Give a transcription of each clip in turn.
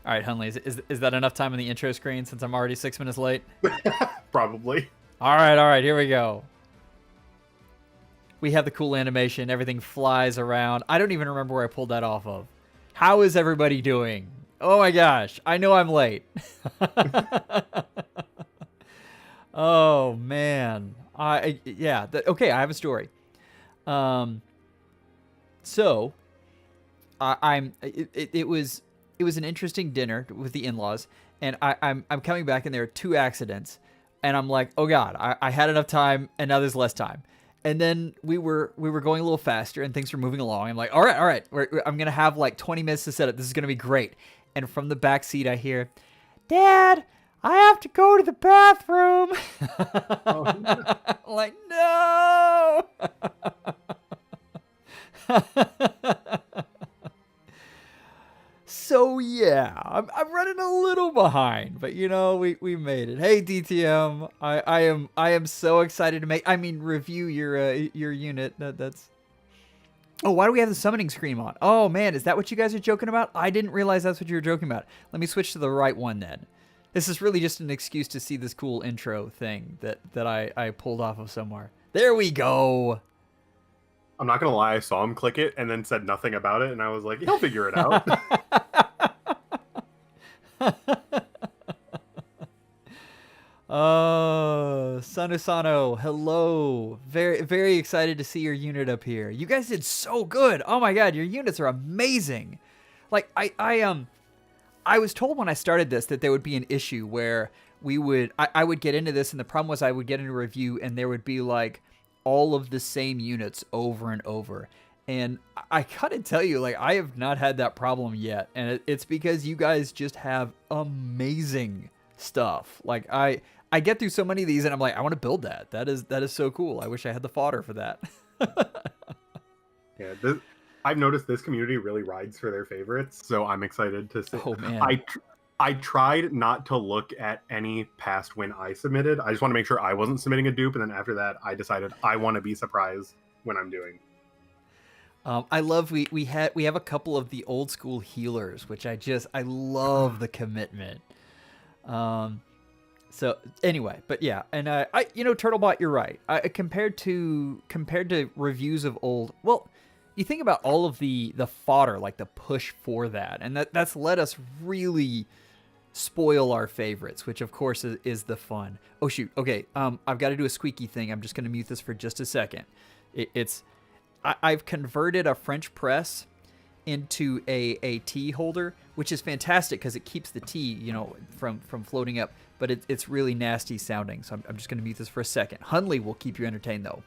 All right, Hunley, is that enough time on the intro screen since I'm already 6 minutes late? Probably. All right, here we go. We have the cool animation. Everything flies around. I don't even remember where I pulled that off of. How is everybody doing? Oh my gosh, I know I'm late. Oh man. Okay, I have a story. So it was an interesting dinner with the in-laws, and I'm coming back and there are two accidents, and I'm like, oh god, I had enough time and now there's less time. And then we were going a little faster and things were moving along. I'm like, all right, I'm gonna have like 20 minutes to set up. This is gonna be great. And from the back seat I hear, Dad, I have to go to the bathroom. Oh, no. I'm like, no. So yeah, I'm running a little behind, but you know, we made it. Hey DTM, I am so excited to review your unit. That's. Oh, why do we have the summoning screen on? Oh man, is that what you guys are joking about? I didn't realize that's what you were joking about. Let me switch to the right one then. This is really just an excuse to see this cool intro thing that I pulled off of somewhere. There we go. I'm not gonna lie, I saw him click it and then said nothing about it, and I was like, he'll figure it out. Oh, Sano, hello. Very, very excited to see your unit up here. You guys did so good. Oh my god, your units are amazing. Like, I was told when I started this that there would be an issue where I would get into this, and the problem was I would get into a review and there would be like all of the same units over and over. And I gotta tell you, like, I have not had that problem yet. And it's because you guys just have amazing stuff. Like, I get through so many of these and I'm like, I want to build that. That is so cool. I wish I had the fodder for that. Yeah, I've noticed this community really rides for their favorites, so I'm excited to see. Oh man. I tried not to look at any past when I submitted. I just want to make sure I wasn't submitting a dupe, and then after that, I decided I want to be surprised when I'm doing. I love we have a couple of the old school healers, which I love the commitment. So anyway, but yeah, and Turtlebot, you're right. Compared to reviews of old, well, you think about all of the fodder, like the push for that, and that's let us really spoil our favorites, which of course is the fun. Oh shoot, okay, I've got to do a squeaky thing. I'm just going to mute this for just a second. I've converted a French press into a tea holder, which is fantastic because it keeps the tea, from floating up, but it's really nasty sounding. So I'm just going to mute this for a second. Hunley will keep you entertained though.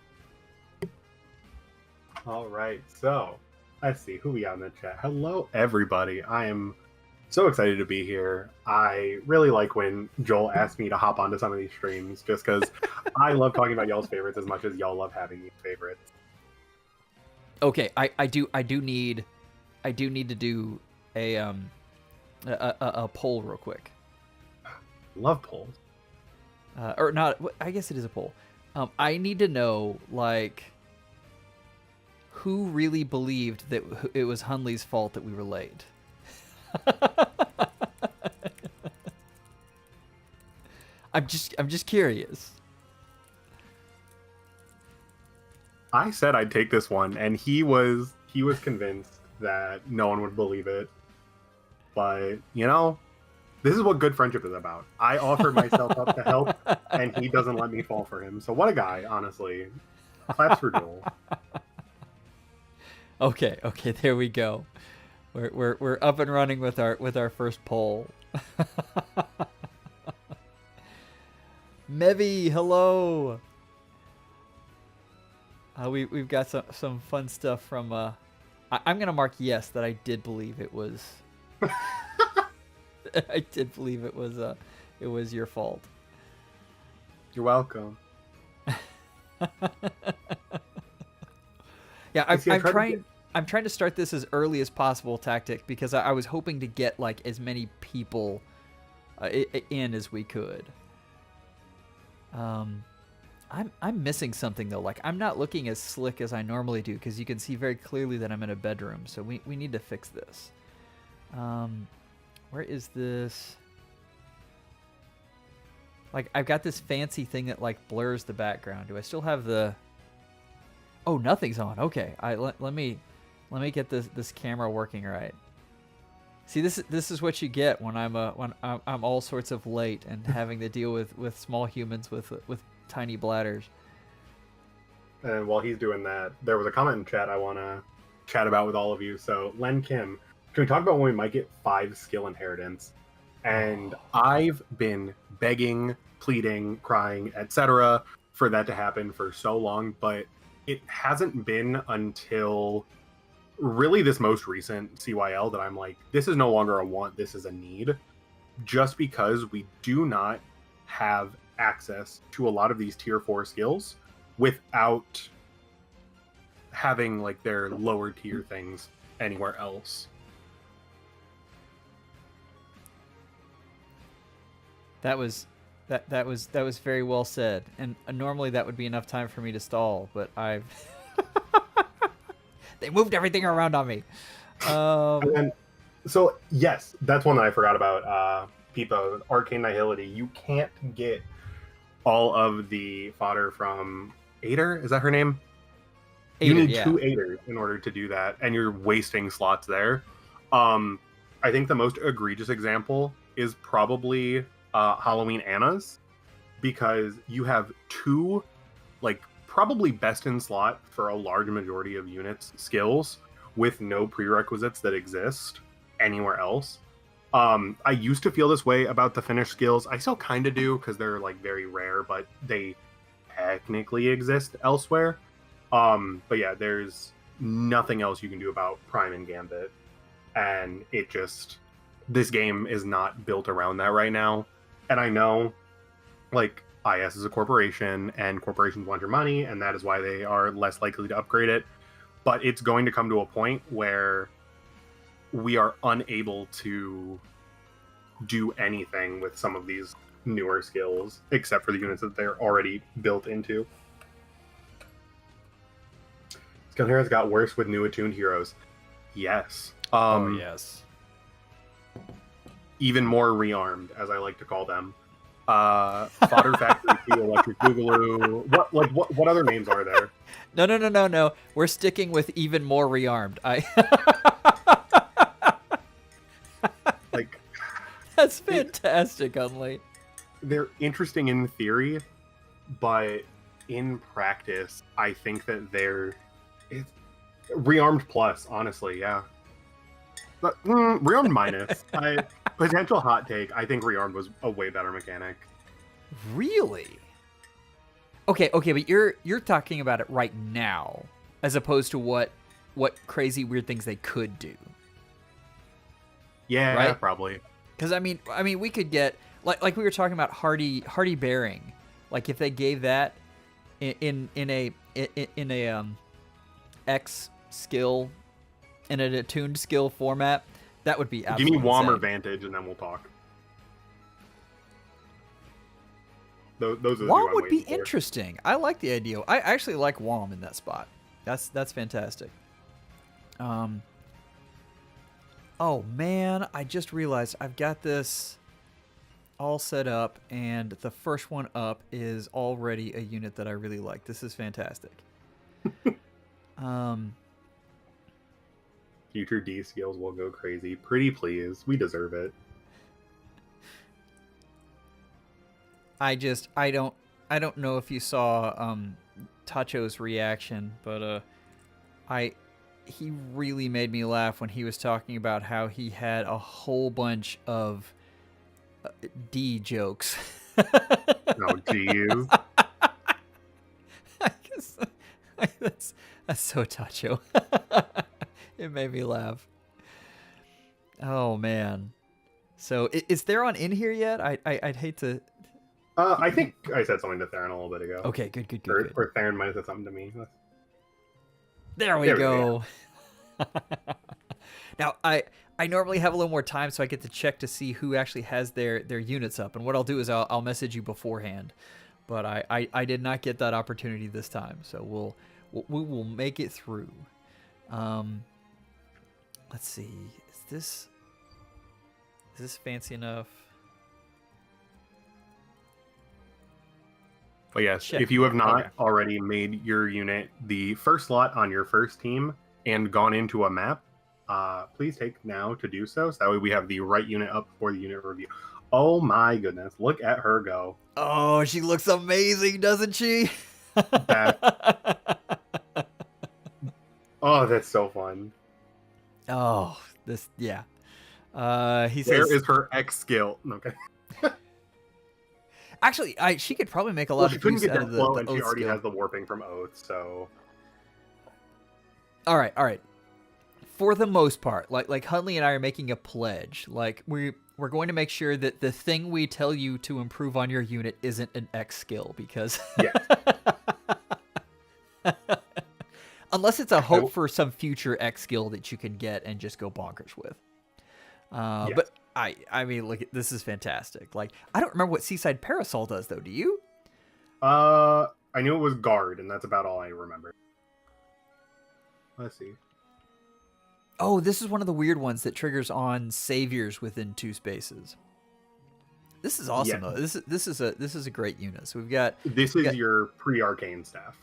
All right, so let's see who we got in the chat. Hello, everybody. I am so excited to be here. I really like when Joel asked me to hop onto some of these streams, just because I love talking about y'all's favorites as much as y'all love having these favorites. Okay, I do need to do a poll real quick. Love polls. Or not? I guess it is a poll. I need to know, like, who really believed that it was Hunley's fault that we were late. I'm just curious. I said I'd take this one, and he was convinced that no one would believe it. But this is what good friendship is about. I offered myself up to help, and he doesn't let me fall for him. So what a guy, honestly. Claps for Joel. Okay, there we go. We're up and running with our first poll. Mevi, hello. We've got some fun stuff from. I'm gonna mark yes that I did believe it was. I did believe it was your fault. You're welcome. Yeah, I'm trying to start this as early as possible, Tactic, because I was hoping to get like as many people in as we could. I'm missing something though. Like, I'm not looking as slick as I normally do, because you can see very clearly that I'm in a bedroom. So we need to fix this. Where is this? Like, I've got this fancy thing that, like, blurs the background. Do I still have the... Oh, nothing's on. Okay. Let me get this camera working right. See, this is what you get when I'm all sorts of late and having to deal with small humans with tiny bladders. And while he's doing that, there was a comment in chat I want to chat about with all of you. So, Len Kim, can we talk about when we might get 5 skill inheritance? And I've been begging, pleading, crying, etc. for that to happen for so long, but it hasn't been until really this most recent CYL that I'm like, this is no longer a want, this is a need. Just because we do not have access to a lot of these tier 4 skills without having like their lower tier things anywhere else. That was very well said. And normally that would be enough time for me to stall, but I've they moved everything around on me. So yes, that's one that I forgot about. Peepo, Arcane Nihility. You can't get all of the fodder from Aider. Is that her name? Aider, you need yeah. 2 Aiders in order to do that, and you're wasting slots there. I think the most egregious example is probably Halloween Anna's, because you have 2, like, probably best in slot for a large majority of units skills with no prerequisites that exist anywhere else. I used to feel this way about the finished skills. I still kind of do, because they're like very rare, but they technically exist elsewhere. But yeah, there's nothing else you can do about Prime and Gambit, and it just, this game is not built around that right now. And I know, like, IS is a corporation, and corporations want your money, and that is why they are less likely to upgrade it. But it's going to come to a point where we are unable to do anything with some of these newer skills, except for the units that they're already built into. Skill Heroes got worse with new Attuned heroes. Yes. Oh, yes. Even more rearmed, as I like to call them. Fodder Factory 2, Electric Boogaloo. What other names are there? No. We're sticking with even more rearmed. Like, that's fantastic, Unley. They're interesting in theory, but in practice, I think that it's rearmed plus, honestly, yeah. But rearmed minus. Potential hot take. I think rearmed was a way better mechanic. Really? Okay, but you're talking about it right now, as opposed to what crazy weird things they could do. Yeah, right? Probably. Because I mean, we could get like we were talking about hardy bearing. Like if they gave that in a X skill in an attuned skill format, that would be absolutely Give me WOM or insane. Vantage, and then we'll talk. Those are the WOM two would I'm be waiting for. interesting. I like the idea. I actually like WOM in that spot. That's fantastic. Oh man, I just realized I've got this all set up, and the first one up is already a unit that I really like. This is fantastic. Future D skills will go crazy. Pretty please. We deserve it. I don't know if you saw Tacho's reaction, but he really made me laugh when he was talking about how he had a whole bunch of D jokes. Oh, geez. I guess that's so Tacho. It made me laugh. Oh man. So is Theron in here yet? I'd hate to. I think I said something to Theron a little bit ago. Okay, good. Or Theron might have said something to me. There we go. Now, I normally have a little more time, so I get to check to see who actually has their units up. And what I'll do is I'll message you beforehand. But I did not get that opportunity this time, so we will make it through. Let's see. Is Is this fancy enough? But yes, Check. if you have not Okay. already made your unit the first slot on your first team and gone into a map, please take now to do so. So that way we have the right unit up for the unit review. Oh my goodness, look at her go. Oh, she looks amazing, doesn't she? Oh, that's so fun. Oh, this, yeah. He Where says, is her X skill? Okay. actually, she could probably make a lot Well, she of couldn't use get out of that the flow, and she oath already skill. has the warping from Oath, so... All right. For the most part, like Hunley and I are making a pledge. Like we're going to make sure that the thing we tell you to improve on your unit isn't an X skill, because Yes. unless it's a hope for some future X skill that you can get and just go bonkers with. Yes. But I mean, look, this is fantastic. Like, I don't remember what Seaside Parasol does, though. Do you? I knew it was Guard, and that's about all I remember. Let's see. Oh, this is one of the weird ones that triggers on saviors within 2 spaces. This is awesome, though. This is a great unit. So we've got your pre-Arcane staff.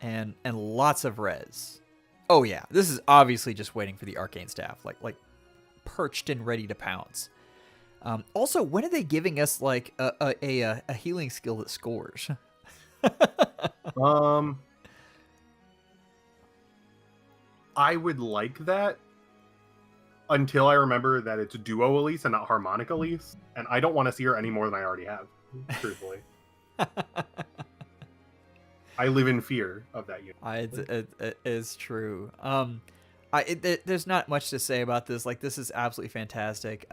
And lots of res. Oh yeah, this is obviously just waiting for the Arcane staff, like perched and ready to pounce. Also, when are they giving us like a healing skill that scores? I would like that until I remember that it's duo Elise and not harmonic Elise, and I don't want to see her any more than I already have, truthfully. I live in fear of that unit. It is true. There's not much to say about this. Like, this is absolutely fantastic.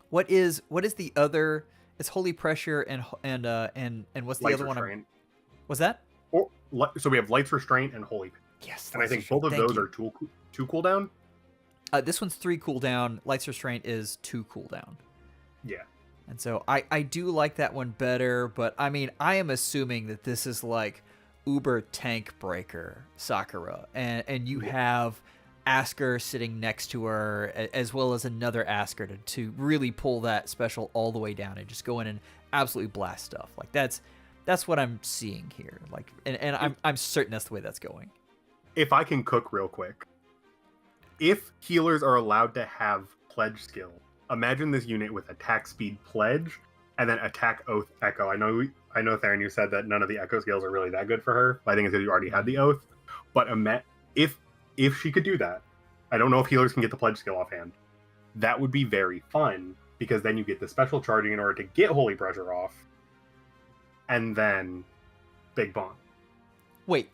What is the other? It's Holy Pressure and what's the Lights other one? Restraint. What's that? So we have Lights Restraint and Holy. Yes. And I think both of those are 2 cooldown. This one's 3 cooldown. Lights Restraint is 2 cooldown. Yeah. And so I do like that one better, but I mean, I am assuming that this is like Uber Tank Breaker Sakura, and you have Asker sitting next to her, as well as another Asker to really pull that special all the way down and just go in and absolutely blast stuff. Like that's what I'm seeing here. Like, and I'm certain that's the way that's going. If I can cook real quick, if healers are allowed to have pledge skill, imagine this unit with attack speed pledge and then attack oath echo. I know Theron, you said that none of the echo skills are really that good for her. I think it's because you already had the oath. But if she could do that, I don't know if healers can get the pledge skill offhand. That would be very fun, because then you get the special charging in order to get Holy Pressure off, and then big bomb. Wait.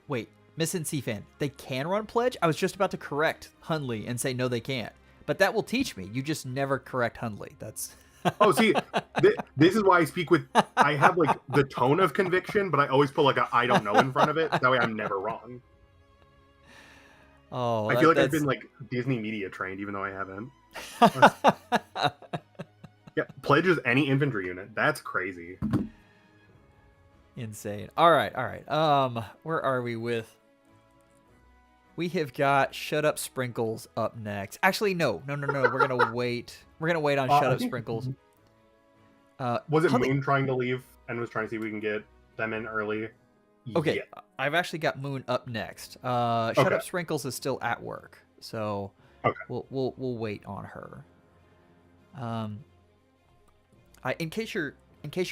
Miss NC fan, they can run pledge? I was just about to correct Hunley and say no, they can't. But that will teach me. You just never correct Hunley. That's... Oh, see, this is why I speak with... I have, like, the tone of conviction, but I always put, like, a I don't know in front of it. That way I'm never wrong. Oh, I feel like I've been, like, Disney media trained, even though I haven't. Yeah, pledge is any infantry unit. That's crazy. Insane. All right. Where are we with... We have got Shut Up Sprinkles up next. Actually, no. We're gonna wait. We're gonna wait on Shut Up Sprinkles. Was it Moon trying to leave and was trying to see if we can get them in early? Okay, Yeah. I've actually got Moon up next. Shut Up Sprinkles is still at work, so we'll wait on her. In case you're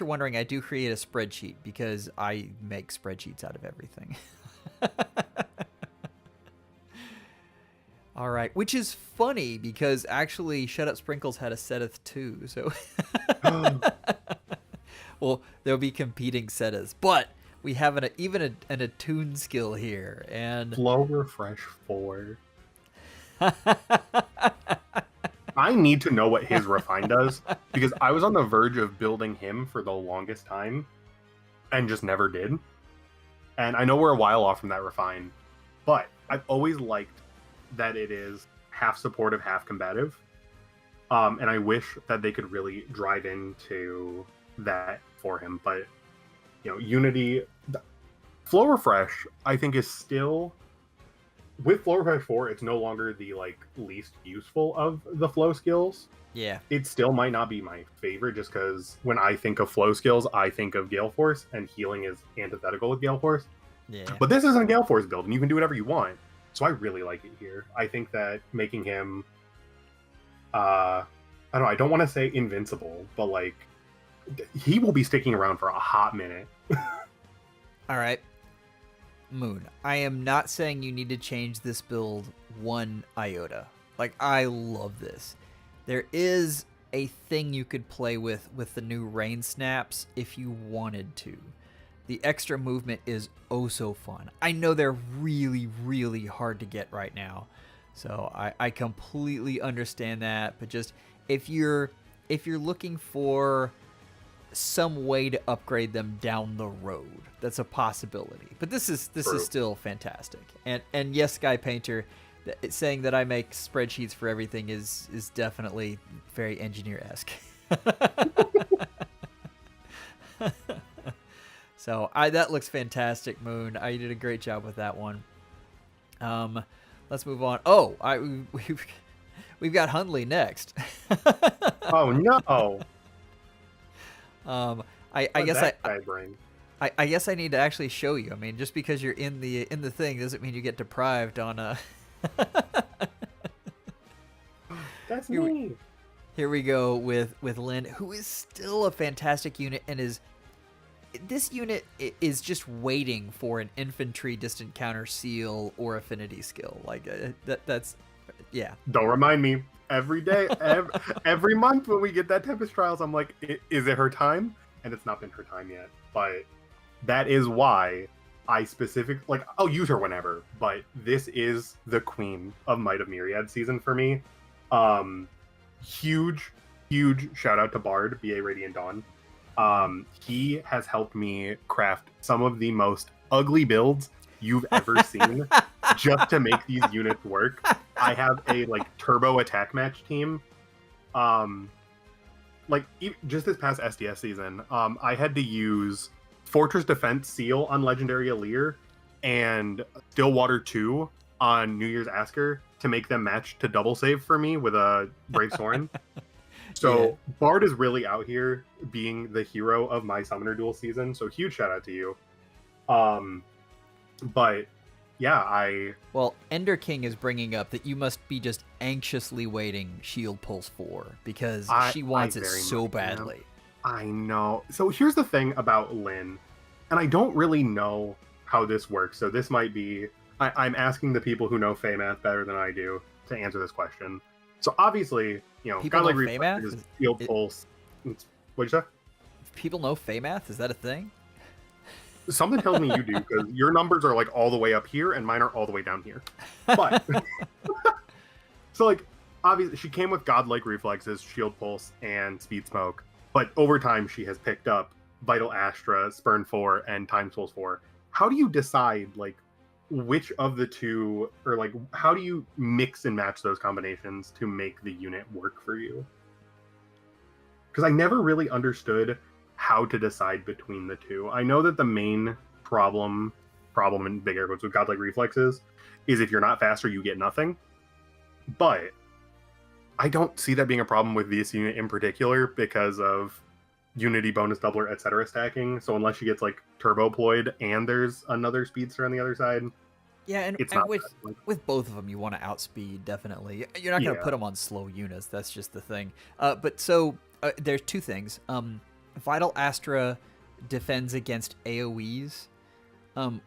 wondering, I do create a spreadsheet because I make spreadsheets out of everything. All right, which is funny because actually Shut Up Sprinkles had a Seteth too, so... Well, there'll be competing Setas, but we have an Attuned skill here, and... Flow Refresh 4. I need to know what his Refine does, because I was on the verge of building him for the longest time, and just never did. And I know we're a while off from that Refine, but I've always liked that it is half supportive, half combative. And I wish that they could really drive into that for him. But, you know, Unity... Flow Refresh, I think, is still with Flow 4, it's no longer the like least useful of the flow skills. Yeah. It still might not be my favorite, just because when I think of flow skills, I think of Gale Force, and healing is antithetical with Gale Force. Yeah. But this isn't a Gale Force build, and you can do whatever you want. So I really like it here. I think that making him, I don't know, I don't want to say invincible, but like, he will be sticking around for a hot minute. All right. Moon, I am not saying you need to change this build one iota. Like, I love this. There is a thing you could play with the new rain snaps if you wanted to. The extra movement is oh so fun. I know they're really, really hard to get right now. So I completely understand that. But just if you're looking for some way to upgrade them down the road, that's a possibility. But this is still fantastic. And yes, Sky Painter, saying that I make spreadsheets for everything is definitely very engineer-esque. So that looks fantastic, Moon. You did a great job with that one. Let's move on. Oh, we've got Hundley next. Oh no. I guess I need to actually show you. I mean, just because you're in the thing doesn't mean you get deprived on a. That's me. Here we go with Lynn, who is still a fantastic unit, and this unit is just waiting for an infantry distant counter seal or affinity skill. Like that's yeah. Don't remind me. Every day, every month when we get that Tempest Trials, I'm like, is it her time? And it's not been her time yet. But that is why I I'll use her whenever, but this is the queen of Might of Myriad season for me. Huge shout out to Bard, BA Radiant Dawn. He has helped me craft some of the most ugly builds you've ever seen just to make these units work. I have a turbo attack match team. Just this past SDS season, I had to use Fortress Defense Seal on Legendary Alir and Stillwater 2 on New Year's Asker to make them match to double save for me with a Brave Sorin. So yeah. Bard is really out here being the hero of my Summoner Duel season, so huge shout out to you. But yeah, Well, Ender King is bringing up that you must be just anxiously waiting Shield Pulse 4 because she wants it so badly. I know. So here's the thing about Lynn, and I don't really know how this works, so this might be... I'm asking the people who know Fey Math better than I do to answer this question. So obviously, people know Fey Math? Is Shield Pulse... What'd you say? People know Fey Math? Is that a thing? Something tells me you do, because your numbers are all the way up here and mine are all the way down here. But so obviously she came with godlike reflexes, Shield Pulse, and Speed Smoke. But over time she has picked up Vital Astra, Spurn 4, and Time Souls 4. How do you decide which of the two, or how do you mix and match those combinations to make the unit work for you? Because I never really understood how to decide between the two. I know that the main problem in big air quotes with godlike reflexes is if you're not faster, you get nothing. But I don't see that being a problem with this unit in particular because of Unity bonus doubler, etc. stacking. So unless she gets turbo ployed and there's another speedster on the other side, yeah, and with both of them, you want to outspeed definitely. You're not going to put them on slow units. That's just the thing. But there's two things. Vital Astra defends against AoEs,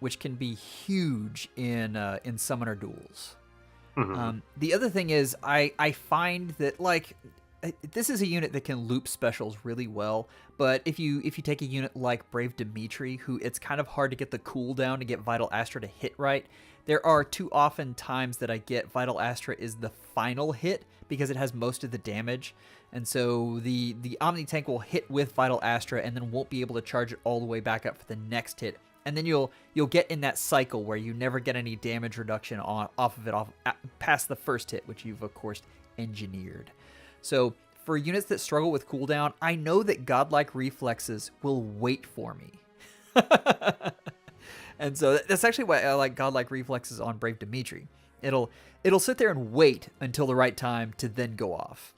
which can be huge in summoner duels. Mm-hmm. The other thing is I find that this is a unit that can loop specials really well, but if you take a unit like Brave Dimitri, who it's kind of hard to get the cooldown to get Vital Astra to hit right, there are too often times that I get Vital Astra is the final hit because it has most of the damage. And so the Omni Tank will hit with Vital Astra and then won't be able to charge it all the way back up for the next hit. And then you'll get in that cycle where you never get any damage reduction off of it past the first hit, which you've of course engineered. So for units that struggle with cooldown, I know that godlike reflexes will wait for me. And so that's actually why I like godlike reflexes on Brave Dimitri. It'll sit there and wait until the right time to then go off.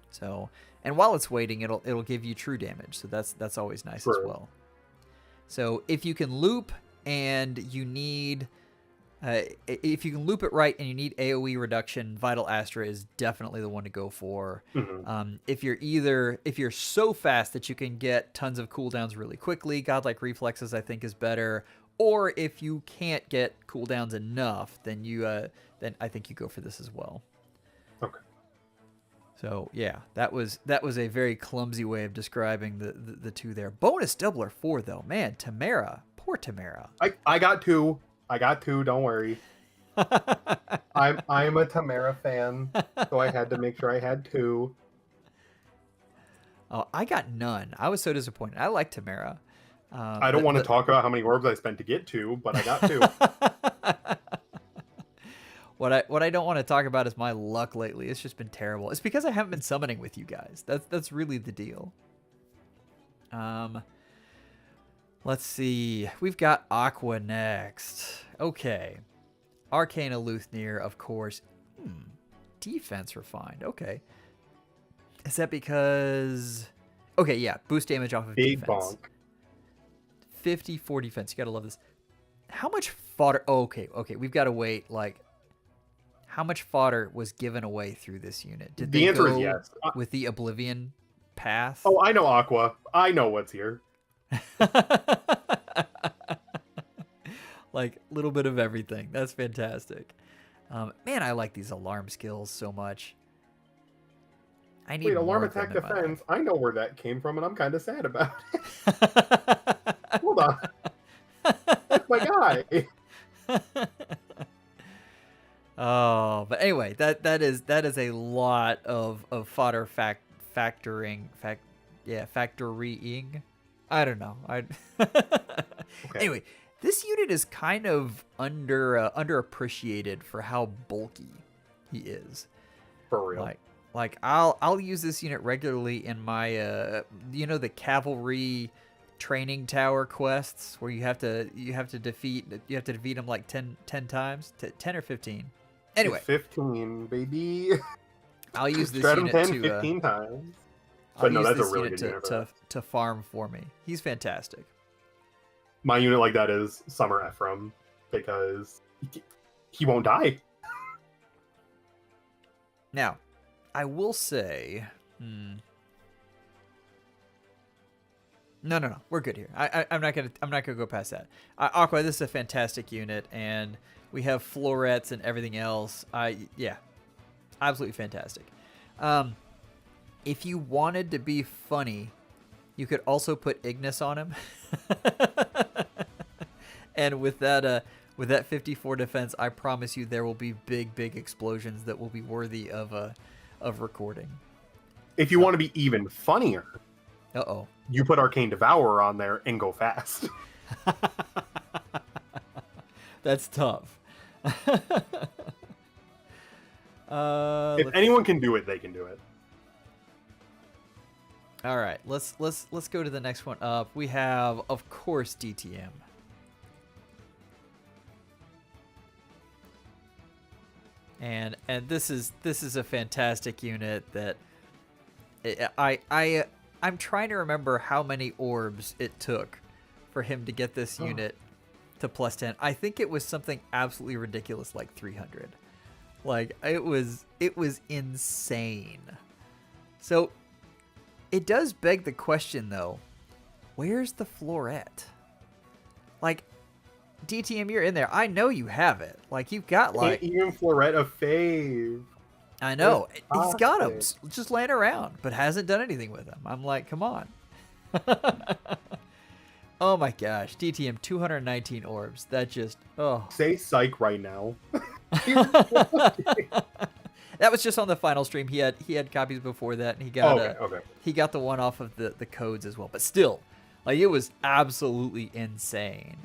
So, and while it's waiting, it'll give you true damage. So that's always nice as well. So if you can loop and you need, if you can loop it right and you need AOE reduction, Vital Astra is definitely the one to go for. If you're so fast that you can get tons of cooldowns really quickly, godlike reflexes I think is better. Or if you can't get cooldowns enough, then then I think you go for this as well. Okay. So yeah, that was a very clumsy way of describing the two there. Bonus doubler 4 though, man. Tamara, poor Tamara. I got two. Don't worry. I'm a Tamara fan, so I had to make sure I had 2. Oh, I got none. I was so disappointed. I like Tamara. I don't want to talk about how many orbs I spent to get 2, but I got 2. What I don't want to talk about is my luck lately. It's just been terrible. It's because I haven't been summoning with you guys. That's really the deal. Let's see. We've got Aqua next. Okay. Arcane Eluthnir, of course. Defense refined. Okay. Is that because... Okay, yeah. Boost damage off of Big defense. bonk. 54 defense. You gotta love this. How much fodder... Oh, okay. We've got to wait, like... How much fodder was given away through this unit? Did the they answer go is yes. with the Oblivion path? Oh, I know Aqua. I know what's here. Like, a little bit of everything. That's fantastic. Man, I like these alarm skills so much. I need alarm more of them attack in my defense. life. I know where that came from, and I'm kind of sad about it. Hold on. That's my guy. Oh, but anyway, that is a lot of fodder factoring. I don't know. Okay. Anyway, this unit is kind of underappreciated for how bulky he is. For real. Like I'll use this unit regularly in my the cavalry training tower quests where you have to defeat them like 10 times, 10 or 15. Anyway, 15, baby. I'll use this Stratum unit 10, to 15 times. I'll But no, use that's a this really unit good unit for that. to farm for me. He's fantastic. My unit like that is Summer Ephraim because he won't die. Now, I will say, No, we're good here. I'm not gonna go past that. Aqua, this is a fantastic unit, and we have florets and everything else. Yeah, absolutely fantastic. If you wanted to be funny, you could also put Ignis on him, and with that 54 defense, I promise you there will be big explosions that will be worthy of recording. If you want to be even funnier, you put Arcane Devourer on there and go fast. That's tough. If anyone can do it, they can do it. All right, let's go to the next one up. We have, of course, DTM. And this is a fantastic unit that I'm trying to remember how many orbs it took for him to get this unit to +10. I think it was something absolutely ridiculous, like 300. Like it was insane. So it does beg the question though, where's the floret? Like, DTM, you're in there. I know you have it. Like, you've got like even floret of fave. I know. He's got them just laying around, but hasn't done anything with them. I'm like, come on. Oh my gosh. DTM 219 orbs. That just, Say psych right now. That was just on the final stream. He had copies before that, and he got he got the one off of the codes as well. But still, like, it was absolutely insane.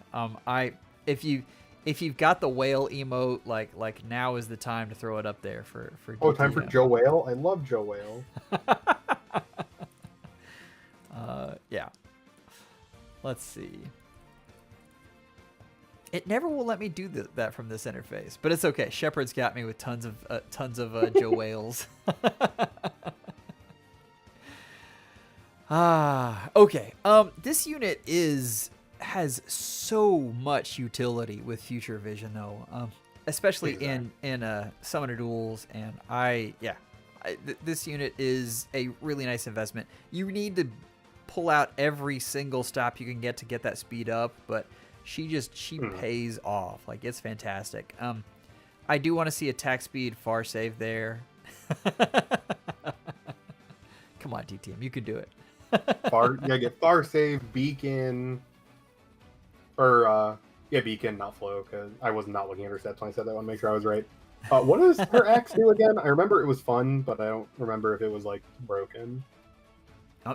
If you've got the whale emote, like now is the time to throw it up there for DTM. Time for Joe Whale. I love Joe Whale. Yeah. Let's see. It never will let me do that from this interface, but it's okay. Shepard's got me with tons of Joe Wales. Okay. This unit has so much utility with future vision, though. Especially in summoner duels, and this unit is a really nice investment. You need to pull out every single stop you can get to get that speed up, but she pays off. Like, it's fantastic. I do want to see attack speed far save there. Come on, DTM, you can do it. Get far save, beacon, or beacon, not flow, because I was not looking at her stats when I said that. I want to make sure I was right. What does her axe do again? I remember it was fun, but I don't remember if it was like broken.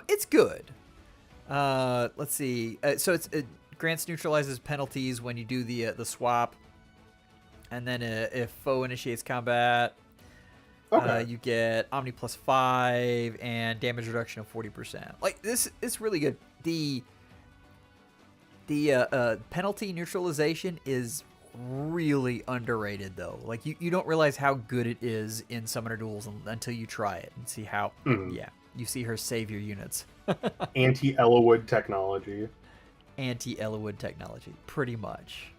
It's good. Let's see. So it grants neutralizes penalties when you do the swap, and then if foe initiates combat, you get Omni +5 and damage reduction of 40%. Like, this is really good. The penalty neutralization is really underrated, though. Like, you don't realize how good it is in summoner duels until you try it and see how you see her save your units. Anti-Ellawood technology. Anti-Ellawood technology, pretty much.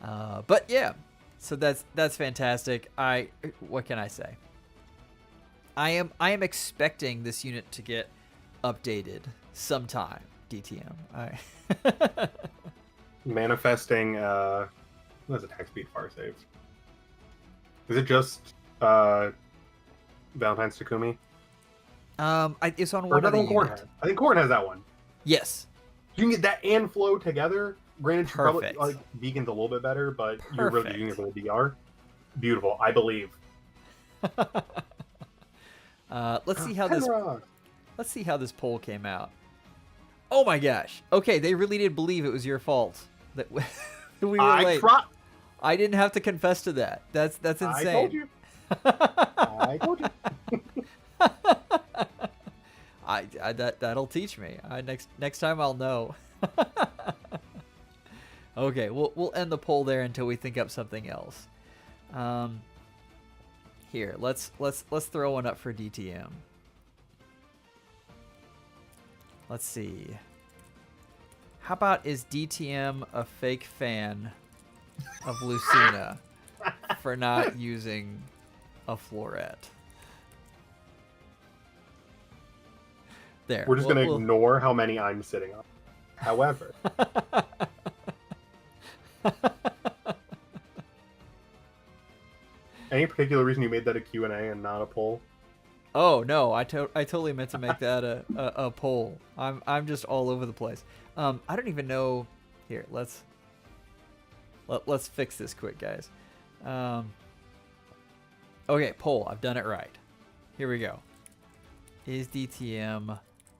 But yeah, so that's fantastic. What can I say? I am expecting this unit to get updated sometime. DTM. Manifesting. What is attack speed far save? Is it just Valentine's Takumi? It's on one of the units. I think Corn has that one. Yes. You can get that and flow together. Granted, she probably Perfect. like Beacon's a little bit better, but you're Perfect. really using it for the DR. Beautiful, I believe. Let's see how this poll came out. Oh my gosh. Okay, they really did believe it was your fault that we were late. I didn't have to confess to that. That's insane. I told you. I told you. That'll teach me. Next time I'll know. Okay, we'll end the poll there until we think up something else. Here, let's throw one up for DTM. Let's see. How about, is DTM a fake fan of Lucina for not using a floret? There. We're just going to ignore how many I'm sitting on. However. Any particular reason you made that a Q&A and not a poll? Oh no, I totally meant to make that a poll. I'm just all over the place. I don't even know. Here, let's fix this quick, guys. Okay, poll. I've done it right. Here we go. Is DTM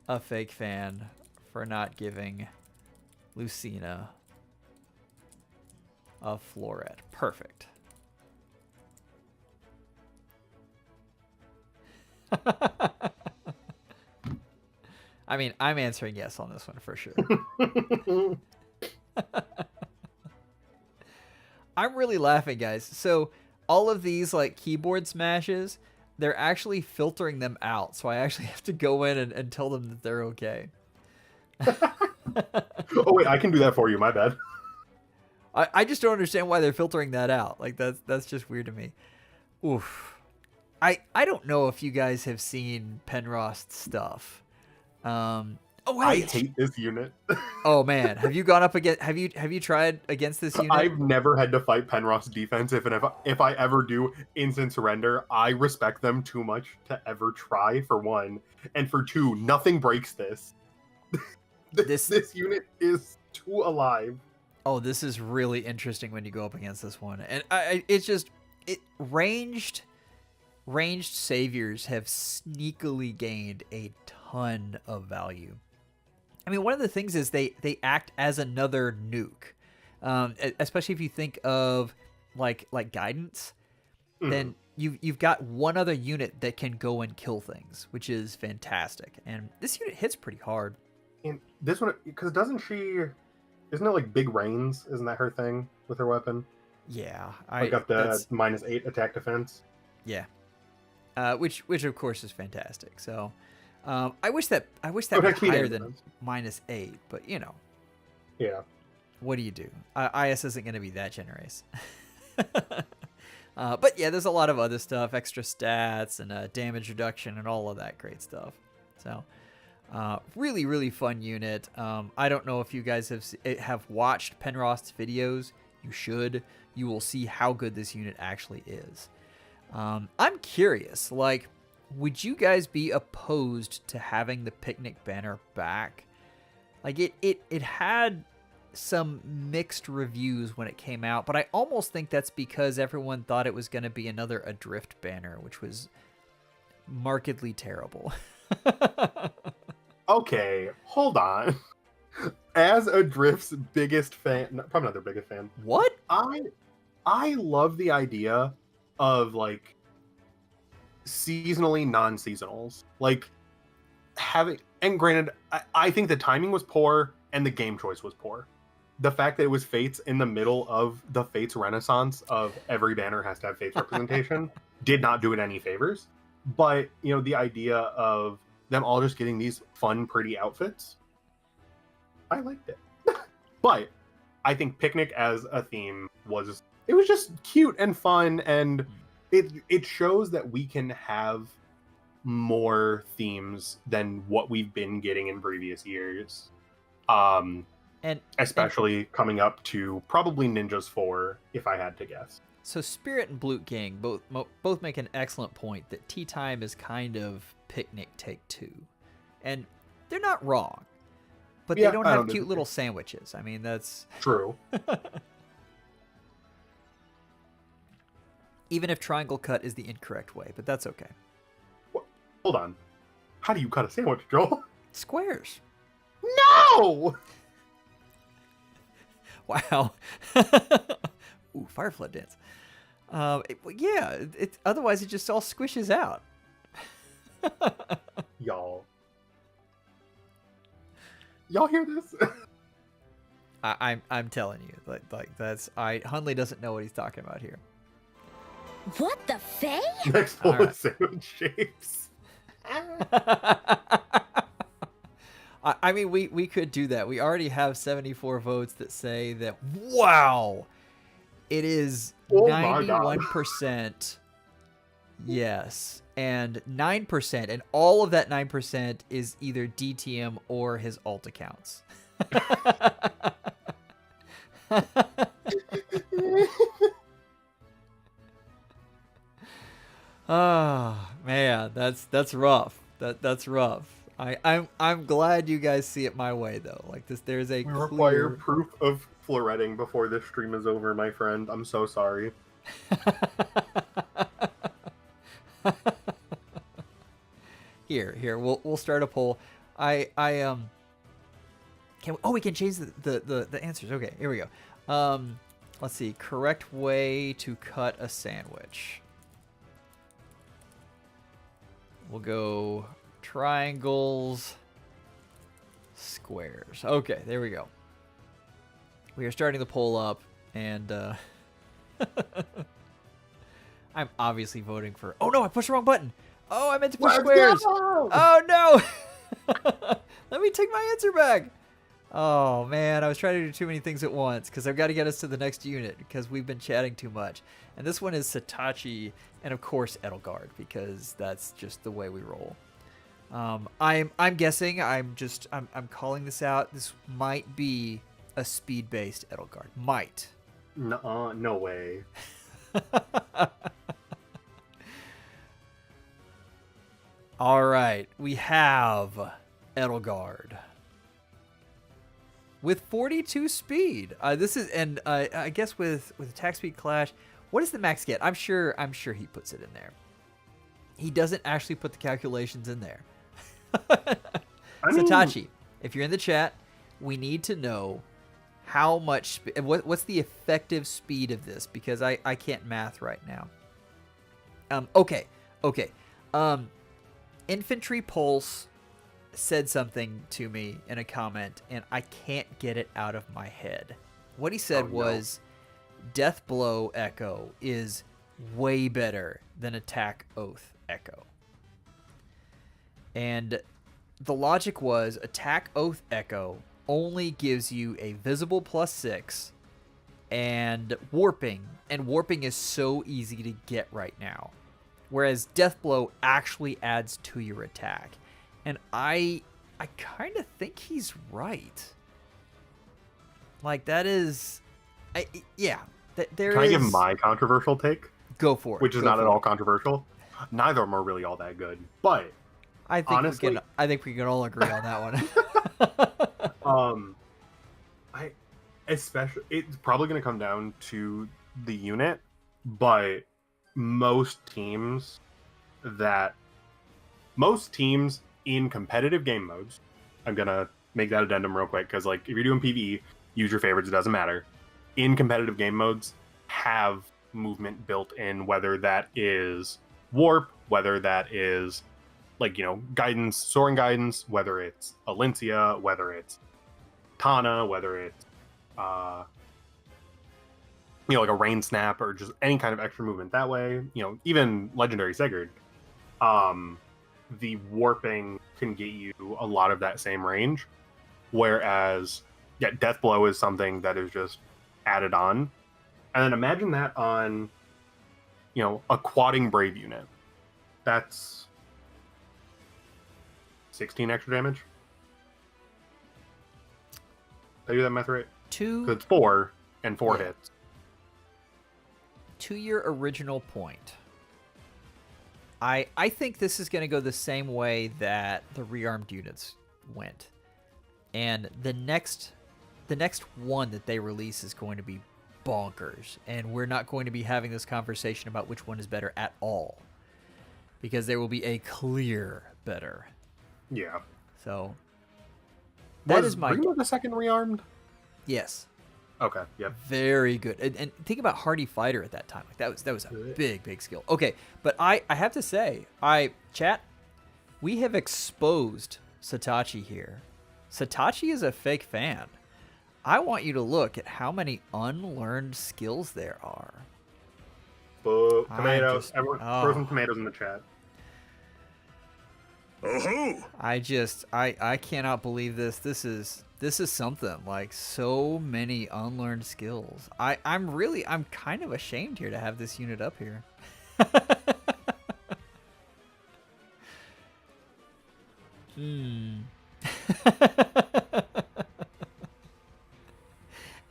a fake fan for not giving Lucina a floret? Perfect. I mean, I'm answering yes on this one for sure. I'm really laughing, guys. So all of these like keyboard smashes, they're actually filtering them out. So I actually have to go in and tell them that they're okay. Oh wait, I can do that for you. My bad. I just don't understand why they're filtering that out. Like, that's just weird to me. Oof. I don't know if you guys have seen Penrost's stuff. Oh wait. I hate this unit. Oh man, have you gone up against? Have you tried against this unit? I've never had to fight Penrost's defense. If I ever do instant surrender, I respect them too much to ever try. For one, and for two, nothing breaks this. This unit is too alive. Oh, this is really interesting when you go up against this one, and ranged saviors have sneakily gained a ton of value. I mean, one of the things is they act as another nuke, especially if you think of like guidance. Then you've got one other unit that can go and kill things, which is fantastic. And this unit hits pretty hard. And this one, because doesn't she? Isn't it like Big Rains? Isn't that her thing with her weapon? Yeah, Like up to -8 attack defense. Yeah, which of course is fantastic. So, I wish that was speed higher and than defense. -8, but you know, Yeah. what do you do? IS isn't going to be that generous. But yeah, there's a lot of other stuff, extra stats and damage reduction and all of that great stuff. So, really, really fun unit. I don't know if you guys have watched Penrost's videos. You should. You will see how good this unit actually is. I'm curious, like, would you guys be opposed to having the picnic banner back? Like, it had some mixed reviews when it came out, but I almost think that's because everyone thought it was going to be another Adrift banner, which was markedly terrible. Okay, hold on. As Adrift's biggest fan, probably not their biggest fan. What? I love the idea of like seasonally non-seasonals. Like having, and granted, I think the timing was poor and the game choice was poor. The fact that it was Fates in the middle of the Fates renaissance of every banner has to have Fates representation did not do it any favors. But, you know, the idea of them all just getting these fun, pretty outfits, I liked it. But I think Picnic as a theme was just cute and fun, and it shows that we can have more themes than what we've been getting in previous years. And especially coming up to probably Ninjas 4, if I had to guess. So Spirit and Blute Gang both make an excellent point that Tea Time is kind of Picnic Take 2. And they're not wrong. But they don't have cute little sandwiches. I mean, that's... True. Even if triangle cut is the incorrect way, but that's okay. Hold on. How do you cut a sandwich, Joel? Squares. No! Wow. Ooh, Fire Flood Dance. Otherwise it just all squishes out. Y'all hear this? I'm telling you, like that's Hunley doesn't know what he's talking about here. What the fey? Next full of sandwich shapes. I mean, we could do that. We already have 74 votes that say that, wow, it is 91% yes, and 9%, and all of that 9% is either DTM or his alt accounts. Oh, man, that's rough. That's rough. I'm glad you guys see it my way though. Like this, there's a we require proof of floretting before this stream is over, my friend. I'm so sorry. Here, we'll start a poll. We can change the answers. Okay, here we go. Let's see, correct way to cut a sandwich. We'll go triangles, squares. Okay, there we go. We are starting the poll up, and I'm obviously voting for... Oh no, I pushed the wrong button. Oh, I meant to push squares. Go! Oh no. Let me take my answer back. Oh man, I was trying to do too many things at once because I've got to get us to the next unit because we've been chatting too much. And this one is Satachi and of course Edelgard because that's just the way we roll. I'm guessing, I'm calling this out. This might be a speed-based Edelgard. Might. No way. All right, we have Edelgard with 42 speed. This is, and I guess with attack speed clash, what does the max get? I'm sure he puts it in there. He doesn't actually put the calculations in there. Satachi, if you're in the chat, we need to know how much, what's the effective speed of this, because I can't math right now. Okay. Infantry pulse said something to me in a comment, and I can't get it out of my head. What he said was, Death Blow Echo is way better than Attack Oath Echo. And the logic was Attack Oath Echo only gives you a visible +6 and warping is so easy to get right now. Whereas Death Blow actually adds to your attack. And I kind of think he's right. Like, that is... yeah. Can I give my controversial take? Go for it. Which is not at all controversial. Neither of them are really all that good. But, I think we can all agree on that one. Especially, it's probably going to come down to the unit, but most teams in competitive game modes, I'm going to make that addendum real quick, because, like, if you're doing PvE, use your favorites, it doesn't matter. In competitive game modes, have movement built in, whether that is warp, whether that is, like, guidance, soaring guidance, whether it's Alencia, whether it's Tana, whether it's like a rain snap, or just any kind of extra movement that way, even legendary Sigurd, the warping can get you a lot of that same range, whereas Death Blow is something that is just added on. And then imagine that on a quadding Brave unit. That's 16 extra damage. Did I do that math right? 2. So it's 4 and 4 hits. To your original point, I think this is going to go the same way that the rearmed units went. And the next one that they release is going to be bonkers. And we're not going to be having this conversation about which one is better at all, because there will be a clear better. Yeah. So that is my... Rima the second rearmed? Yes. Okay, yep. Very good. And think about Hardy Fighter at that time. Like, that was a big skill. Okay, but I have to say, chat, we have exposed Satachi here. Satachi is a fake fan. I want you to look at how many unlearned skills there are. Boo. Tomatoes. Everyone throw some tomatoes in the chat. Oh-ho! I cannot believe this. This is something. Like, so many unlearned skills. I'm kind of ashamed here to have this unit up here.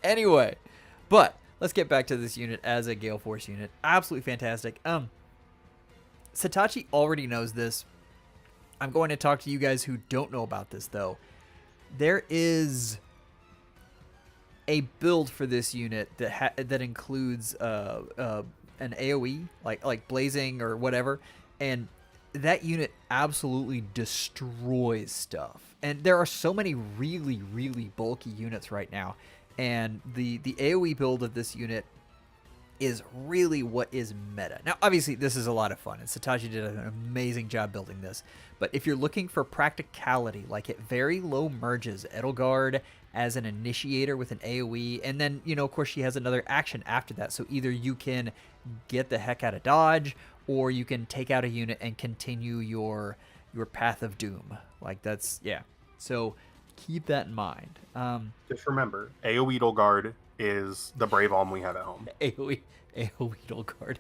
Anyway, but let's get back to this unit as a Gale Force unit. Absolutely fantastic. Satachi already knows this. I'm going to talk to you guys who don't know about this, though. There is a build for this unit that includes an AoE, like blazing or whatever, and that unit absolutely destroys stuff. And there are so many really, really bulky units right now, and the AoE build of this unit is really what is meta. Now, obviously, this is a lot of fun, and Satachi did an amazing job building this. But if you're looking for practicality, like at very low merges, Edelgard as an initiator with an AoE, and then, of course, she has another action after that. So either you can get the heck out of dodge, or you can take out a unit and continue your path of doom. Like, that's, yeah. So keep that in mind. Just remember, AoE Edelgard is the Brave Alm we have at home. AoE Edelgard.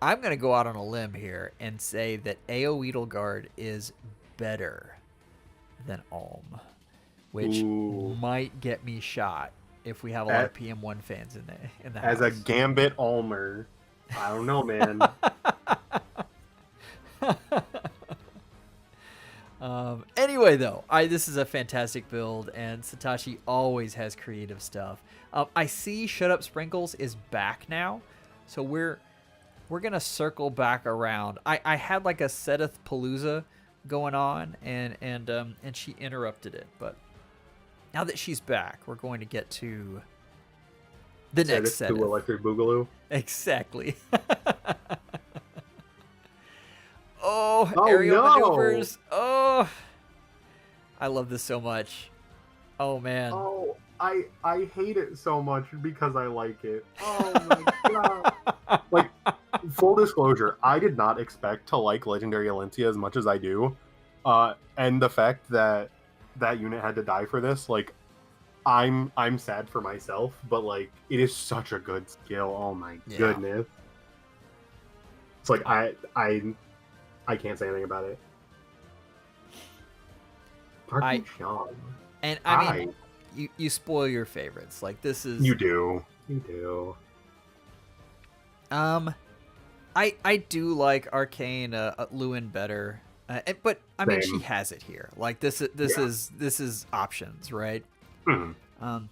I'm going to go out on a limb here and say that AoE Edelgard is better than Alm, which might get me shot if we have a lot of PM1 fans in the house. As a Gambit Almer, I don't know, man. Anyway, though, this is a fantastic build, and Satachi always has creative stuff. I see Shut Up Sprinkles is back now, so we're gonna circle back around. I had like a Setheth Palooza going on, and she interrupted it, but now that she's back, we're going to get to the next Setheth. Electric Boogaloo. Exactly. Oh, Oh, Oh, aerial no. maneuvers. Oh, I love this so much. Oh man. Oh, I hate it so much because I like it. Oh my god. Like, full disclosure, I did not expect to like Legendary Alencia as much as I do. And the fact that that unit had to die for this, like, I'm sad for myself, but like, it is such a good skill. Oh my goodness. It's like I can't say anything about it. Parky Sean. And I mean, you spoil your favorites. Like, this is... You do. You do. I do like Arcane Lewin better. But I mean, Same. she has it here. Like, this is options, right? Mm-hmm.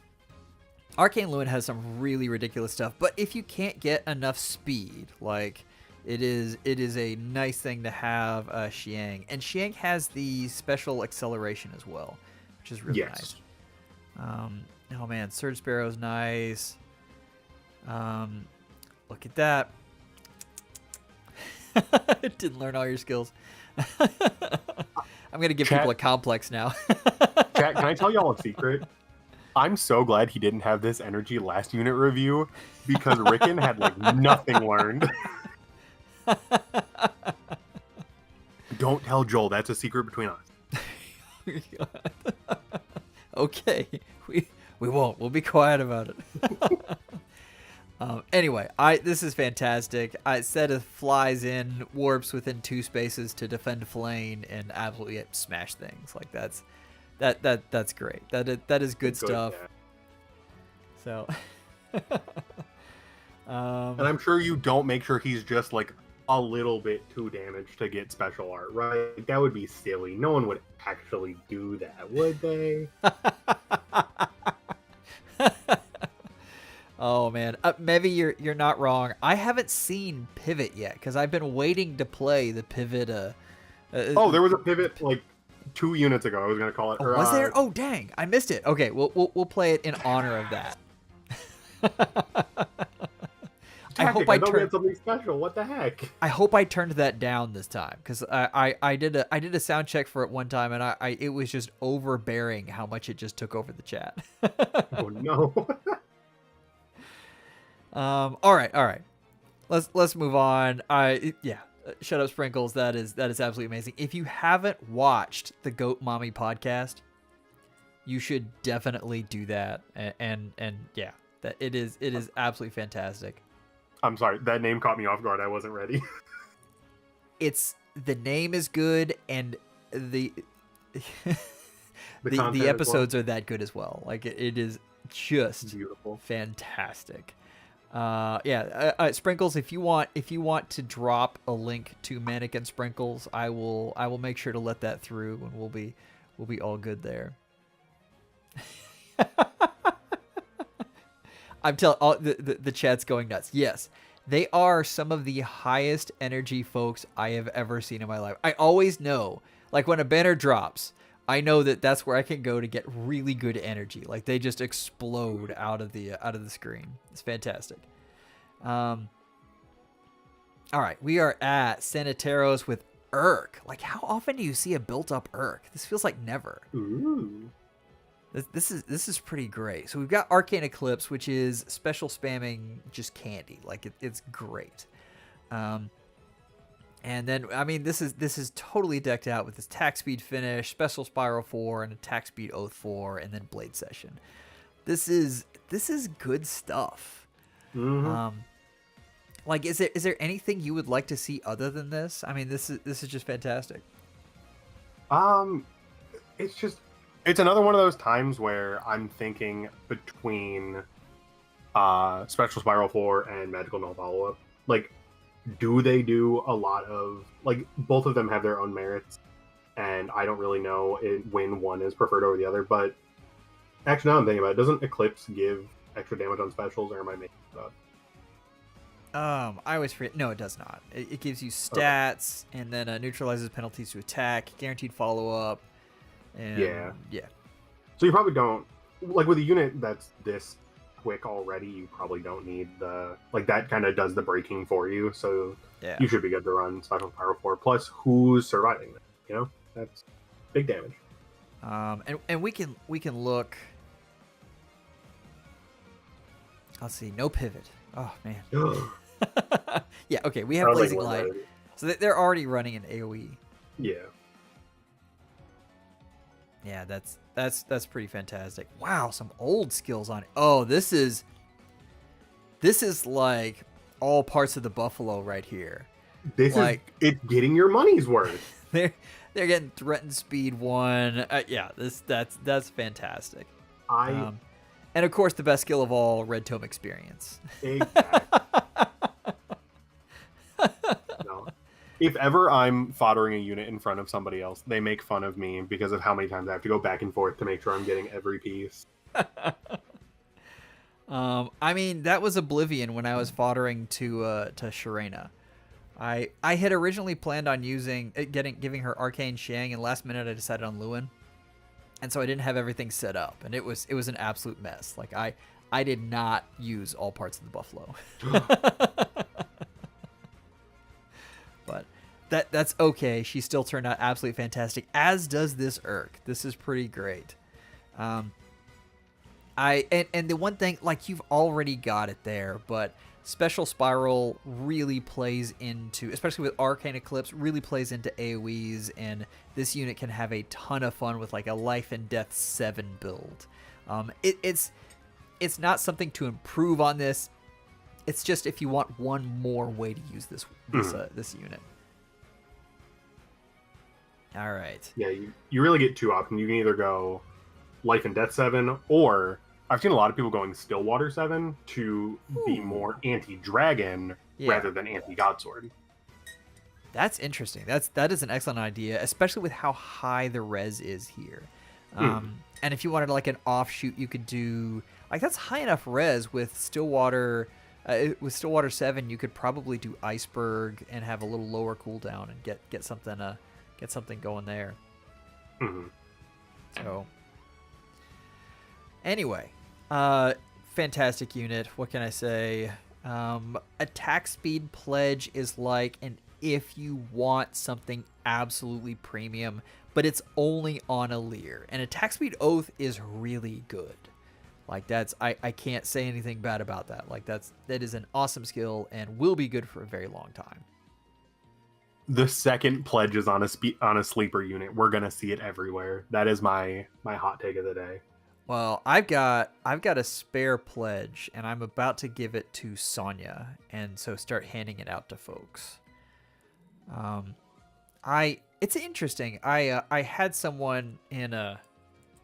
Arcane Lewin has some really ridiculous stuff, but if you can't get enough speed, like, it is a nice thing to have Xiang. And Xiang has the special acceleration as well, which is really nice. Oh man, Surge Sparrow's nice. Look at that. Didn't learn all your skills. I'm gonna give people a complex now. Chat, can I tell y'all a secret? I'm so glad he didn't have this energy last unit review, because Rickon had like nothing learned. Don't tell Joel, that's a secret between us. Okay, we won't. We'll be quiet about it. Anyway, this is fantastic. Seta flies in, warps within 2 spaces to defend Flane, and absolutely smash things. Like, that's great. That is good stuff. Yeah. So, and I'm sure you don't make sure he's just like a little bit too damaged to get special art, right? That would be silly. No one would actually do that, would they? Oh man, maybe you're not wrong. I haven't seen Pivot yet because I've been waiting to play the Pivot. Oh, there was a Pivot like 2 units ago. I was gonna call it. Oh, was there? Oh dang, I missed it. Okay, we'll play it in honor of that. I hope I turned something special. What the heck? I hope I turned that down this time, because I did a sound check for it one time, and it was just overbearing how much it just took over the chat. Oh no. All right. Let's move on. Shut Up Sprinkles. That is absolutely amazing. If you haven't watched the Goat Mommy podcast, you should definitely do that. And yeah, that it is absolutely fantastic. I'm sorry, that name caught me off guard. I wasn't ready. The name is good, and the the episodes are that good as well. Like, it is just beautiful, fantastic. Sprinkles, if you want to drop a link to Mannequin Sprinkles, I will make sure to let that through, and we'll be all good there. I'm telling the chat's going nuts. Yes, they are some of the highest energy folks I have ever seen in my life. I always know, like, when a banner drops, I know that's where I can go to get really good energy. Like, they just explode out of the screen. It's fantastic. All right, we are at Sanitaros with Irk. Like, how often do you see a built-up Irk? This feels like never. Ooh. This is pretty great. So we've got Arcane Eclipse, which is special spamming just candy. Like, it's great. And then, I mean, this is totally decked out with this attack speed finish, special spiral 4, and attack speed oath 4, and then blade session. This is good stuff. Mm-hmm. Like, is there anything you would like to see other than this? I mean, this is just fantastic. It's another one of those times where I'm thinking between Special Spiral 4 and Magical Null Follow-Up. Like, do they do a lot of... Like, both of them have their own merits, and I don't really know when one is preferred over the other, but actually, now I'm thinking about it, doesn't Eclipse give extra damage on specials, or am I making it up? I always forget. No, it does not. It gives you stats, and then neutralizes penalties to attack, guaranteed follow-up. And Yeah. Yeah. So you probably don't... Like, with a unit that's this quick already, you probably don't need the like that kind of does the breaking for you. So Yeah. you should be good to run Special Power 4. Plus, who's surviving that? You know, that's big damage. And we can look. Let's see, no pivot. Oh man. Yeah. Okay, we have Blazing Light, so they're already running an AOE. Yeah. Yeah, that's pretty fantastic. Wow, some old skills on it. Oh, this is like all parts of the buffalo right here. This is it's getting your money's worth. They're getting threatened speed 1. Yeah, that's fantastic. And of course the best skill of all, Red Tome experience. Exactly. No. If ever I'm foddering a unit in front of somebody else, they make fun of me because of how many times I have to go back and forth to make sure I'm getting every piece. I mean, that was Oblivion when I was foddering to Sharena. I had originally planned on giving her Arcane Shang, and last minute I decided on Lewin. And so I didn't have everything set up, and it was an absolute mess. Like I did not use all parts of the buffalo. But that's okay. She still turned out absolutely fantastic, as does this Irk. This is pretty great. And the one thing, like, you've already got it there, but Special Spiral really plays into, especially with Arcane Eclipse, really plays into AoEs, and this unit can have a ton of fun with like a Life and Death 7 build. It's not something to improve on this. It's just if you want one more way to use this unit. All right. Yeah, you really get two options. You can either go Life and Death 7, or I've seen a lot of people going Stillwater 7 to be more anti-dragon rather than anti-godsword. That's interesting. That is an excellent idea, especially with how high the res is here. And if you wanted like an offshoot, you could do like, that's high enough res with Stillwater. With Stillwater 7, you could probably do Iceberg and have a little lower cooldown and get something going there. So anyway, fantastic unit. What can I say? Attack speed pledge is like an if you want something absolutely premium, but it's only on a Lear. And attack speed oath is really good. Like, that's I can't say anything bad about that. Like, that is an awesome skill and will be good for a very long time. The second pledge is on a sleeper unit. We're gonna see it everywhere. That is my hot take of the day. Well, I've got a spare pledge, and I'm about to give it to Sonya, and so start handing it out to folks. It's interesting. I had someone in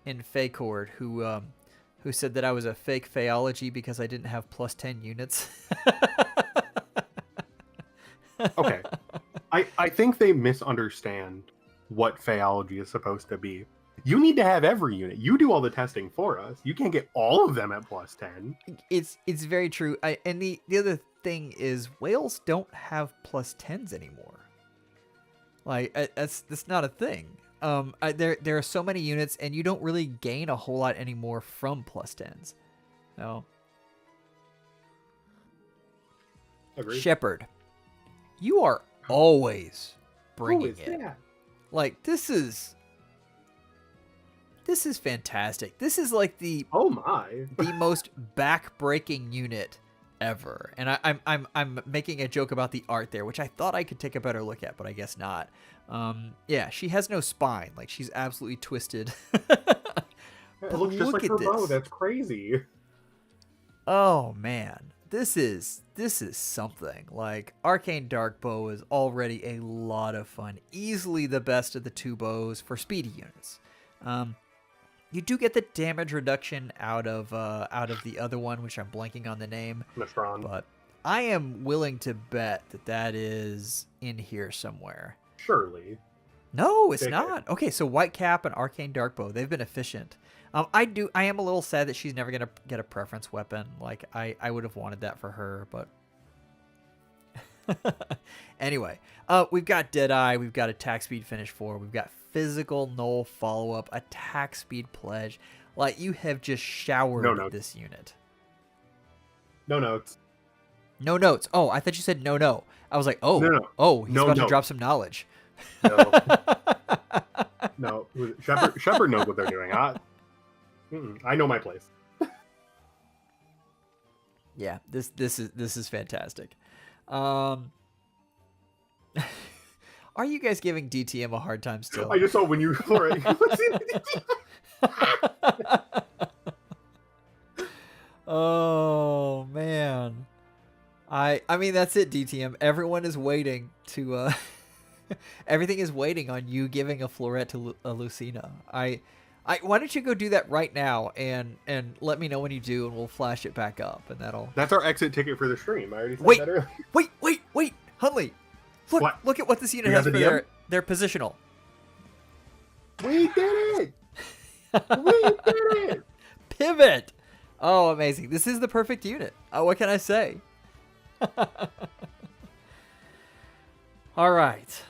FEHcord who said that I was a fake FEHology because I didn't have plus 10 units. Okay. I think they misunderstand what FEHology is supposed to be. You need to have every unit. You do all the testing for us. You can't get all of them at plus 10. It's very true. And the other thing is, whales don't have plus 10s anymore. Like, that's not a thing. There are so many units, and you don't really gain a whole lot anymore from plus 10s. No. Agreed. Shepherd, you are always bringing it. That? Like, this is fantastic. This is like the most back-breaking unit ever. And I'm making a joke about the art there, which I thought I could take a better look at, but I guess not. Yeah, she has no spine. Like, she's absolutely twisted. It looks just like her bow. That's crazy. Oh man, this is something. Like, Arcane Dark Bow is already a lot of fun. Easily the best of the two bows for speedy units. You do get the damage reduction out of the other one, which I'm blanking on the name. Mistron. But I am willing to bet that is in here somewhere. Surely. No, it's not. Okay, so Whitecap and Arcane Dark Bow, they've been efficient. I am a little sad that she's never gonna get a preference weapon. Like, I would have wanted that for her, but anyway, we've got Deadeye, we've got Attack Speed Finish 4, we've got Physical Null Follow-Up, Attack Speed Pledge. Like, you have just showered this unit. No notes. No notes. Oh, I thought you said no. I was like, oh, No. oh, he's No about to notes. drop some knowledge. No. No. Shepard knows what they're doing. I know my place. Yeah, this is fantastic. Are you guys giving DTM a hard time still? I just saw when you were Oh man. I mean that's it, DTM. Everyone is waiting to everything is waiting on you giving a floret to Lucina. Why don't you go do that right now and let me know when you do, and we'll flash it back up, and that'll. That's our exit ticket for the stream. I already said Wait, that earlier. wait, Huntley, look at what this unit has for their positional. We did it! We did it! Pivot. Oh, amazing! This is the perfect unit. What can I say? All right,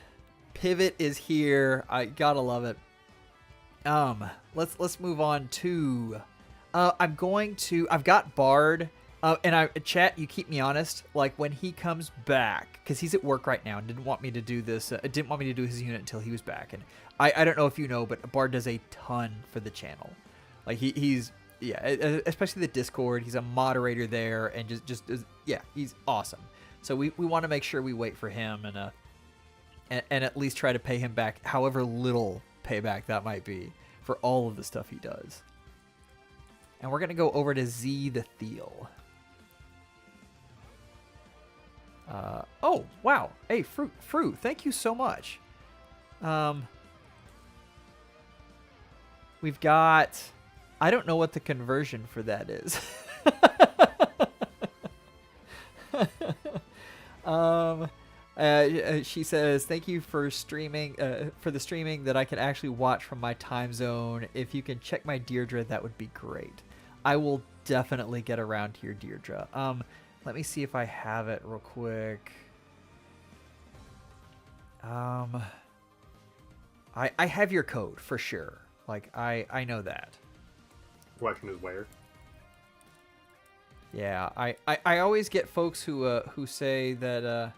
Pivot is here. I gotta love it. Let's move on to. I've got Bard. And chat, you keep me honest. Like when he comes back, because he's at work right now and didn't want me to do this. Didn't want me to do his unit until he was back. And I don't know if you know, but Bard does a ton for the channel. Like he's especially the Discord. He's a moderator there, and he's awesome. So we want to make sure we wait for him and at least try to pay him back, however little payback that might be for all of the stuff he does. And we're gonna go over to Z the Thiel. Oh wow! Hey, Fruit, thank you so much. We've got. I don't know what the conversion for that is. She says, "Thank you for streaming, for the streaming that I can actually watch from my time zone. If you can check my Deirdre, that would be great. I will definitely get around to your Deirdre. Let me see if I have it real quick. I have your code for sure. Like I know that. The question is where. Yeah, I always get folks who say that.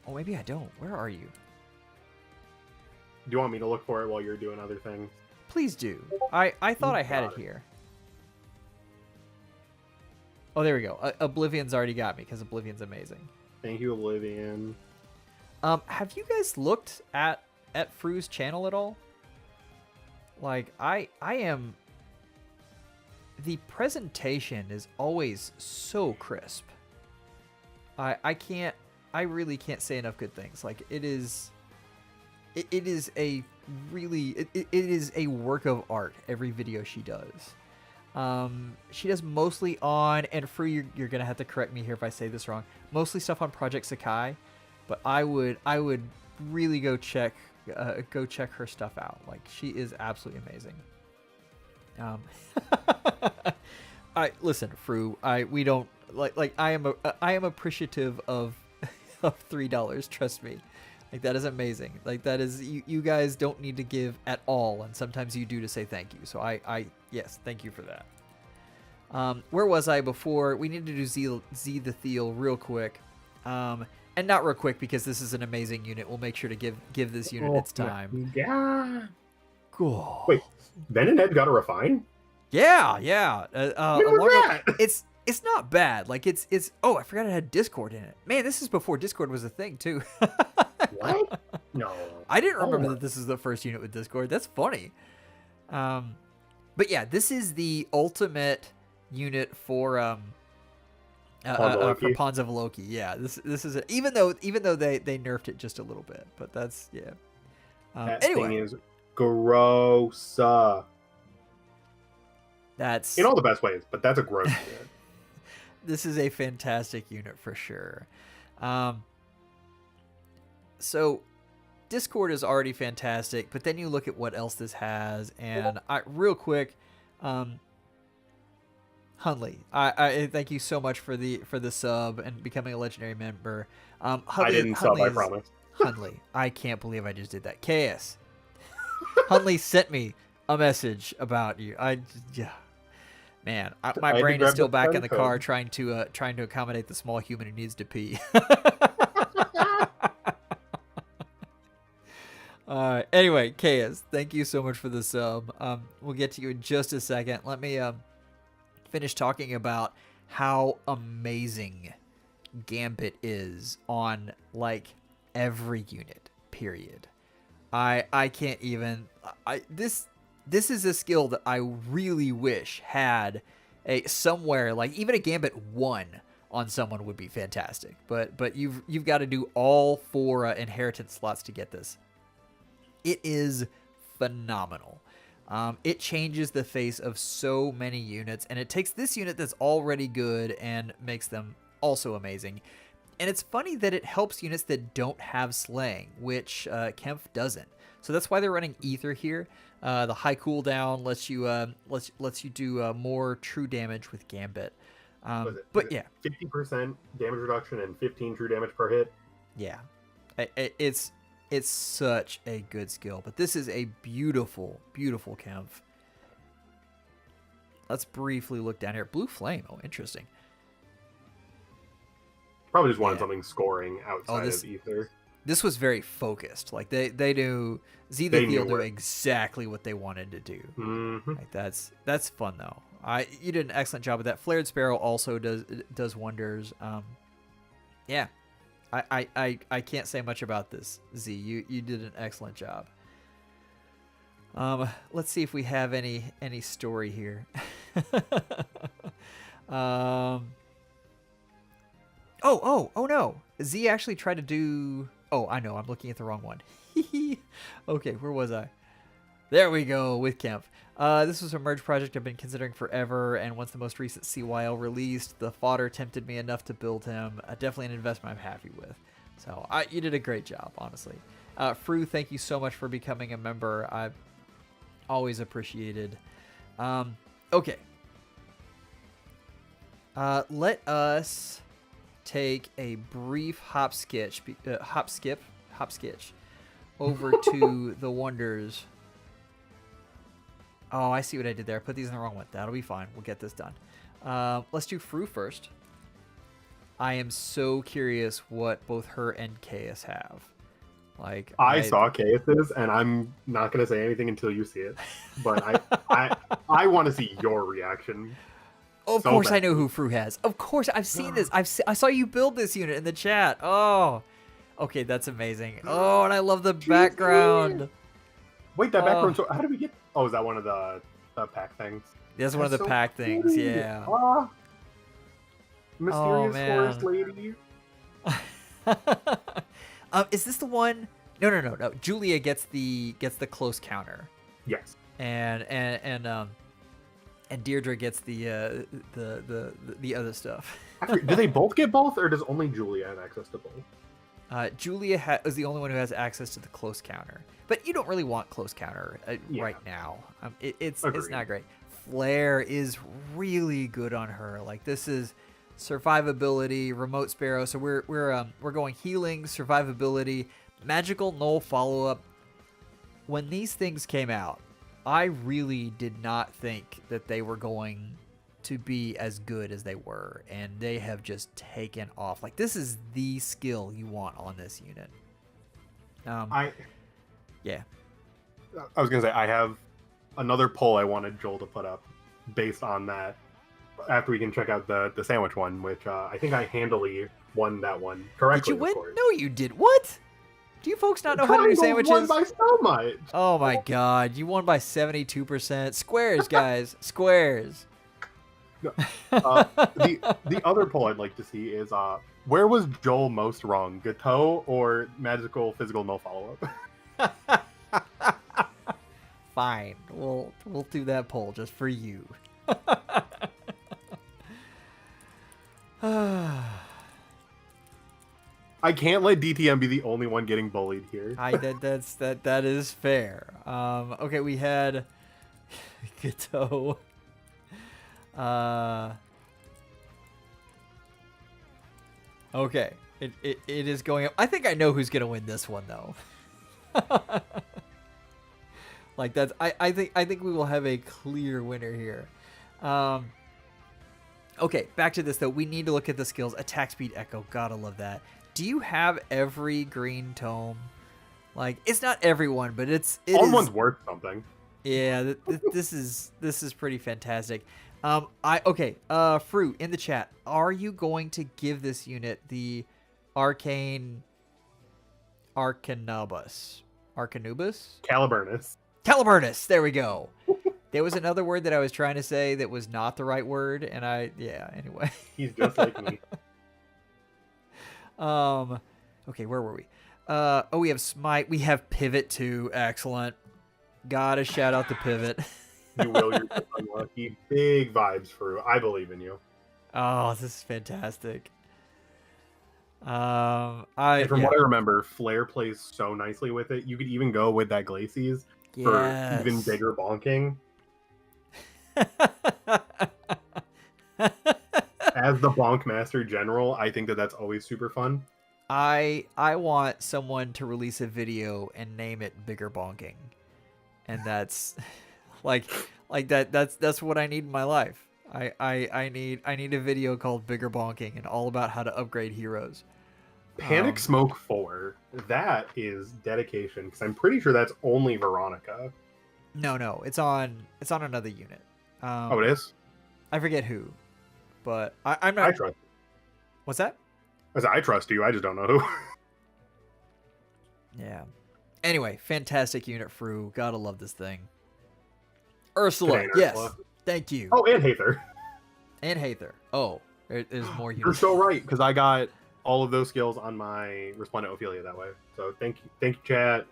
Oh, maybe I don't. Where are you? Do you want me to look for it while you're doing other things? Please do. I thought I had it here. Oh, there we go. Oblivion's already got me because Oblivion's amazing. Thank you, Oblivion. Have you guys looked at Fru's channel at all? Like I am. The presentation is always so crisp. I really can't say enough good things. Like it is a really it is a work of art. Every video she does. She does mostly on, and Fru, you're gonna have to correct me here if I say this wrong. Mostly stuff on Project Sakai, but I would really go check her stuff out. Like she is absolutely amazing. Listen, Fru. We don't like. I am appreciative of $3. Trust me. Like that is amazing. Like that is you guys don't need to give at all, and sometimes you do to say thank you. So yes, thank you for that. Where was I before? We need to do Z the Thiel real quick. And not real quick because this is an amazing unit. We'll make sure to give this unit its time. Yeah. Cool. Wait, Ben and Ed got a refine? Yeah. When was that? It's not bad. Like it's. Oh, I forgot it had Discord in it. Man, this is before Discord was a thing too. What? No. I didn't remember that this is the first unit with Discord. That's funny. But yeah, this is the ultimate unit for Pawns of Loki. Yeah, this is it. Even though they nerfed it just a little bit, but that's yeah. That Anyway, thing is gross. That's in all the best ways, but that's a gross unit. This is a fantastic unit for sure. So Discord is already fantastic, but then you look at what else this has, and real quick, Hunley, I thank you so much for the sub and becoming a legendary member. Hunley, I didn't sub, I promise. Hunley, I can't believe I just did that. KS. Hunley sent me a message about you. Man, I my had to brain is grab still the back in friend the code. car trying to accommodate the small human who needs to pee. Anyway, Chaos, thank you so much for the sub. We'll get to you in just a second. Let me finish talking about how amazing Gambit is on like every unit. Period. I can't even. This is a skill that I really wish had a somewhere like even a Gambit 1 on someone would be fantastic. But you've got to do all 4 inheritance slots to get this. It is phenomenal. It changes the face of so many units, and it takes this unit that's already good and makes them also amazing. And it's funny that it helps units that don't have slaying, which Kemp doesn't. So that's why they're running Ether here. The high cooldown lets you do more true damage with Gambit. But yeah, 50% damage reduction and 15 true damage per hit. Yeah, it's such a good skill. But this is a beautiful, beautiful Kemp. Let's briefly look down here. Blue Flame. Oh, interesting. Probably just wanted something scoring outside of Ether. This was very focused. Like they knew Z the Field knew exactly what they wanted to do. Mm-hmm. Like that's fun though. You did an excellent job with that. Flared Sparrow also does wonders. Yeah, I can't say much about this, Z. You did an excellent job. Let's see if we have any story here. Oh no. Z actually tried to do... Oh, I know. I'm looking at the wrong one. Okay, where was I? There we go, with Kemp. This was a merge project I've been considering forever, and once the most recent CYL released, the fodder tempted me enough to build him. Definitely an investment I'm happy with. So, you did a great job, honestly. Fru, thank you so much for becoming a member. I've always appreciated. Okay. Let us take a brief hop skip over to the wonders. Oh, I see what I did there. I put these in the wrong one. That'll be fine. We'll get this done. Let's do Fru first. I am so curious what both her and Chaos have. Like I saw Chaos's, and I'm not gonna say anything until you see it. But I want to see your reaction. Of course, I know who Fru has. Of course, I've seen this. I saw you build this unit in the chat. Oh, okay, that's amazing. Oh, and I love the background. Wait, that background. So how did we get? Oh, is that one of the pack things? That's one of the so pack things. Pretty. Yeah. Mysterious forest lady. Is this the one? No. Julia gets the close counter. Yes. And Deirdre gets the other stuff. Actually, do they both get both, or does only Julia have access to both? Julia is the only one who has access to the close counter, but you don't really want close counter right now. It's not great. Flare is really good on her. Like this is survivability, remote sparrow. So we're going healing, survivability, magical null follow up. When these things came out, I really did not think that they were going to be as good as they were, and they have just taken off. Like this is the skill you want on this unit. I was gonna say I have another poll I wanted Joel to put up based on that. After we can check out the sandwich one, which I think I handily won that one correctly. Did you win? No, you did. What? Do you folks not know how to do sandwiches? Won by so much. Oh my god, you won by 72%. Squares, guys, squares. No. The other poll I'd like to see is where was Joel most wrong, Gateau or magical physical no follow up? Fine, we'll do that poll just for you. I can't let DTM be the only one getting bullied here. That is fair. Okay, we had Gateau. Okay, it is going up. I think I know who's gonna win this one though. Like that's I think we will have a clear winner here. Okay, back to this though. We need to look at the skills. Attack speed, echo. Gotta love that. Do you have every green tome? Like, it's not everyone, but it One's is. worth something. Yeah, this is pretty fantastic. Fruit in the chat. Are you going to give this unit the Arcane Arcanubus? Caliburnus. There we go. There was another word that I was trying to say that was not the right word, and anyway. He's just like me. Okay, where were we? We have Smite. We have Pivot too. Excellent. Gotta shout out the Pivot. You will. You're unlucky. Big vibes, Fruit. I believe in you. Oh, this is fantastic. And from what I remember, Flare plays so nicely with it. You could even go with that Glacies for even bigger bonking. As the Bonk Master General, I think that's always super fun. I want someone to release a video and name it Bigger Bonking, and that's that's what I need in my life. I need a video called Bigger Bonking and all about how to upgrade heroes. Panic Smoke 4, that is dedication, because I'm pretty sure that's only Veronica. No, it's on another unit. It is? I forget who, but I'm not. I trust you. What's that? I trust you. I just don't know who. Yeah. Anyway, fantastic unit, Fru. Gotta love this thing. Ursula, yes. Ursula. Thank you. Oh, and Hather. And Hather. Oh, there's more units. You're so right, because I got all of those skills on my Resplendent Ophelia that way. So thank you, chat.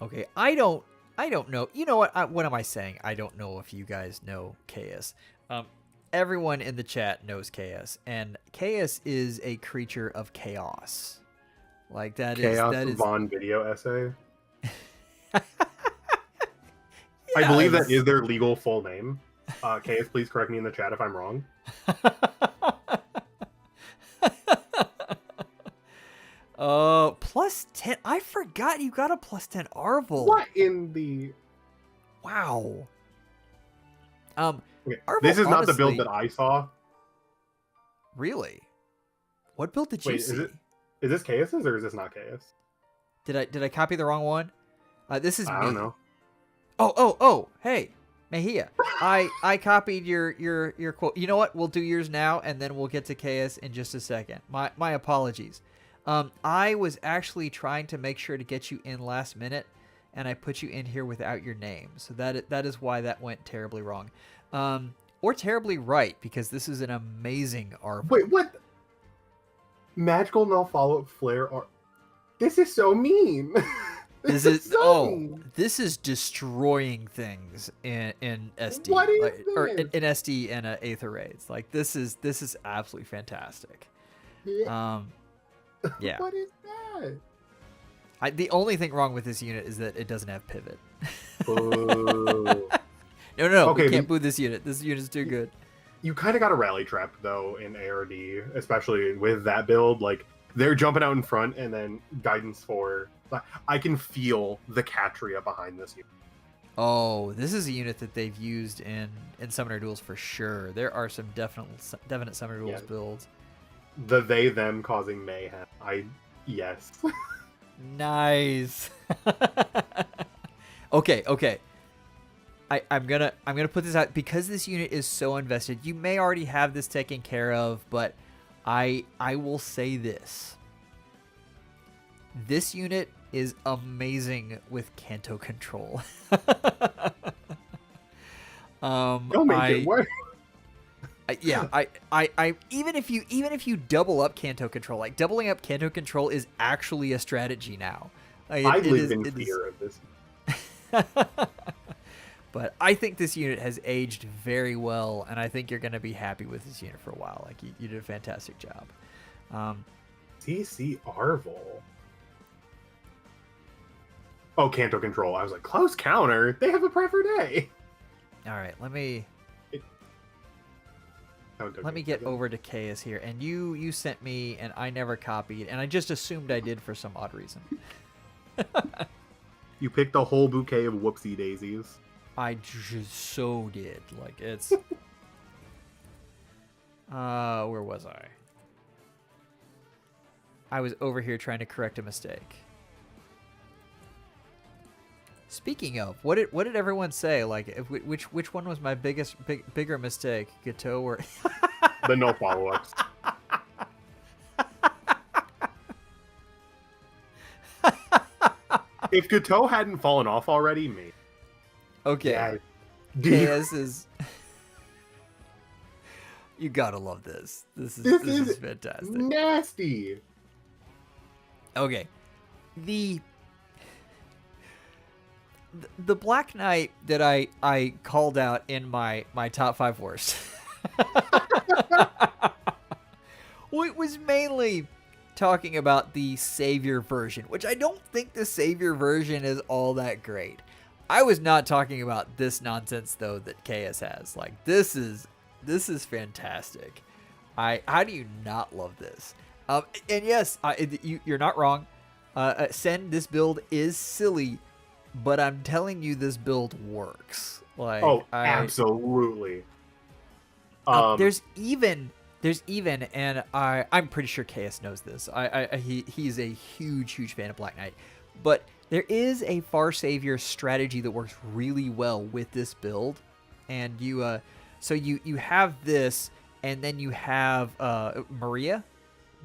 Okay, I don't know. You know what? What am I saying? I don't know if you guys know KS. Everyone in the chat knows KS, and KS is a creature of chaos. Like that Chaos is Vaughn video essay. Yes. I believe that is their legal full name. KS, please correct me in the chat if I'm wrong. Plus 10. I forgot you got a plus 10 Arville. What in the... Wow. Okay. Arville, This is not the honestly, build that I saw. Really? What build did you see? Is this KS's or is this not KS? Did I copy the wrong one? This is me. I don't know. Oh, hey, Mejia. I copied your quote. You know what? We'll do yours now, and then we'll get to KS in just a second. My apologies. I was actually trying to make sure to get you in last minute, and I put you in here without your name. So that is why that went terribly wrong. Or terribly right, because this is an amazing Arville. Wait, what? Magical null follow-up flare are... This is so mean. This is destroying things in SD. What is this? Or in this? SD and Aether Raids. Like this is absolutely fantastic. Yeah. What is that? The only thing wrong with this unit is that it doesn't have pivot. Boo. No, Okay, we can't boo this unit. This unit is too good. You kind of got a rally trap though in ARD, especially with that build. Like they're jumping out in front, and then guidance for. I can feel the Catria behind this unit. Oh, this is a unit that they've used in Summoner Duels for sure. There are some definite Summoner Duels builds. The they them causing mayhem. Yes. Nice. Okay. I'm gonna put this out because this unit is so invested. You may already have this taken care of, but I will say this. This unit is amazing with Canto control. Don't make it work. I even if you double up Canto control, like doubling up Canto control is actually a strategy now. Like, I live in fear of this. But I think this unit has aged very well, and I think you're going to be happy with this unit for a while. Like you did a fantastic job. CC Arville. Oh, Canto control. I was like, close counter. They have a preferred A. All right, let me get over to KS here. And you sent me, and I never copied, and I just assumed I did for some odd reason. You picked a whole bouquet of whoopsie daisies. I just so did. Like, it's... where was I? I was over here trying to correct a mistake. Speaking of, what did everyone say? Like, which one was my bigger mistake? Gateau or... The no follow-ups. If Gateau hadn't fallen off already, maybe. Okay. Yeah. KS is... You gotta love this. This is fantastic. Nasty. Okay. The Black Knight that I called out in my top 5 worst. Well, it was mainly talking about the Savior version, which I don't think the Savior version is all that great. I was not talking about this nonsense though that KS has. Like, this is fantastic. How do you not love this? And yes, you're not wrong. Sen, this build is silly, but I'm telling you, this build works. Like, absolutely. There's even, and I'm pretty sure KS knows this. He's a huge fan of Black Knight, but there is a Far Savior strategy that works really well with this build, and so you have this, and then you have Maria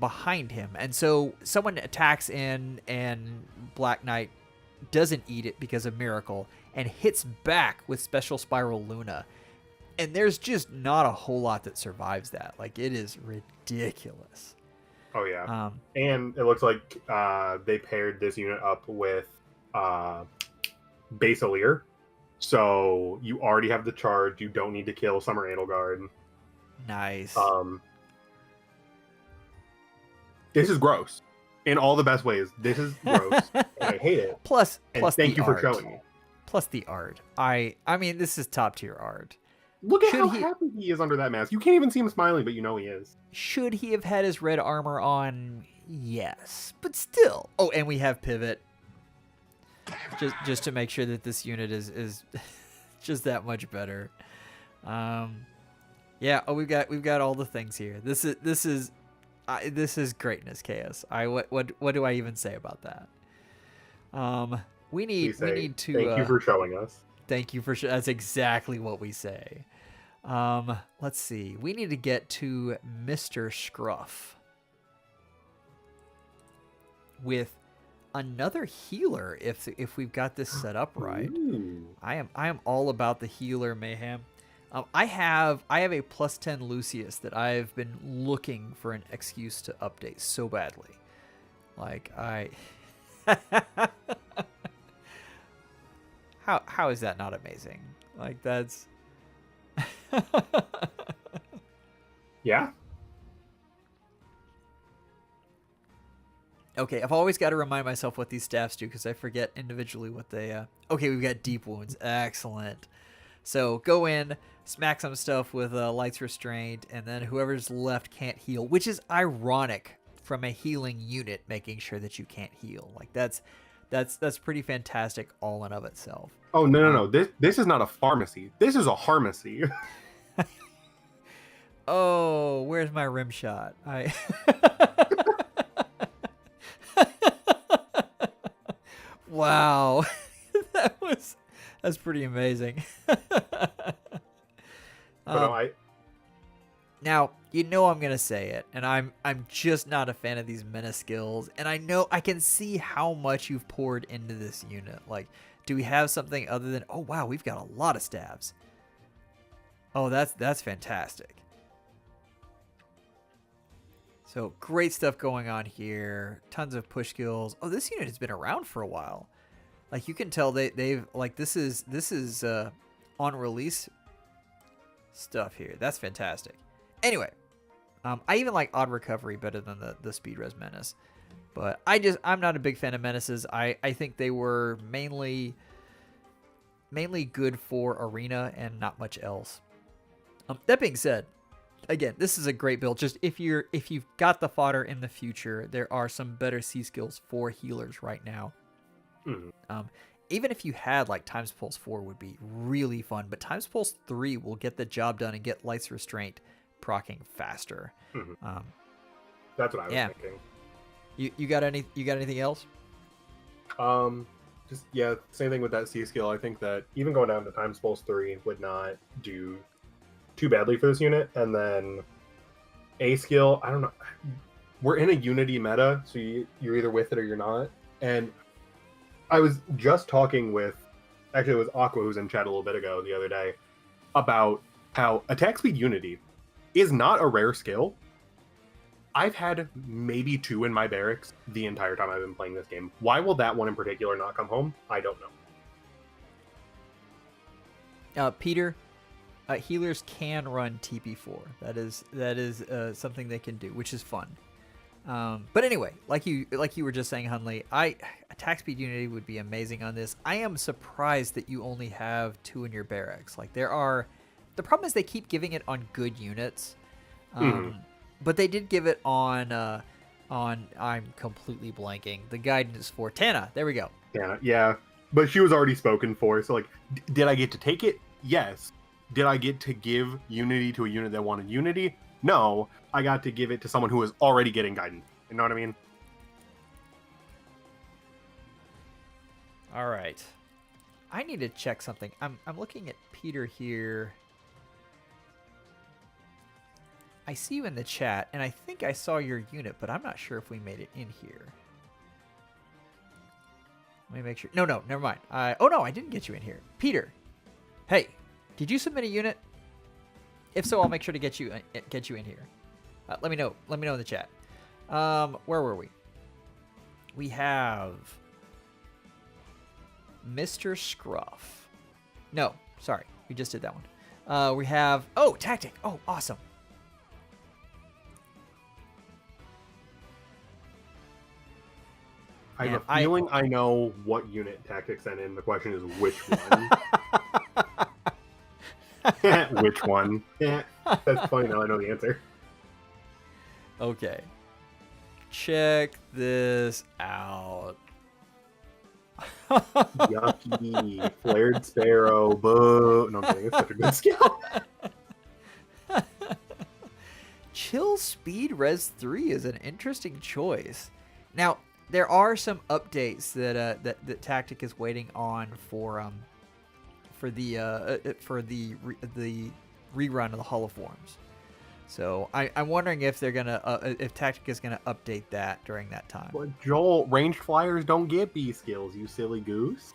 behind him, and so someone attacks in, and Black Knight doesn't eat it because of Miracle, and hits back with Special Spiral Luna. And there's just not a whole lot that survives that. Like, it is ridiculous. Oh, yeah. And it looks like they paired this unit up with Basilier. So you already have the charge. You don't need to kill Summer Edelgard. Nice. This is gross. In all the best ways. This is gross. And I hate it. Plus thank you art. for showing me. Plus the art. I mean, this is top tier art. Look at how happy he is under that mask. You can't even see him smiling, but you know he is. Should he have had his red armor on? Yes. But still. Oh, and we have Pivot. Just to make sure that this unit is just that much better. Yeah, we've got all the things here. This is greatness, KS. What do I even say about that? We need to thank you for showing us. Thank you for that's exactly what we say. Let's see. We need to get to Mr. Scruff with another healer if we've got this set up right. Ooh. I am all about the healer mayhem. I have a +10 Lucius that I've been looking for an excuse to update so badly. Like, How is that not amazing? Like, that's... Yeah? Okay, I've always got to remind myself what these staffs do because I forget individually what they... Okay, we've got deep wounds. Excellent. So go in, smack some stuff with Light's Restraint, and then whoever's left can't heal, which is ironic from a healing unit making sure that you can't heal. Like, that's pretty fantastic all in of itself. Oh, no. This is not a pharmacy. This is a harmacy. Oh, where's my rim shot? Wow. That's pretty amazing. Now, you know I'm gonna say it, and I'm just not a fan of these menace skills, and I know I can see how much you've poured into this unit. Like, do we have something other than, oh wow, we've got a lot of stabs. Oh, that's fantastic. So great stuff going on here. Tons of push skills. Oh, this unit has been around for a while. Like, you can tell they've like, this is on release stuff here. That's fantastic. Anyway, I even like Odd Recovery better than the Speed Res Menace. But I'm not a big fan of Menaces. I think they were mainly good for Arena and not much else. That being said, again, this is a great build. Just if you've got the fodder in the future, there are some better C skills for healers right now. Mm-hmm. even if you had like Times Pulse 4 would be really fun, but Times Pulse 3 will get the job done and get Light's Restraint procking faster. That's what I was thinking. You got anything else? Just same thing with that C skill. I think that even going down to Times Pulse 3 would not do too badly for this unit. And then A skill, I don't know. We're in a Unity meta, so you're either with it or you're not. And I was just talking with, actually it was Aqua who was in chat a little bit ago the other day, about how attack speed Unity is not a rare skill. I've had maybe 2 in my barracks the entire time I've been playing this game. Why will that one in particular not come home? I don't know. Peter, healers can run TP4. That is something they can do, which is fun. But anyway, like you were just saying, Hunley, attack speed Unity would be amazing on this. I am surprised that you only have 2 in your barracks. Like the problem is they keep giving it on good units. But they did give it on I'm completely blanking, the guidance for Tana. There we go. Tana, yeah. But she was already spoken for, so like, did I get to take it? Yes. Did I get to give Unity to a unit that wanted Unity? No. I got to give it to someone who was already getting guidance. You know what I mean? All right. I need to check something. I'm looking at Peter here. I see you in the chat, and I think I saw your unit, but I'm not sure if we made it in here. Let me make sure. No, never mind. Oh no, I didn't get you in here. Peter, hey, did you submit a unit? If so, I'll make sure to get you in here. Let me know. Let me know in the chat. Where were we? We have Mr. Scruff. No, sorry, we just did that one. We have Tactic. Oh, awesome. I have a feeling I know what unit Tactics sent in. The question is which one. Which one? That's funny now I know the answer. Okay. Check this out. Yucky. Flared Sparrow. Boo. No, I'm kidding. It's such a good skill. Chill Speed Res 3 is an interesting choice. Now, there are some updates that Tactic is waiting on for the rerun of the Hall of Forms. So I'm wondering if they're gonna if Tactic is gonna update that during that time. But Joel, ranged flyers don't get B skills, you silly goose.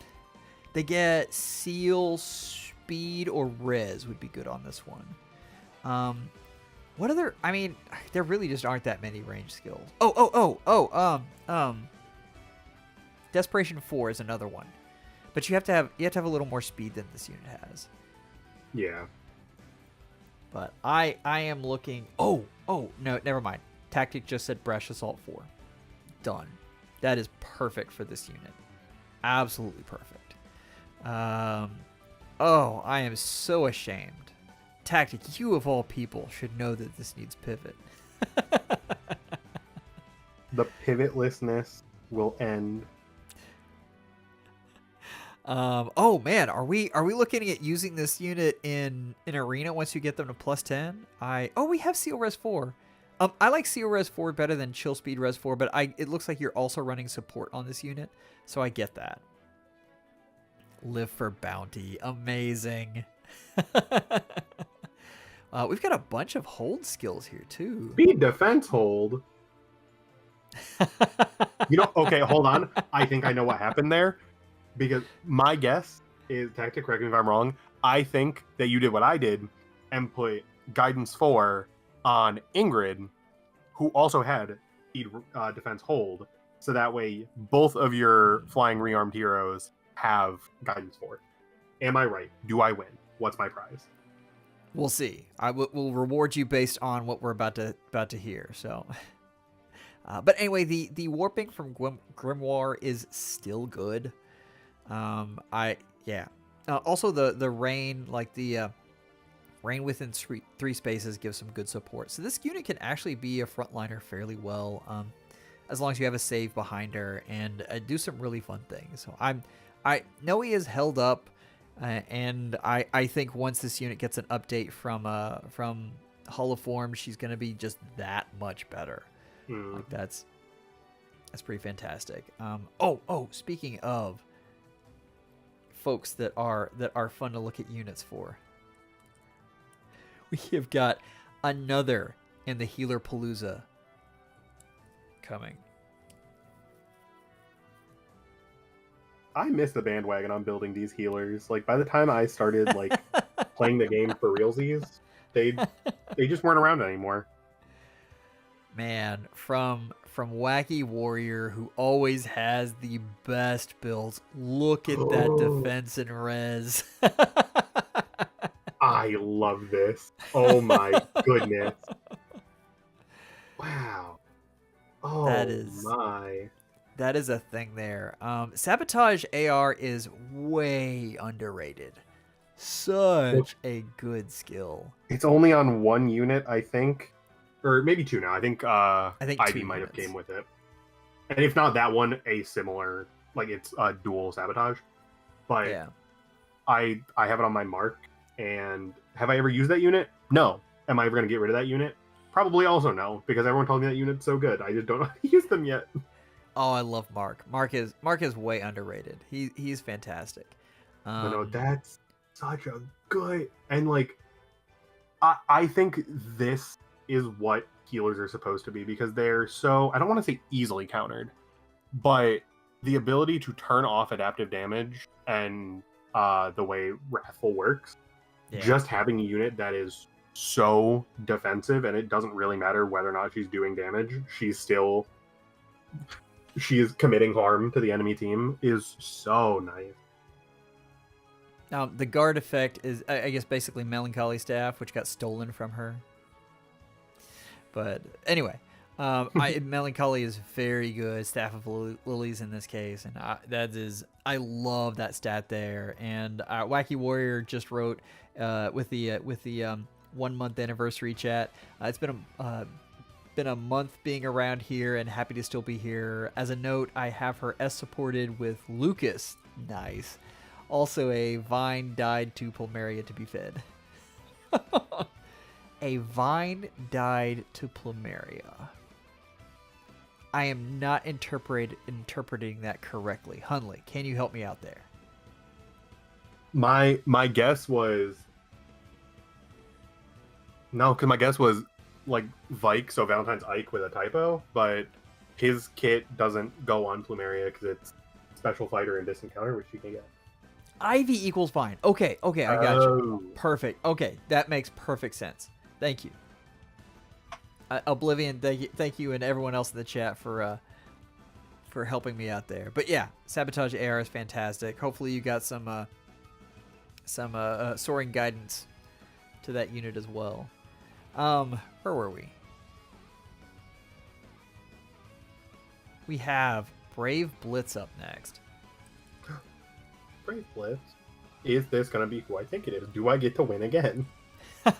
They get Seal, Speed, or Res would be good on this one. What other? I mean, there really just aren't that many range skills. Desperation 4 is another one, but you have to have a little more speed than this unit has. Yeah. But I am looking. Oh no, never mind. Tactic just said Brash Assault 4. Done. That is perfect for this unit. Absolutely perfect. I am so ashamed. Tactic, you of all people should know that this needs pivot. The pivotlessness will end. Oh man, are we looking at using this unit in arena once you get them to +10? We have Seal Res 4. I like Seal Res 4 better than Chill Speed Res 4, but it looks like you're also running support on this unit, so I get that. Live for Bounty, amazing. We've got a bunch of hold skills here too. Speed defense hold. Okay, hold on. I think I know what happened there. Because my guess is, Tactic, correct me if I'm wrong, I think that you did what I did and put Guidance 4 on Ingrid, who also had Speed defense hold. So that way, both of your flying rearmed heroes have Guidance 4. Am I right? Do I win? What's my prize? We'll see. We'll reward you based on what we're about to hear. So, but anyway, the warping from Grimoire is still good. Also the rain, like the rain within 3 spaces, gives some good support. So this unit can actually be a frontliner fairly well, as long as you have a save behind her and do some really fun things. So Noe is held up, and I think once this unit gets an update from Holoform, she's gonna be just that much better. Like that's pretty fantastic. Speaking of folks that are fun to look at units for, we have got another in the Healer Palooza coming. I missed the bandwagon on building these healers. Like, by the time I started like playing the game for realsies, they just weren't around anymore. Man, from Wacky Warrior, who always has the best builds. Look at that defense and res. I love this. Oh my goodness. Wow. Oh that is a thing there. Sabotage AR is way underrated. Such a good skill. It's only on one unit, I think. Or maybe two now. I think Ivy might have units. came with it. And if not that one, a similar, like it's a dual sabotage. But Yeah. I have it on my mark. And have I ever used that unit? No. Am I ever going to get rid of that unit? Probably also no, because everyone told me that unit's so good. I just don't know how to use them yet. Oh, I love Mark. Mark is way underrated. He's fantastic. But no, that's such a good, and like I think this is what healers are supposed to be, because they're so, I don't want to say easily countered, but the ability to turn off adaptive damage and the way Wrathful works, just having a unit that is so defensive, and it doesn't really matter whether or not she's doing damage, she is committing harm to the enemy team, is so nice. The guard effect is, I guess, basically Melancholy Staff, which got stolen from her. But anyway, Melancholy is very good. Staff of Lilies in this case, and I love that stat there. And Wacky Warrior just wrote with the 1 month anniversary chat. It's been a month being around here, and happy to still be here. As a note, I have her S supported with Lucas. Nice. Also, a vine died to Plumeria to be fed. A vine died to Plumeria. I am not interpreting that correctly. Hunley, can you help me out there? My guess was no, because my guess was like Vike, so Valentine's Ike with a typo, but his kit doesn't go on Plumeria because it's special fighter and distant counter, which you can get. Ivy equals vine. Okay, I got you. Perfect. Okay, that makes perfect sense. Thank you. Oblivion, thank you, and everyone else in the chat for helping me out there. But yeah, Sabotage AR is fantastic. Hopefully you got some soaring guidance to that unit as well. Where were we? We have Brave Blitz up next. Brave Blitz. Is this going to be who I think it is? Do I get to win again? I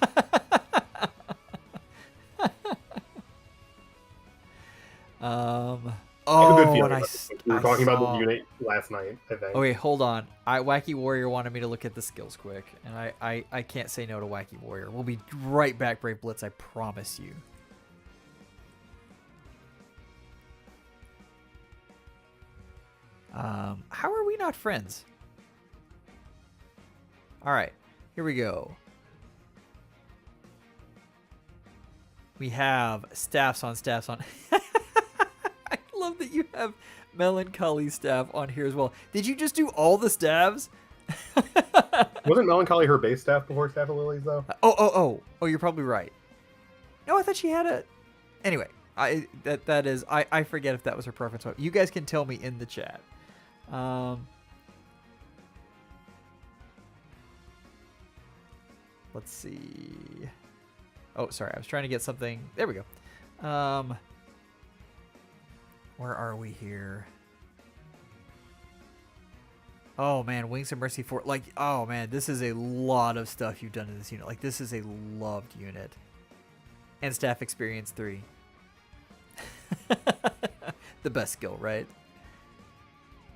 have a good feeling about this. We were talking about the unit last night, I think. Oh wait, hold on. Wacky Warrior wanted me to look at the skills quick, and I can't say no to Wacky Warrior. We'll be right back, Brave Blitz, I promise you. How are we not friends? All right, here we go. We have staffs on. I love that you have Melancholy Staff on here as well. Did you just do all the staffs? Wasn't Melancholy her base staff before Staff of Lilies, though? Oh, you're probably right. No, I thought she had a... Anyway, I forget if that was her preference. You guys can tell me in the chat. Let's see. Oh, sorry. I was trying to get something. There we go. Where are we here? Oh, man. Wings of Mercy 4. Like, oh, man. This is a lot of stuff you've done in this unit. Like, this is a loved unit. And Staff Experience 3. The best skill, right?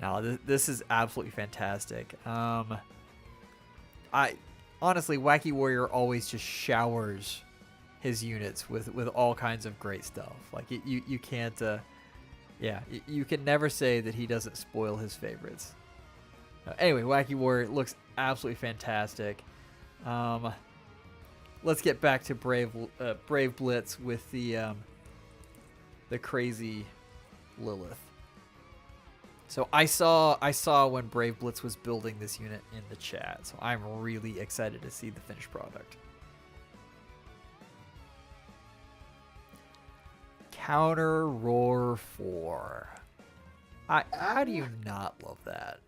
No, this is absolutely fantastic. I honestly, Wacky Warrior always just showers his units with all kinds of great stuff. Like you can't, you can never say that he doesn't spoil his favorites. Anyway, Wacky Warrior looks absolutely fantastic. Let's get back to Brave Blitz with the crazy Lilith. So I saw when Brave Blitz was building this unit in the chat, so I'm really excited to see the finished product. Counter Roar 4. How do you not love that?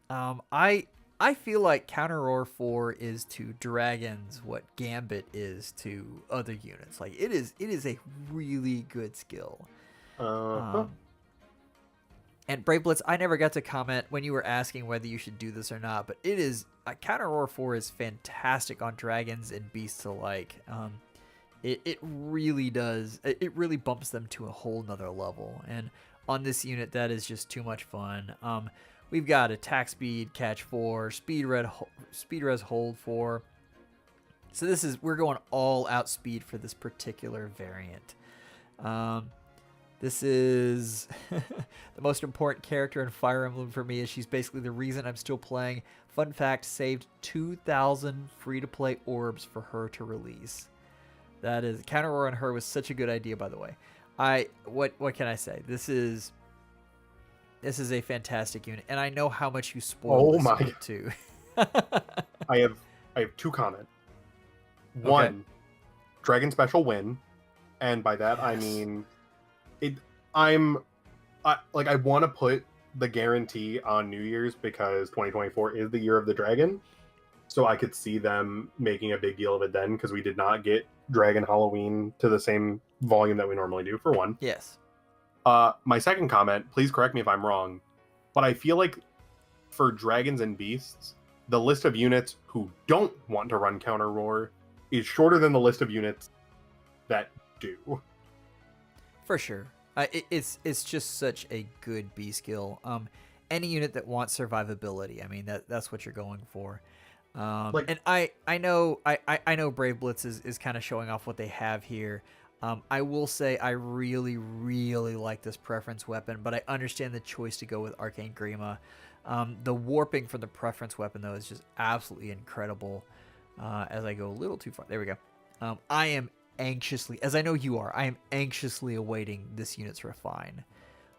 I feel like Counter Roar 4 is to dragons what Gambit is to other units. Like it is a really good skill. And Brave Blitz, I never got to comment when you were asking whether you should do this or not, but it is Counter Roar 4 is fantastic on dragons and beasts alike. It really does. It really bumps them to a whole nother level. And on this unit, that is just too much fun. We've got attack speed, catch 4, speed res hold 4. So we're going all out speed for this particular variant. This is the most important character in Fire Emblem for me, as she's basically the reason I'm still playing. Fun fact, saved 2,000 free-to-play orbs for her to release. That is, Counter Roar on her was such a good idea, by the way. What can I say? This is a fantastic unit, and I know how much you spoil this unit too. I have 2 comments. One, okay. Dragon Special win, and by that I mean I want to put the guarantee on New Year's because 2024 is the year of the dragon, so I could see them making a big deal of it then, because we did not get Dragon Halloween to the same volume that we normally do, for one. Yes. My second comment, please correct me if I'm wrong, but I feel like for dragons and beasts, the list of units who don't want to run Counter Roar is shorter than the list of units that do. For sure. It's just such a good B skill. Any unit that wants survivability, I mean that's what you're going for. And I know Brave Blitz is kind of showing off what they have here. I will say I really, really like this preference weapon, but I understand the choice to go with Arcane Grima. The warping for the preference weapon, though, is just absolutely incredible. As I go a little too far. There we go. I am anxiously, as I know you are, I am anxiously awaiting this unit's refine.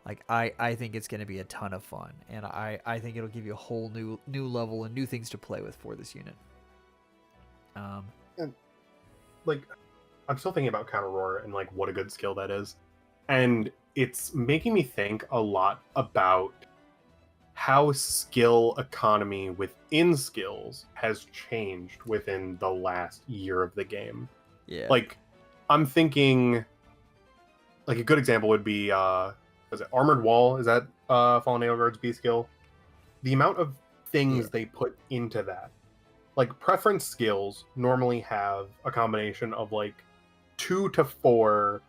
Like, I think it's going to be a ton of fun, and I think it'll give you a whole new level and new things to play with for this unit. And, like, I'm still thinking about Counter Roar and, like, what a good skill that is. And it's making me think a lot about how skill economy within skills has changed within the last year of the game. Yeah. Like, I'm thinking, like, a good example would be, was it Armored Wall? Is that Fallen Edelgard's B skill? The amount of things they put into that. Like, preference skills normally have a combination of, like, 2 to 4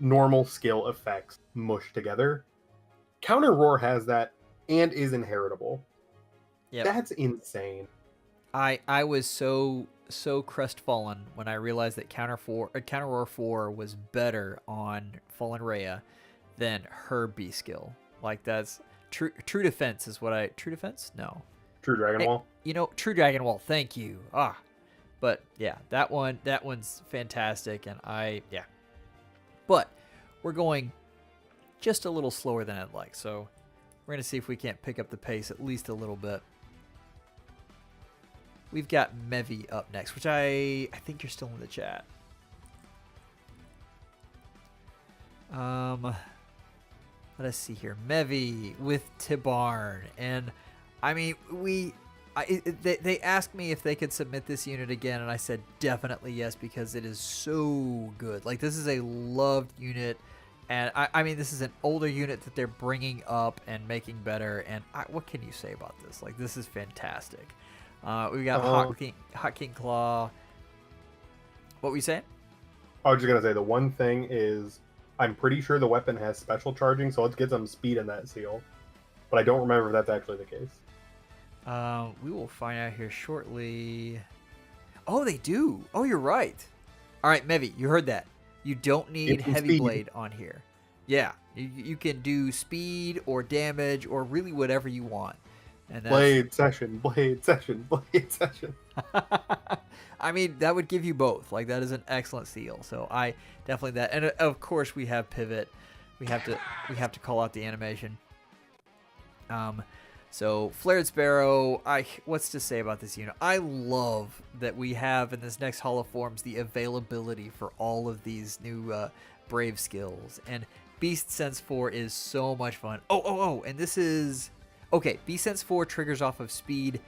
normal skill effects mushed together. Counter Roar has that and is inheritable. Yeah. That's insane. I was so crestfallen when I realized that Counter Roar 4 was better on Fallen Rhea than her B skill. Like, that's true defense is what true defense? No. True Dragon Wall? True Dragon Wall, thank you. But yeah, that one's fantastic, and But we're going just a little slower than I'd like, so we're going to see if we can't pick up the pace at least a little bit. We've got Mevi up next, which I think you're still in the chat. Let us see here. Mevi with Tibarn, and I mean they asked me if they could submit this unit again, and I said definitely yes, because it is so good. Like, this is a loved unit, and I mean this is an older unit that they're bringing up and making better, and what can you say about this? Like, this is fantastic. We got Hot King Claw. What were you saying? I was just gonna say, the one thing is I'm pretty sure the weapon has special charging, so let's get some speed in that seal. But I don't remember if that's actually the case. We will find out here shortly. Oh, they do. Oh, you're right. All right, Mevi, you heard that. You don't need Heavy speed. Blade on here. Yeah, you can do speed or damage or really whatever you want. And that's... Blade session, blade session, blade session. I mean, that would give you both. Like, that is an excellent seal. So I definitely that. And of course, we have pivot. We have to call out the animation. So Flared Sparrow, what's to say about this unit? I love that we have in this next Hall of Forms the availability for all of these new Brave skills. And Beast Sense 4 is so much fun. Oh, and this is... Okay, Beast Sense 4 triggers off of speed.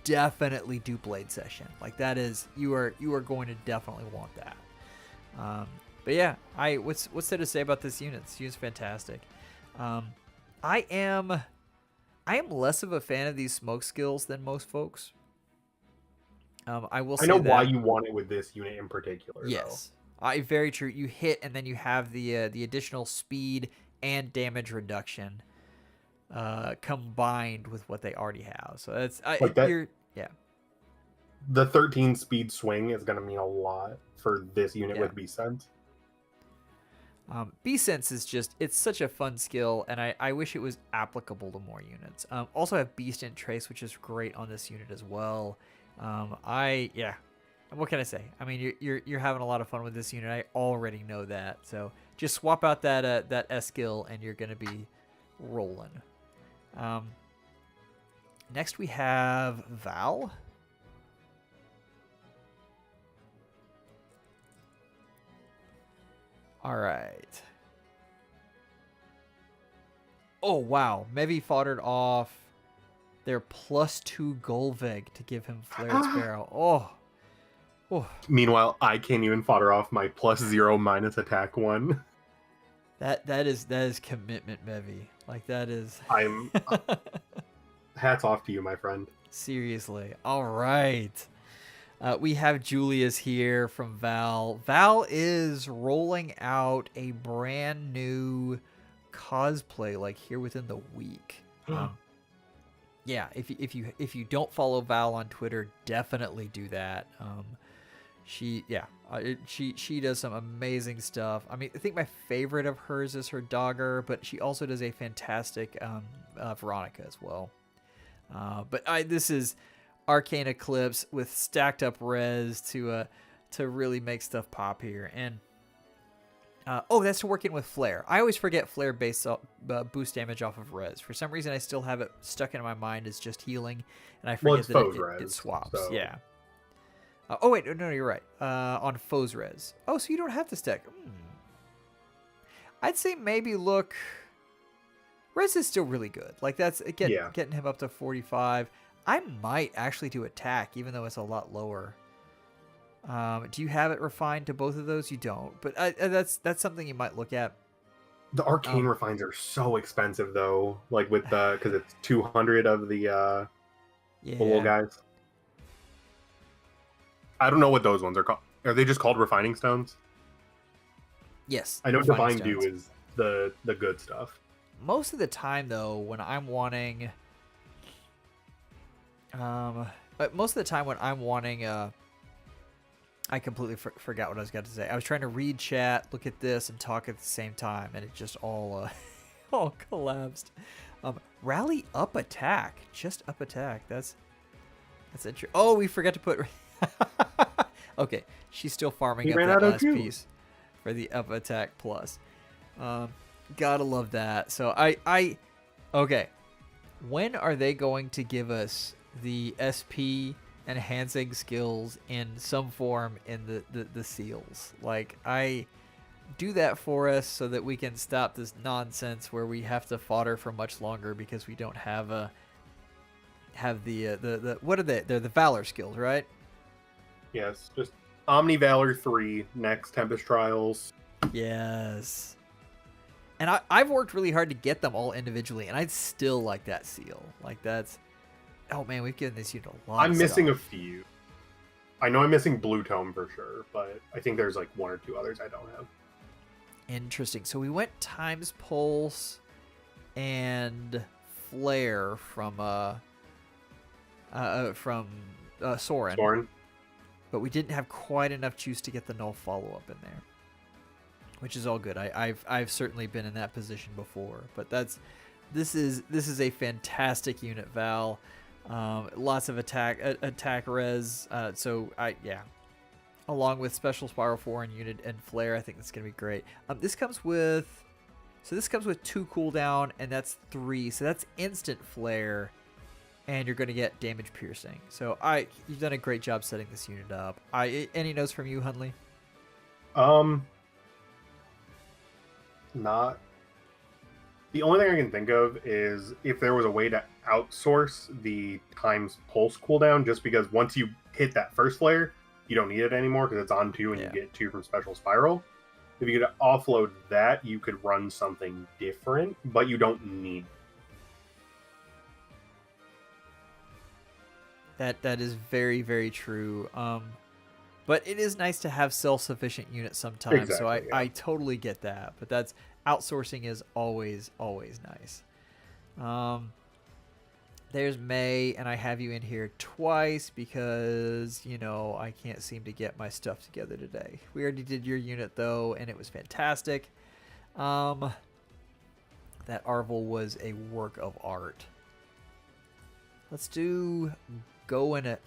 Definitely do Blade Session. Like, that is... You are going to definitely want that. But yeah, what's there to say about this unit? This unit's fantastic. I am less of a fan of these smoke skills than most folks. I will say I know that, why you want it with this unit in particular. yes, very true. You hit, and then you have the additional speed and damage reduction combined with what they already have. So that's yeah. The 13 speed swing is going to mean a lot for this unit with Beast Sense. Beast Sense is just, it's such a fun skill, and I wish it was applicable to more units. Also have Beast Int Trace, which is great on this unit as well. What can I say? I mean, you're having a lot of fun with this unit. I already know that. So just swap out that S skill, and you're gonna be rolling. Next we have Val. All right. Oh, wow. Mevi foddered off their +2 Golveg to give him Flared Sparrow. Oh. Meanwhile, I can't even fodder off my +0 - attack 1. That is commitment, Mevi. Like, that is... I'm... Hats off to you, my friend. Seriously. All right. We have Julius here from Val. Val is rolling out a brand new cosplay, like, here within the week. Yeah, if you don't follow Val on Twitter, definitely do that. She does some amazing stuff. I mean, I think my favorite of hers is her Dogger, but she also does a fantastic Veronica as well. But this is Arcane Eclipse with stacked up res to really make stuff pop here. And that's to work in with Flare. I always forget Flare base boost damage off of res. For some reason, I still have it stuck in my mind as just healing, and I forget that it swaps. So. Yeah. Oh wait, no, you're right. On foes res. Oh, so you don't have to stack. I'd say maybe look. Res is still really good. Like, that's getting him up to 45. I might actually do attack, even though it's a lot lower. Do you have it refined to both of those? You don't, but that's something you might look at. The arcane refines are so expensive, though. Like, with the because it's 200 of the little guys. I don't know what those ones are called. Are they just called refining stones? Yes. I know Divine Dew is the good stuff. Most of the time, though, when I'm wanting, I completely forgot what I was going to say. I was trying to read chat, look at this, and talk at the same time, and it just all collapsed. Rally up attack, just up attack. That's interesting. Oh, we forgot to put. Okay, she's still farming up that last piece for the up attack plus. Gotta love that. So okay. When are they going to give us the SP enhancing skills in some form in the seals? Like, do that for us so that we can stop this nonsense where we have to fodder for much longer because we don't have the what are they? They're the Valor skills, right? Yes, just Omni Valor 3 next Tempest Trials. Yes. And I've worked really hard to get them all individually, and I'd still like that seal. Like, that's... Oh, man, we've given this unit a lot I'm missing a few. I know I'm missing Blue Tome for sure, but I think there's like one or two others I don't have. Interesting. So we went times pulse and flare from Soren, Soren. but we didn't have quite enough juice to get the null follow up in there, which is all good. I've certainly been in that position before, but this is a fantastic unit, Val. Lots of attack res. Along with special spiral 4 and unit and flare, I think that's gonna be great. This comes with 2 cooldown, and that's 3, so that's instant flare, and you're gonna get damage piercing. So you've done a great job setting this unit up. Any notes from you, Hunley? Not. The only thing I can think of is if there was a way to outsource the times pulse cooldown, just because once you hit that first flare, you don't need it anymore because it's on 2 and you get 2 from special spiral. If you could offload that, you could run something different, but you don't need. That is very, very true. But it is nice to have self-sufficient units sometimes. Exactly, So yeah. I totally get that. But that's outsourcing is always nice. There's May, and I have you in here twice because, I can't seem to get my stuff together today. We already did your unit, though, and it was fantastic. That Arville was a work of art. Let's do Goonified.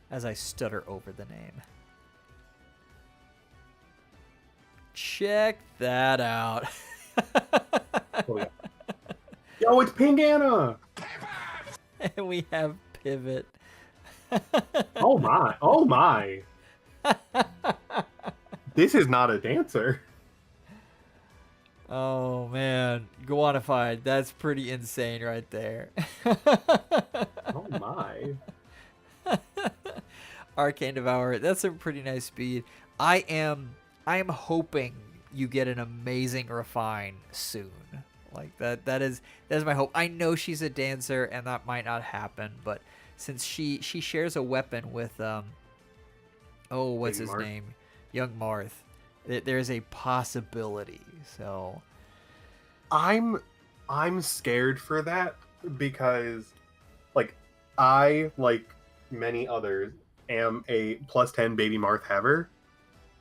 As I stutter over the name. Check that out. Oh, yeah. Yo, it's Pingana! And we have Pivot. Oh my! Oh my! This is not a dancer. Oh man, Goonified. That's pretty insane right there. Oh my! Arcane Devourer. That's a pretty nice speed. I am hoping you get an amazing refine soon. Like that's my hope. I know she's a dancer and that might not happen, but since she shares a weapon with what's his name? Young Marth. There's a possibility. So I'm scared for that because I, like many others, am a +10 baby Marth haver,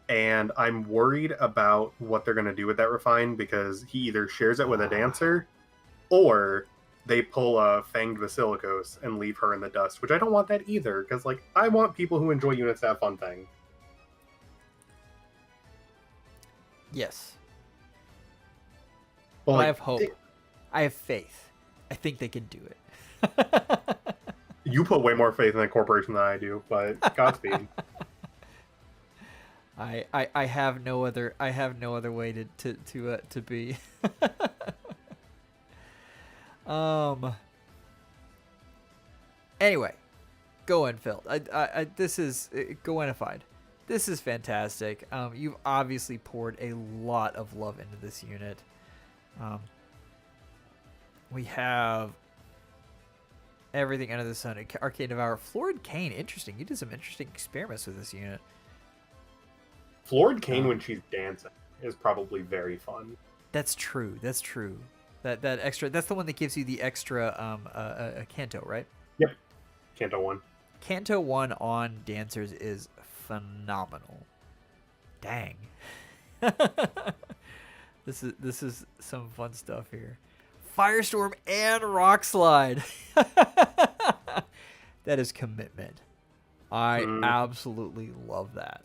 and I'm worried about what they're going to do with that refine because he either shares it with a dancer or they pull a Fanged Basilicos and leave her in the dust, which I don't want that either because I want people who enjoy units to have fun thing. yes. Well, I have hope. I have faith. I think they can do it. You put way more faith in the corporation than I do, but Godspeed. I have no other way to be. Anyway, Goenfield. This is Goenified. This is fantastic. You've obviously poured a lot of love into this unit. We have everything under the sun. Arcane Devourer. Florid Cane. Interesting. You did some interesting experiments with this unit. Florid Cane when she's dancing is probably very fun. That's true. That extra. That's the one that gives you the extra Canto, right? Yep. Canto 1. Canto 1 on dancers is phenomenal. Dang. This is some fun stuff here. Firestorm and Rock Slide. That is commitment. I absolutely love that.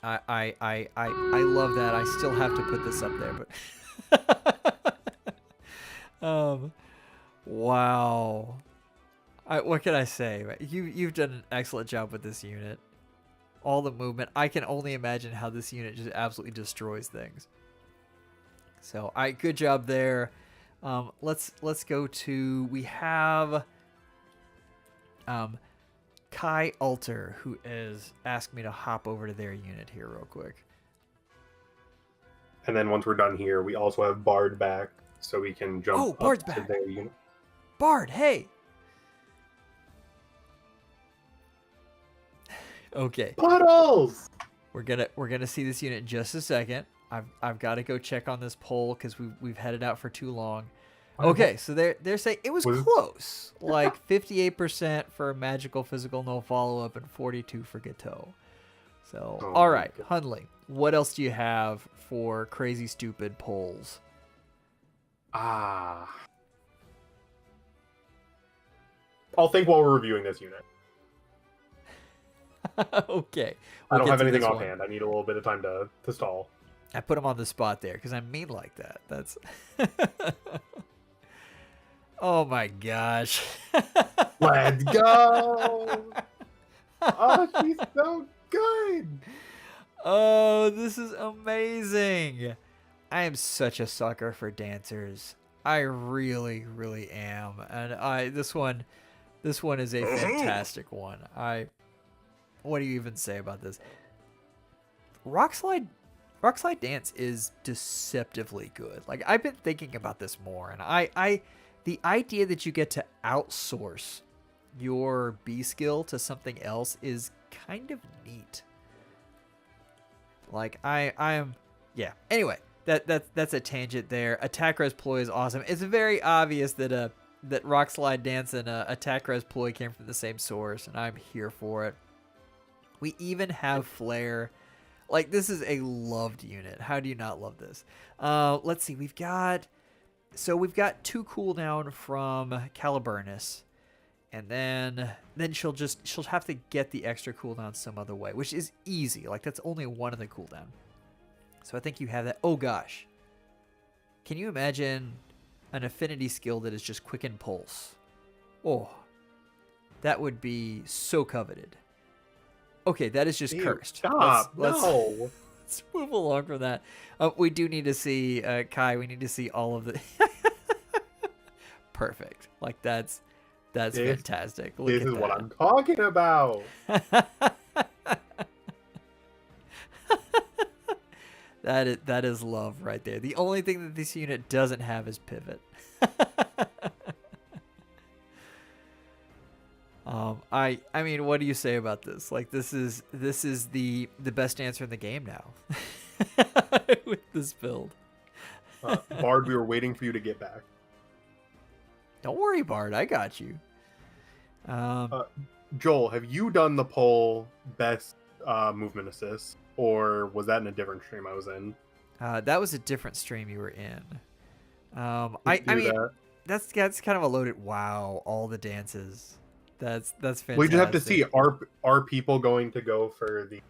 I love that. I still have to put this up there, but wow. What can I say? You've done an excellent job with this unit. All the movement. I can only imagine how this unit just absolutely destroys things. So, good job there. Let's go to, we have Kai Alter, who is asked me to hop over to their unit here real quick. And then once we're done here, we also have Bard back, so we can jump Bard's up to back. their unit. Bard, hey! Okay. Puddles! We're gonna see this unit in just a second. I've got to go check on this poll because we've had it out for too long. Okay, so they're saying it was close, like 58% for magical physical no follow up and 42 for Gateau. So all right, Hundley, what else do you have for crazy stupid polls? I'll think while we're reviewing this unit. Okay. I don't have anything offhand. I need a little bit of time to stall. I put him on the spot there because I'm mean like that. That's. Oh my gosh. Let's go! Oh, she's so good! Oh, this is amazing. I am such a sucker for dancers. I really, really am. And this one is a fantastic one. What do you even say about this? Rock slide dance is deceptively good. Like, I've been thinking about this more, and the idea that you get to outsource your B skill to something else is kind of neat. Like, yeah. Anyway, that's a tangent there. Attack res ploy is awesome. It's very obvious that Rock Slide Dance and Attack res ploy came from the same source, and I'm here for it. We even have Flare. Like, this is a loved unit. How do you not love this? Let's see. We've got 2 cooldown from Caliburnus, and then she'll have to get the extra cooldown some other way, which is easy. Like, that's only one of the cooldown. So I think you have that. Oh gosh, can you imagine an affinity skill that is just Quicken Pulse? Oh, that would be so coveted. Okay, that is just cursed. Stop! Let's No. move along from that. We do need to see Kai. We need to see all of the. Perfect. Like, that's fantastic. Look This at is that. what I'm talking about. That is love right there. The only thing that this unit doesn't have is pivot. I mean, what do you say about this? Like, this is the best answer in the game now with this build. Bard, we were waiting for you to get back. Don't worry, Bard. I got you. Joel, have you done the poll best movement assist, or was that in a different stream I was in? That was a different stream you were in. I mean, that's kind of a loaded. Wow, all the dances. That's fantastic. We just have to see, are people going to go for the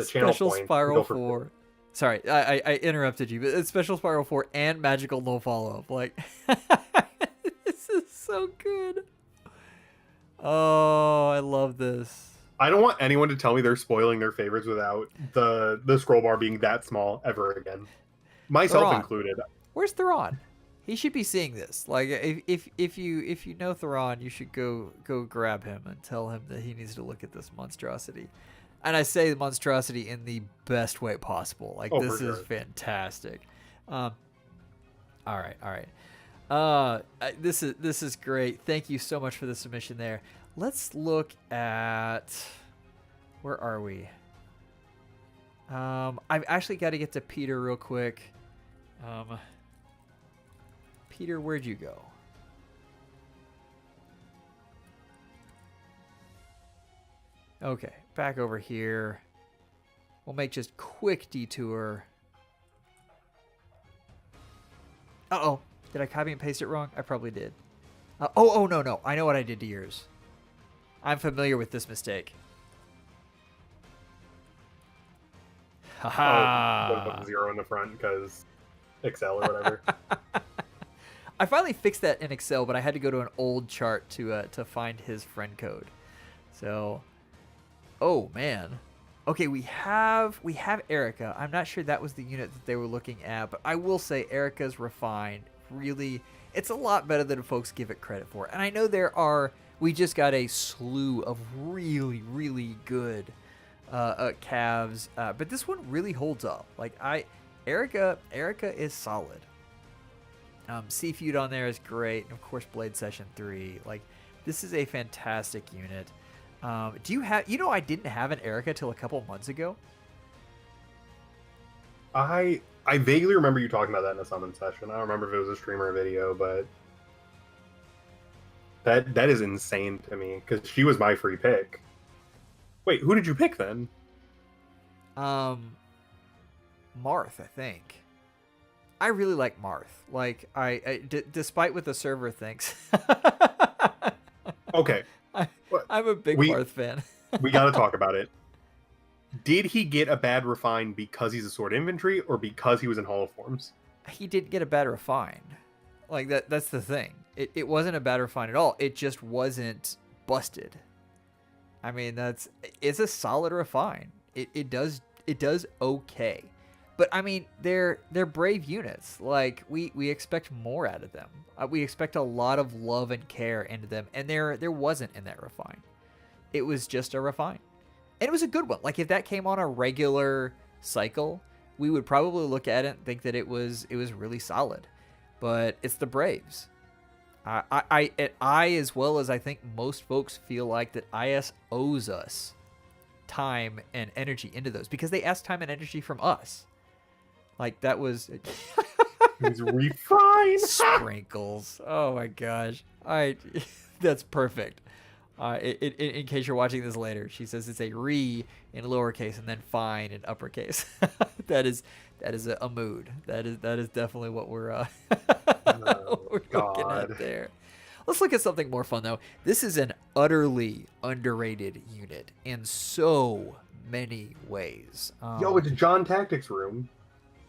channel Special point? Spiral 4. Sorry, I interrupted you, but it's Special Spiral 4 and Magical No Follow-Up. Like, this is so good. Oh, I love this. I don't want anyone to tell me they're spoiling their favorites without the scroll bar being that small ever again. Myself Theron. included. Where's Theron? He should be seeing this. Like, if you know Theron, you should go grab him and tell him that he needs to look at this monstrosity. And I say the monstrosity in the best way possible. Like, this is fantastic. All right. This is great. Thank you so much for the submission there. Let's look at, where are we? I've actually got to get to Peter real quick. Peter, where'd you go? Okay, back over here. We'll make just quick detour. Uh-oh. Did I copy and paste it wrong? I probably did. No. I know what I did to yours. I'm familiar with this mistake. Haha. Put 0 in the front because Excel or whatever. I finally fixed that in Excel, but I had to go to an old chart to find his friend code. So, oh man. Okay, we have Erika. I'm not sure that was the unit that they were looking at, but I will say Erika's refined. Really, it's a lot better than folks give it credit for. And I know we just got a slew of really, really good calves, but this one really holds up. Like, Erika is solid. Seafood on there is great, and of course Blade Session 3. Like, this is a fantastic unit. Do you have? You know, I didn't have an Erika till a couple months ago. I vaguely remember you talking about that in a summon session. I don't remember if it was a stream or a video, but that is insane to me because she was my free pick. Wait, who did you pick then? Marth, I think. I really like Marth. Like, despite what the server thinks. Okay. I'm a big Marth fan. We got to talk about it. Did he get a bad refine because he's a sword infantry or because he was in Hall of Forms? He didn't get a bad refine. Like, that's the thing. It wasn't a bad refine at all. It just wasn't busted. I mean, it's a solid refine. It does okay. But I mean, they're brave units. Like, we expect more out of them. We expect a lot of love and care into them, and there wasn't in that refine. It was just a refine, and it was a good one. Like, if that came on a regular cycle, we would probably look at it and think that it was really solid. But it's the Braves. I as well as I think most folks feel like that IS owes us time and energy into those because they asked time and energy from us. Like, that was He's refined. sprinkles. Oh my gosh. That's perfect. In case you're watching this later, she says it's a re in lowercase and then fine in uppercase. that is a mood. That is definitely what we're looking at there. Let's look at something more fun though. This is an utterly underrated unit in so many ways. Yo, it's John Tactics Room.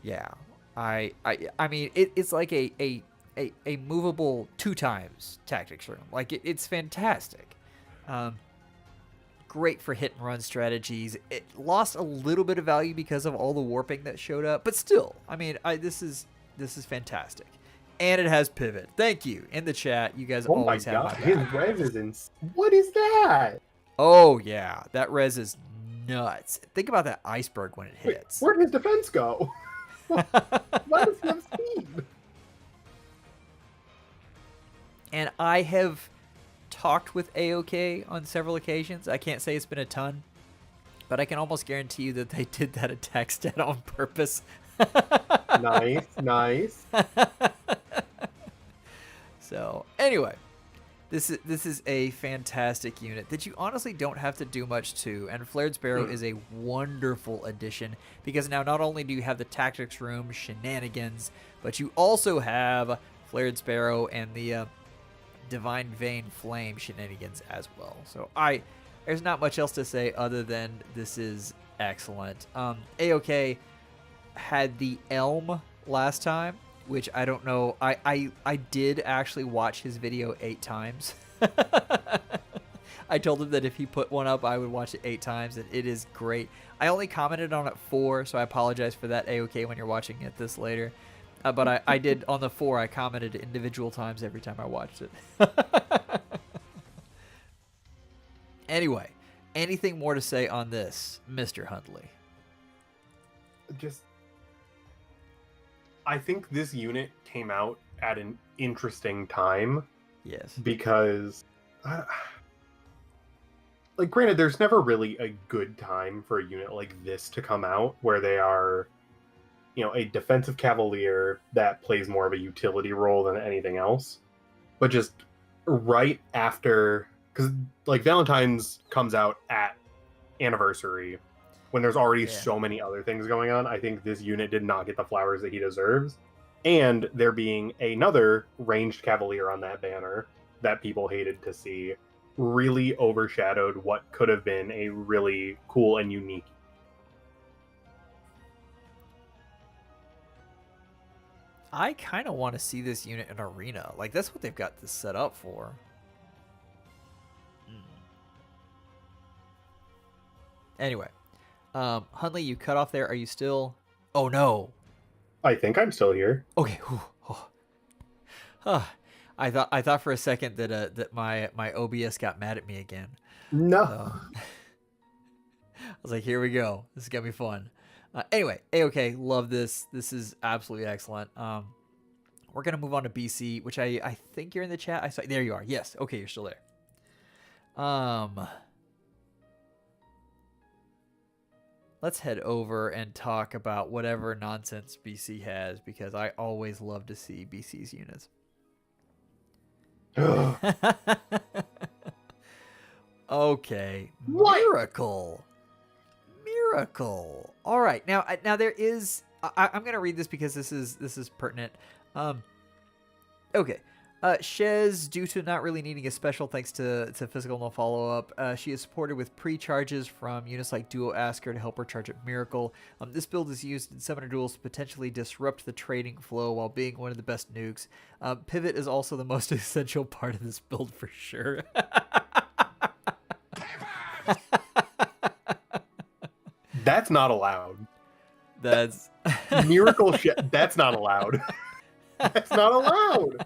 Yeah, I mean it's like a movable 2x tactics room. Like it's fantastic. Great for hit and run strategies. It lost a little bit of value because of all the warping that showed up, but still, I mean, this is fantastic. And it has pivot. Thank you in the chat. You guys always have my back. His res is in. What is that? Oh yeah, that res is nuts. Think about that iceberg when it hits. Where'd his defense go? Why does he have speed? And I have talked with AOK on several occasions. I can't say it's been a ton, but I can almost guarantee you that they did that attack stat on purpose. Nice. So anyway, this is a fantastic unit that you honestly don't have to do much to, and Flared Sparrow is a wonderful addition because now not only do you have the tactics room shenanigans, but you also have Flared Sparrow and the Divine Vein Flame shenanigans as well. So there's not much else to say other than this is excellent. AOK had the Elm last time, which I don't know. I did actually watch his video 8 times. I told him that if he put one up, I would watch it 8 times, and it is great. I only commented on it 4, so I apologize for that, AOK, when you're watching it this later. But I did, on the 4, I commented individual times every time I watched it. Anyway, anything more to say on this, Mr. Hundley? I think this unit came out at an interesting time. Yes. Because, like, granted, there's never really a good time for a unit like this to come out where they are, a defensive cavalier that plays more of a utility role than anything else. But just right after, because, like, Valentine's comes out at Anniversary when there's already so many other things going on. I think this unit did not get the flowers that he deserves. And there being another ranged cavalier on that banner that people hated to see really overshadowed what could have been a really cool and unique. I kind of want to see this unit in Arena. Like, that's what they've got this set up for. Anyway. Hundley, you cut off there. Are you still? Oh no. I think I'm still here. Okay. I thought for a second that my OBS got mad at me again. No. I was like, here we go. This is gonna be fun. Anyway, AOK, love this. This is absolutely excellent. We're gonna move on to BC, which I think you're in the chat. I saw there you are. Yes. Okay, you're still there. let's head over and talk about whatever nonsense BC has, because I always love to see BC's units. Okay. What? Miracle. All right. Now there is. I'm gonna read this because this is pertinent. Okay. Shez, due to not really needing a special thanks to physical no follow-up, she is supported with pre-charges from units like Duo Asker to help her charge up Miracle. This build is used in summoner duels to potentially disrupt the trading flow while being one of the best nukes. Pivot is also the most essential part of this build for sure. That's not allowed. That's Miracle shit. That's not allowed. That's not allowed.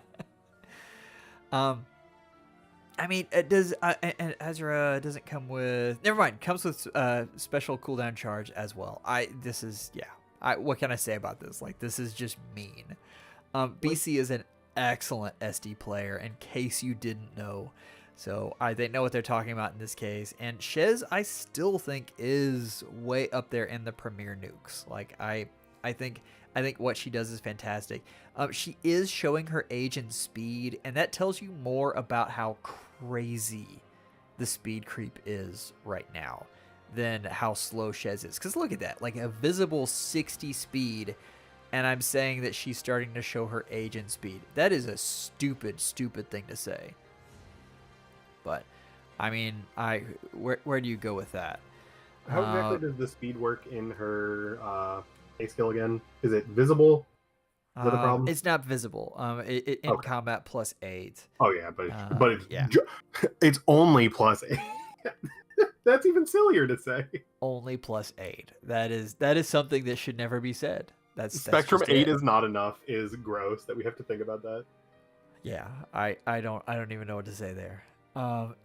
I mean, it does. And Ezra doesn't come with. Never mind. Comes with special cooldown charge as well. What can I say about this? Like, this is just mean. BC is an excellent SD player, in case you didn't know. So they know what they're talking about in this case. And Shez, I still think, is way up there in the premier nukes. Like, I think what she does is fantastic. She is showing her age and speed, and that tells you more about how crazy the speed creep is right now than how slow Shez is. Because look at that, like a visible 60 speed, and I'm saying that she's starting to show her age and speed. That is a stupid, stupid thing to say. But, I mean, where do you go with that? How exactly does the speed work in her A skill again? Is it visible? Is that a problem? It's not visible. In Okay. combat +8. Oh yeah, but it's yeah. It's only +8. That's even sillier to say. Only +8. That is something that should never be said. That's Spectrum just 8 it. is not enough. Is gross that we have to think about that. Yeah, I don't even know what to say there.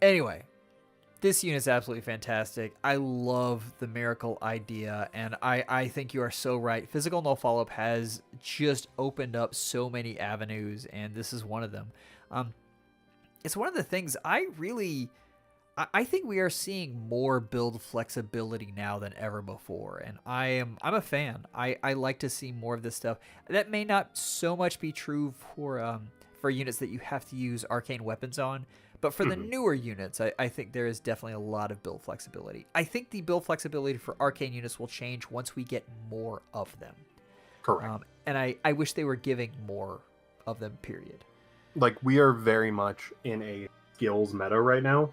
Anyway, this unit's absolutely fantastic. I love the Miracle idea, and I think you are so right. Physical no follow-up has just opened up so many avenues, and this is one of them. It's one of the things I think we are seeing more build flexibility now than ever before, and I'm a fan. I like to see more of this stuff. That may not so much be true for units that you have to use arcane weapons on. But for the newer units, I think there is definitely a lot of build flexibility. I think the build flexibility for arcane units will change once we get more of them. Correct. And I wish they were giving more of them, period. Like, we are very much in a skills meta right now.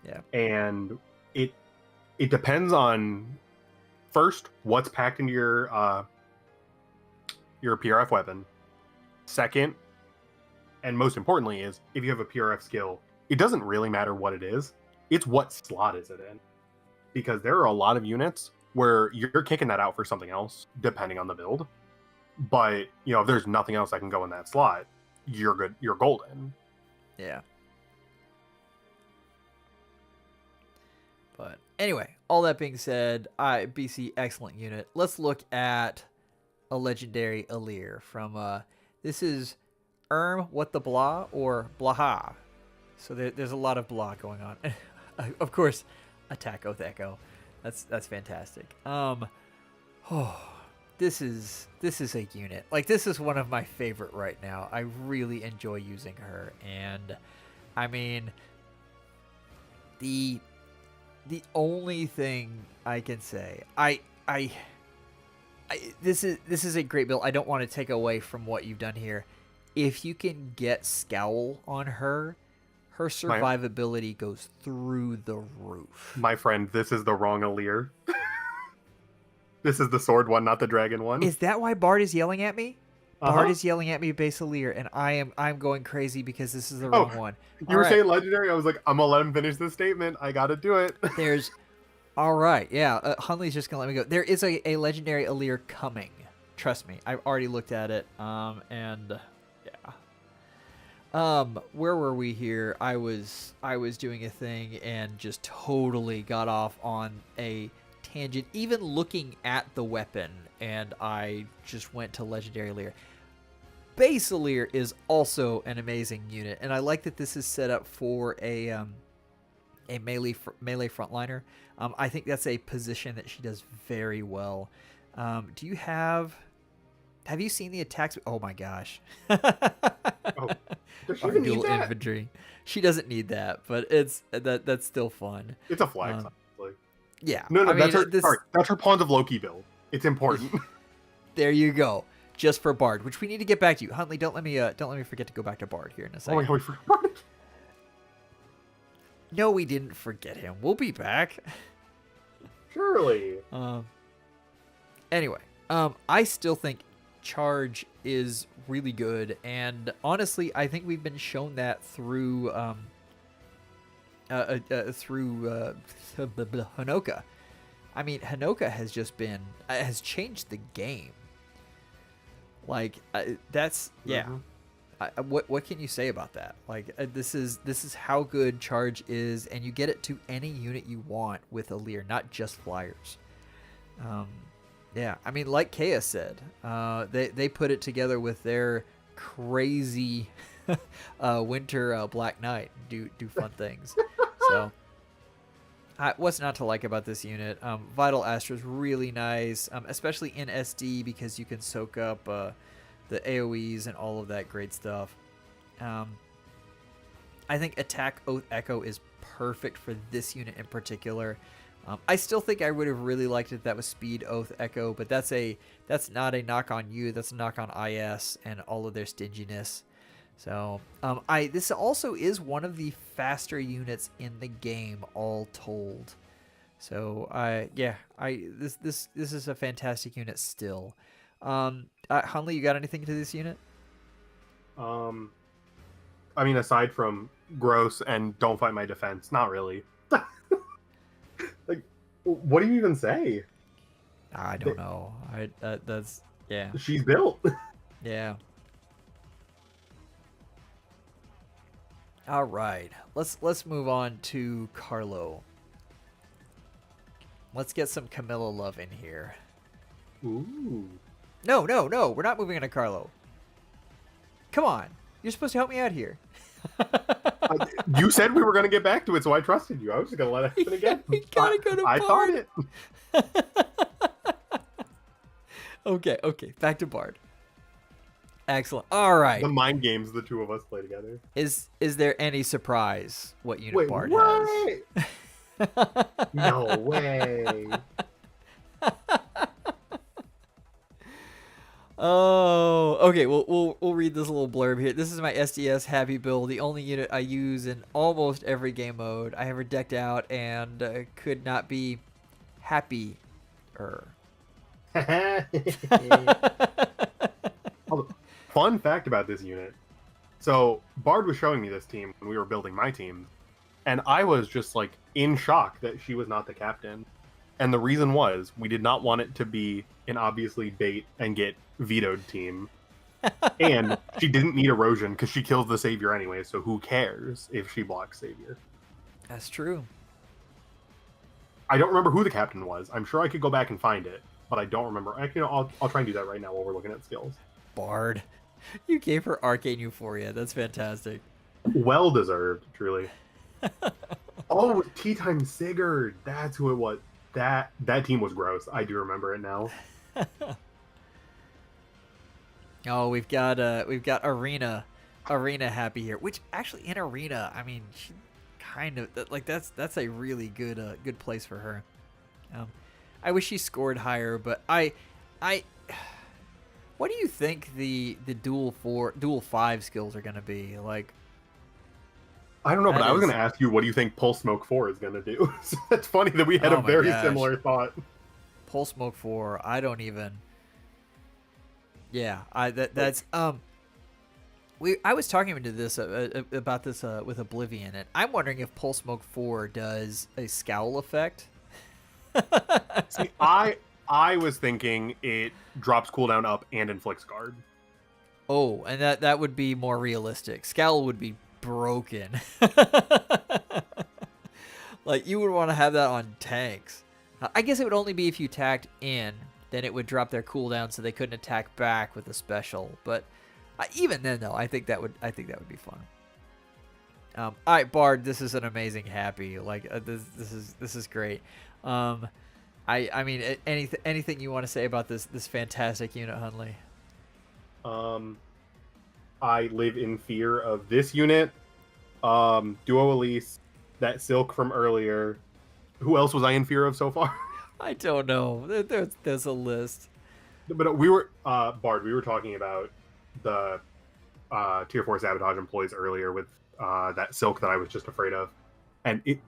Yeah. And it depends on, first, what's packed into your PRF weapon. Second, and most importantly, is if you have a PRF skill, it doesn't really matter what it is. It's what slot is it in. Because there are a lot of units where you're kicking that out for something else, depending on the build. But, if there's nothing else that can go in that slot, you're good. You're golden. Yeah. But anyway, all that being said, BC, excellent unit. Let's look at a legendary Aier from, this is what the blah, or blaha. So there's a lot of blah going on. Of course, attack with echo. That's fantastic. This is a unit. Like, this is one of my favorite right now. I really enjoy using her, and I mean, the only thing I can say, this is a great build. I don't want to take away from what you've done here. If you can get Scowl on her survivability goes through the roof. My friend, this is the wrong Aier. This is the sword one, not the dragon one. Is that why Bard is yelling at me? Bard is yelling at me base Aier, and I'm going crazy because this is the wrong one. You were saying legendary. I was like, I'm gonna let him finish this statement. I gotta do it. All right, yeah. Hunley's just gonna let me go. There is a legendary Aier coming. Trust me, I've already looked at it. And yeah. Where were we here? I was doing a thing and just totally got off on a tangent, even looking at the weapon, and I just went to legendary Aier. Base Aier is also an amazing unit, and I like that this is set up for a a melee frontliner. I think that's a position that she does very well. Do you have you seen the attacks? Oh my gosh. Oh, does she even need dual that? infantry. She doesn't need that, but that's still fun. It's a flex. Honestly. Yeah. No, I that's mean, that's her Pawns of Loki build. It's important. There you go. Just for Bard, which we need to get back to you. Huntley, don't let me forget to go back to Bard here in a second. Oh, we forgot. No, we didn't forget him. We'll be back. Surely. Anyway, I still think Charge is really good, and honestly, I think we've been shown that through Hinoka. I mean, Hinoka has just been has changed the game. Like that's yeah. What can you say about that? Like this is how good Charge is, and you get it to any unit you want with a Lear, not just flyers. Yeah, I mean, like Kea said, they put it together with their crazy winter Black Knight, do fun things. So, what's not to like about this unit? Vital Astra is really nice, especially in SD because you can soak up the AoEs and all of that great stuff. I think Attack Oath Echo is perfect for this unit in particular. I still think I would have really liked it if that was Speed Oath Echo, but that's not a knock on you. That's a knock on IS and all of their stinginess. So this also is one of the faster units in the game, all told. So this is a fantastic unit still. Hunley, you got anything to this unit? I mean, aside from gross and don't fight my defense, not really. Like, what do you even say? I don't know. That's yeah. She's built. Yeah. All right. Let's move on to Carlo. Let's get some Camilla love in here. Ooh. No. We're not moving on to Carlo. Come on. You're supposed to help me out here. You said we were going to get back to it, so I trusted you. I was just going to let it happen again. We gotta go to I Bard. thought it. Okay. Back to Bard. Excellent. All right. The mind games the two of us play together. Is there any surprise what unit Wait, Bard what? has? No way. Oh, okay. We'll read this little blurb here. This is my SDS Happy build, the only unit I use in almost every game mode. I have her decked out and could not be happier. Fun fact about this unit. So Bard was showing me this team when we were building my team, and I was just like in shock that she was not the captain. And the reason was we did not want it to be an obviously bait and get vetoed team. And she didn't need erosion because she kills the savior anyway, so who cares if she blocks savior? That's true. I don't remember who the captain was. I'm sure I could go back and find it, but I don't remember. I'll try and do that right now while we're looking at skills. Bard. You gave her Arcane Euphoria. That's fantastic. Well deserved, truly. Oh, Tea Time Sigurd. That's who it was. That team was gross. I do remember it now. Oh, we've got Arena happy here. Which actually in Arena, I mean, she kind of like that's a really good place for her. I wish she scored higher, but I what do you think the dual 5 skills are gonna be like? I don't know, but I was going to ask you, what do you think Pulse Smoke 4 is going to do? So it's funny that we had a very similar thought. Pulse Smoke 4, I don't even. Yeah, I was talking about this with Oblivion, and I'm wondering if Pulse Smoke 4 does a scowl effect. See, I was thinking it drops cooldown up and inflicts guard. Oh, and that would be more realistic. Scowl would be broken. Like, you would want to have that on tanks. I guess it would only be if you tacked in, then it would drop their cooldown so they couldn't attack back with a special. But even then, though, I think that would be fun. All right, Bard, this is an amazing happy. Like this is great. I mean, anything you want to say about this fantastic unit, Hunley? I live in fear of this unit. Duo Elise, that Silk from earlier. Who else was I in fear of so far? I don't know. There's a list. But we were Bard. We were talking about the Tier 4 sabotage employees earlier with that Silk that I was just afraid of, and it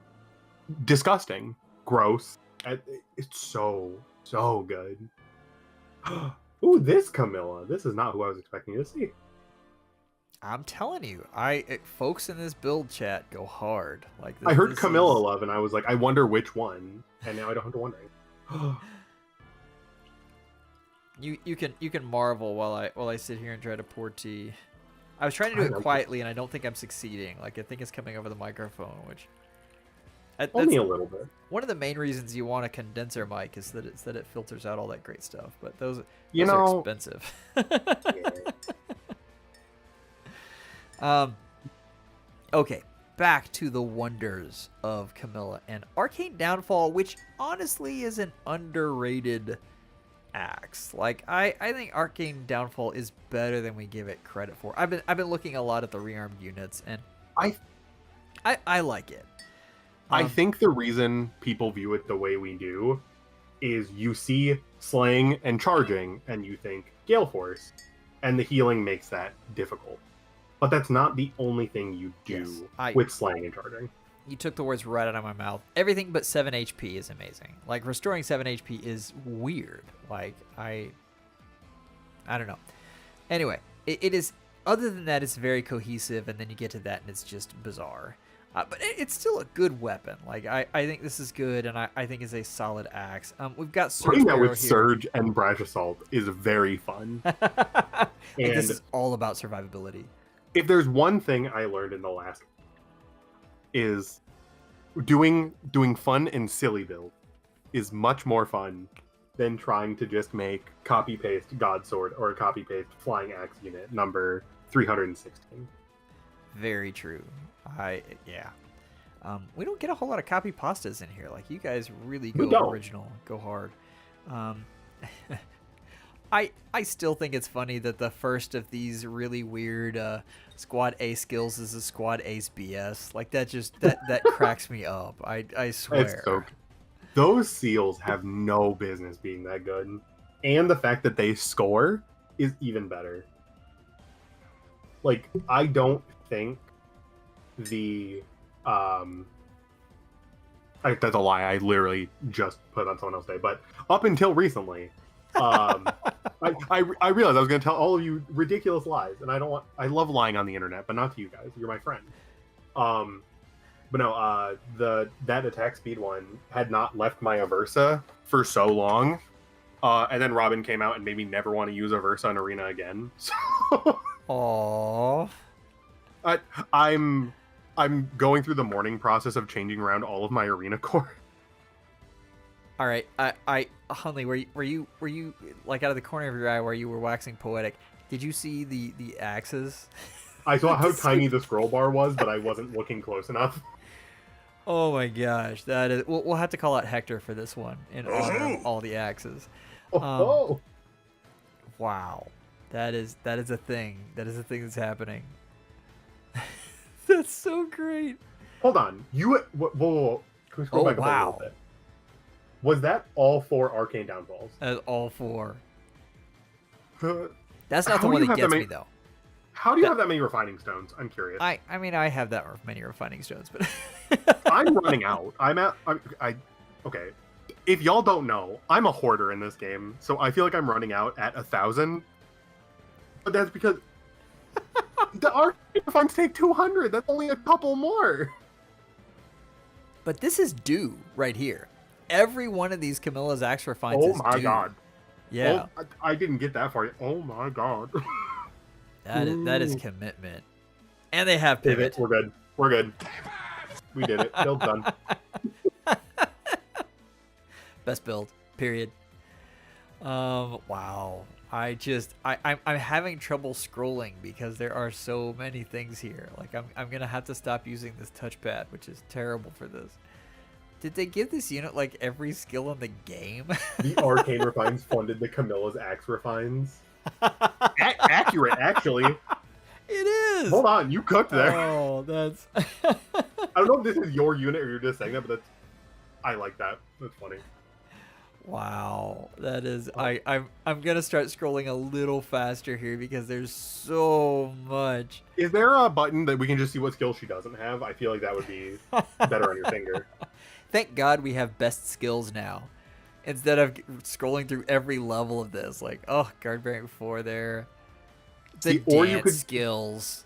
disgusting, gross. It's so good. Ooh, this Camilla. This is not who I was expecting to see. I'm telling you, folks in this build chat go hard. Like I heard Camilla love, and I was like, I wonder which one, and now I don't have to wonder. You can marvel while I sit here and try to pour tea. I was trying to do it quietly, and I don't think I'm succeeding. Like I think it's coming over the microphone, which only a little bit. One of the main reasons you want a condenser mic is that it filters out all that great stuff. But those are expensive. Yeah. Okay, back to the wonders of Camilla and Arcane Downfall, which honestly is an underrated axe. Like I think Arcane Downfall is better than we give it credit for. I've been looking a lot at the rearmed units, and I like it. I think the reason people view it the way we do is you see slaying and charging, and you think Gale Force, and the healing makes that difficult. But that's not the only thing you do with slaying and charging. You took the words right out of my mouth. Everything but 7 HP is amazing. Like, restoring 7 HP is weird. Like, I don't know. Anyway, it is... Other than that, it's very cohesive, and then you get to that, and it's just bizarre. But it's still a good weapon. Like, I think this is good, and I think it's a solid axe. We've got Surge putting that Barrow with here. Surge and Brash Assault is very fun. And this is all about survivability. If there's one thing I learned in the last is doing fun and silly build is much more fun than trying to just make copy-paste Godsword or a copy-paste Flying Axe unit number 316. Very true. We don't get a whole lot of copy pastas in here. Like, you guys really go original, go hard. I still think it's funny that the first of these really weird Squad A skills is a Squad Ace BS. Like, that cracks me up. I swear. Those seals have no business being that good. And the fact that they score is even better. Like, I don't think the that's a lie. I literally just put on someone else's day, but up until recently, I realized I was going to tell all of you ridiculous lies, and I love lying on the internet, but not to you guys. You're my friend. But no, that attack speed one had not left my Aversa for so long, and then Robin came out and made me never want to use Aversa in Arena again. So, aww. I'm going through the mourning process of changing around all of my Arena core. All right, Hunley, were you like out of the corner of your eye where you were waxing poetic? Did you see the axes? I saw how tiny the scroll bar was, but I wasn't looking close enough. Oh my gosh, that is. We'll have to call out Hector for this one in honor of all the axes. Wow, that is a thing. That is a thing that's happening. That's so great. Hold on, whoa. Can we scroll back up a little bit? Was that all 4 Arcane Downfalls? All 4. That's not the one that gets me, though. How do you have that many refining stones? I'm curious. I mean, I have that many refining stones, but... I'm running out. Okay. If y'all don't know, I'm a hoarder in this game, so I feel like I'm running out at 1,000. But that's because the Arcane funds take 200. That's only a couple more. But this is due right here. Every one of these Camilla's Axe Refines is due. Oh my god. Yeah. Oh, I didn't get that far yet. Oh my god. That is commitment. And they have pivot. We're good. We did it. Build done. Best build. Period. Wow. I'm having trouble scrolling because there are so many things here. Like I'm gonna have to stop using this touchpad, which is terrible for this. Did they give this unit like every skill in the game? The Arcane Refines funded the Camilla's Axe Refines. Accurate, actually. It is. Hold on, you cooked there. Oh, that's. I don't know if this is your unit or you're just saying that, but I like that. That's funny. Wow, that is. I'm gonna start scrolling a little faster here because there's so much. Is there a button that we can just see what skill she doesn't have? I feel like that would be better on your finger. Thank God we have best skills now, instead of scrolling through every level of this. Like, oh, guard bearing 4 there. The See, dance or you could skills.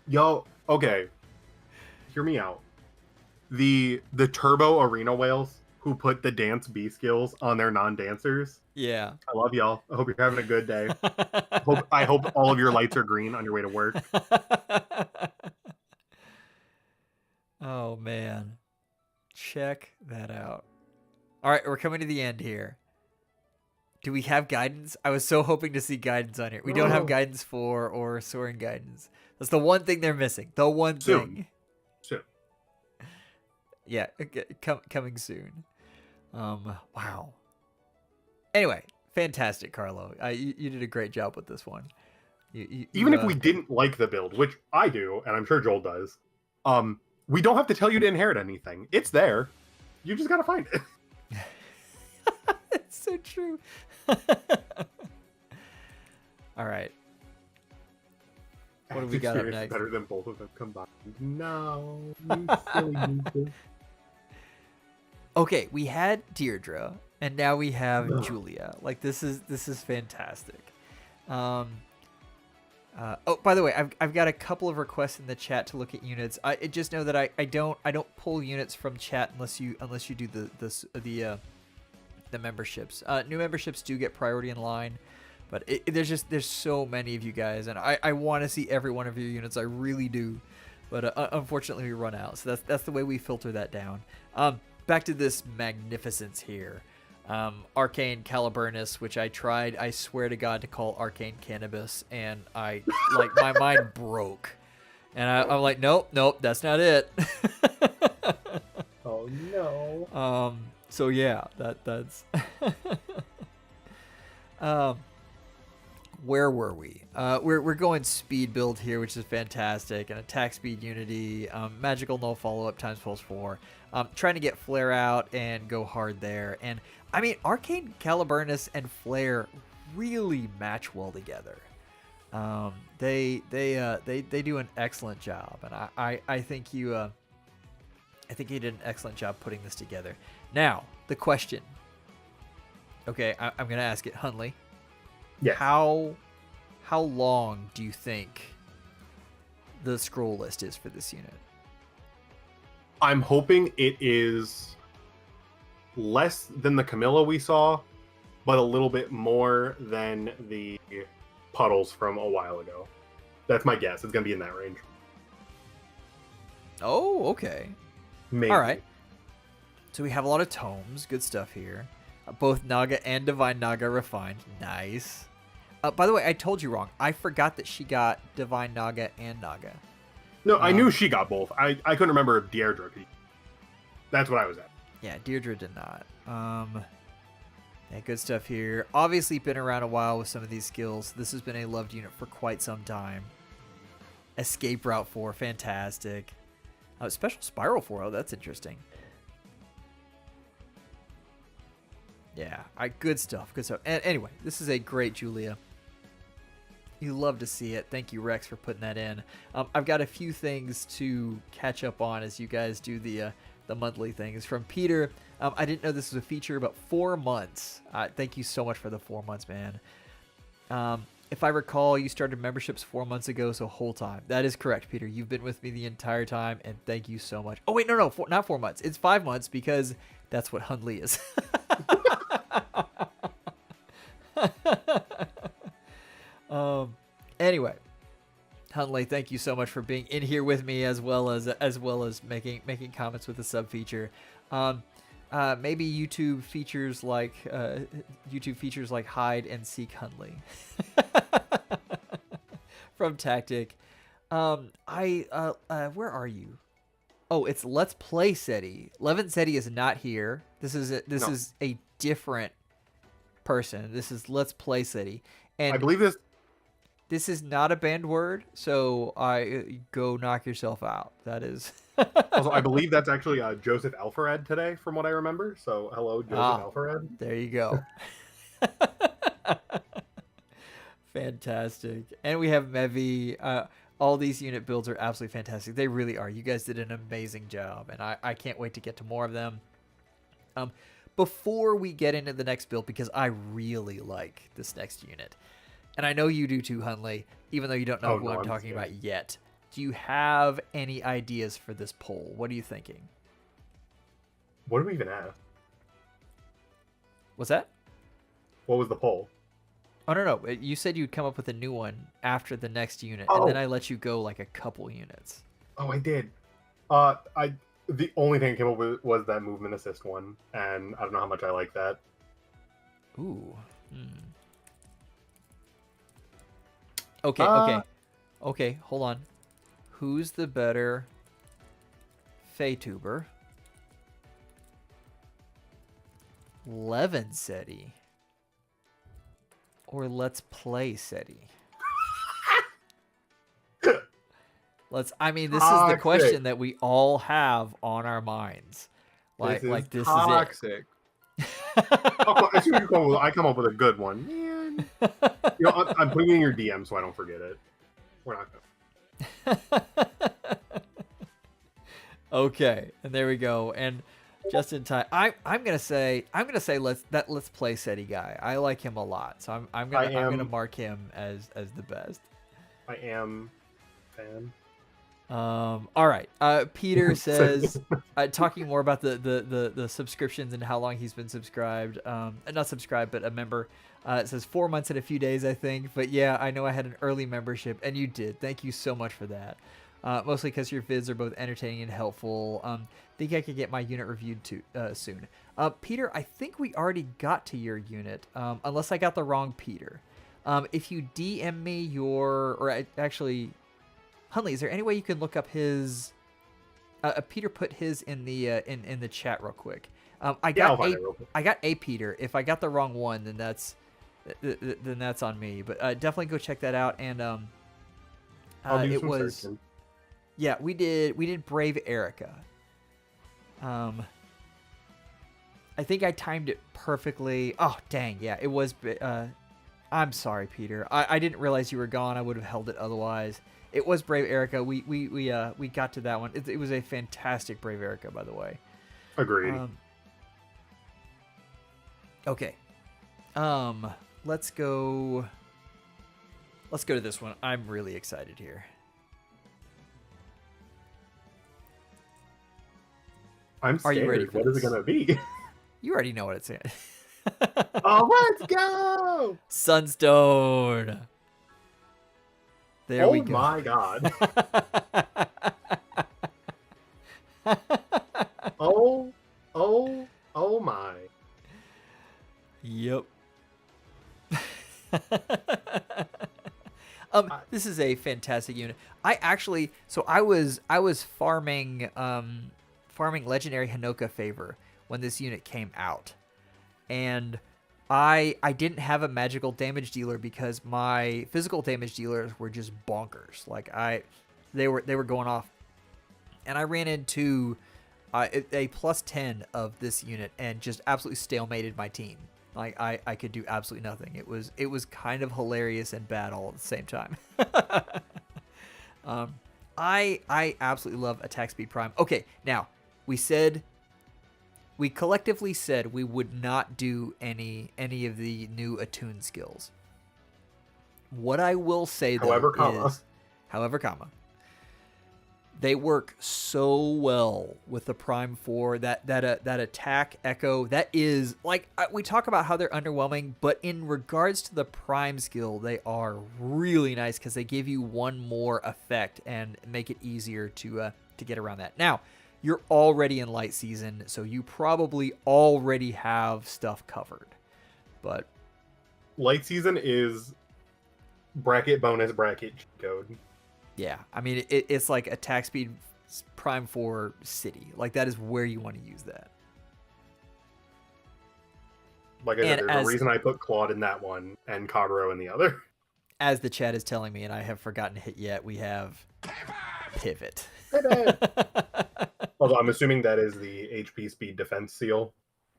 Yo, okay. Hear me out. The Turbo Arena Whales who put the Dance B skills on their non-dancers. Yeah. I love y'all. I hope you're having a good day. I hope all of your lights are green on your way to work. Oh, man. Check that out. All right, we're coming to the end here. Do we have guidance? I was so hoping to see guidance on here. We don't have guidance 4 or soaring guidance. That's the one thing they're missing. The one thing. Soon. Yeah, coming soon. Wow. Anyway, fantastic, Carlo. You did a great job with this one. Even if we didn't like the build, which I do, and I'm sure Joel does, we don't have to tell you to inherit anything. It's there. You just gotta find it. It's so true. All right. What do we got up next? Better than both of them combined. No. You silly goose. Okay, we had Deirdre, and now we have Julia. Like, this is fantastic. Oh, by the way, I've got a couple of requests in the chat to look at units. I just know that I don't pull units from chat unless you do the memberships. New memberships do get priority in line, but there's so many of you guys, and I want to see every one of your units. I really do, but unfortunately we run out. So that's the way we filter that down. Back to this magnificence here. Arcane Caliburnus, which I swear to God, to call Arcane Cannabis, and my mind broke. And I'm like, nope, that's not it. Oh no. So yeah, that's where were we? We're going speed build here, which is fantastic, and attack speed unity, magical no follow-up times pulse 4. Trying to get flare out and go hard there. And I mean, Arcane Caliburnus and Flare really match well together. They do an excellent job, and I think you did an excellent job putting this together. Now the question. Okay, I'm gonna ask it, Hunley. Yeah. How long do you think the scroll list is for this unit? I'm hoping it is less than the Camilla we saw, but a little bit more than the puddles from a while ago. That's my guess. It's going to be in that range. Oh, okay. Maybe. All right. So we have a lot of tomes. Good stuff here. Both Naga and Divine Naga refined. Nice. By the way, I told you wrong. I forgot that she got Divine Naga and Naga. No, I knew she got both. I couldn't remember if Deirdre could. That's what I was at. Yeah, Deirdre did not. Yeah, good stuff here. Obviously been around a while with some of these skills. This has been a loved unit for quite some time. Escape Route 4, fantastic. Special Spiral 4, oh, that's interesting. Yeah, good stuff, good stuff. And anyway, this is a great Julia. You love to see it. Thank you, Rex, for putting that in. I've got a few things to catch up on as you guys do the monthly things. From Peter, I didn't know this was a feature, but 4 months. Thank you so much for the 4 months, man. If I recall, you started memberships 4 months ago, so whole time. That is correct, Peter. You've been with me the entire time, and thank you so much. Oh, wait, no, not 4 months. It's 5 months because that's what Hundley is. Anyway, Hunley, thank you so much for being in here with me, as well as making comments with the sub feature. maybe YouTube features like hide and seek Hunley from Tactic. Where are you? Oh, it's Let's Play Seti. Levin Seti is not here. This is a different person. This is Let's Play Seti, and I believe this. This is not a banned word, so I go knock yourself out. That is. Also, I believe that's actually Joseph Alfred today, from what I remember. So, hello, Joseph Alfred. There you go. Fantastic. And we have Mevi. All these unit builds are absolutely fantastic. They really are. You guys did an amazing job, and I can't wait to get to more of them. Before we get into the next build, because I really like this next unit, and I know you do too, Hunley, even though you don't know who I'm talking about yet. Do you have any ideas for this poll? What are you thinking? What do we even have? What's that? What was the poll? Oh, no. You said you'd come up with a new one after the next unit, and then I let you go like a couple units. Oh, I did. The only thing I came up with was that movement assist one, and I don't know how much I like that. Ooh. Okay, hold on. Who's the better FEHtuber? Levin Seti or Let's Play Seti? This is the question that we all have on our minds. This is it. As soon as I come up with a good one, man. I'm putting it in your DM so I don't forget it. We're not gonna. Okay, and there we go. And just in time, I'm gonna say let's play Seti guy. I like him a lot, so I'm gonna mark him as the best. I am fan. All right. Peter says, talking more about the subscriptions and how long he's been subscribed. Not subscribed, but a member. It says 4 months and a few days, I think. But yeah, I know I had an early membership, and you did. Thank you so much for that. Mostly because your vids are both entertaining and helpful. Think I could get my unit reviewed soon. Peter, I think we already got to your unit, unless I got the wrong Peter. If you DM me actually, Hunley, is there any way you can look up his? Peter put his in the in the chat real quick. I got a Peter. If I got the wrong one, then that's on me. But definitely go check that out. And it was searching. Yeah, we did Brave Erika. I think I timed it perfectly. Oh dang, yeah, it was. I'm sorry, Peter. I didn't realize you were gone. I would have held it otherwise. It was Brave Erika. We got to that one. It was a fantastic Brave Erika, by the way. Agreed. Okay. Let's go to this one. I'm really excited here. I'm scared. Are you ready for this? Is it gonna be? You already know what it's in. Oh, let's go! Sunstone. There we go. Oh my god. Oh my. Yep. This is a fantastic unit. I was farming legendary Hinoka favor when this unit came out, and I didn't have a magical damage dealer because my physical damage dealers were just bonkers. Like they were going off, and I ran into a plus 10 of this unit and just absolutely stalemated my team. Like I could do absolutely nothing. It was kind of hilarious and bad all at the same time. I absolutely love attack speed prime. Okay, now we collectively said we would not do any of the new Attuned skills. What I will say though however, they work so well with the Prime 4, that attack echo, that is, like, we talk about how they're underwhelming, but in regards to the Prime skill, they are really nice because they give you one more effect and make it easier to get around that. Now, you're already in light season, so you probably already have stuff covered. But light season is bracket bonus bracket cheat code. yeah, I mean, it's like attack speed prime 4 city. Like, that is where you want to use that. Like I said, there's a reason I put Claude in that one and Kagero in the other. As the chat is telling me, and I have forgotten to hit yet, we have Pivot. Although I'm assuming that is the HP speed defense seal,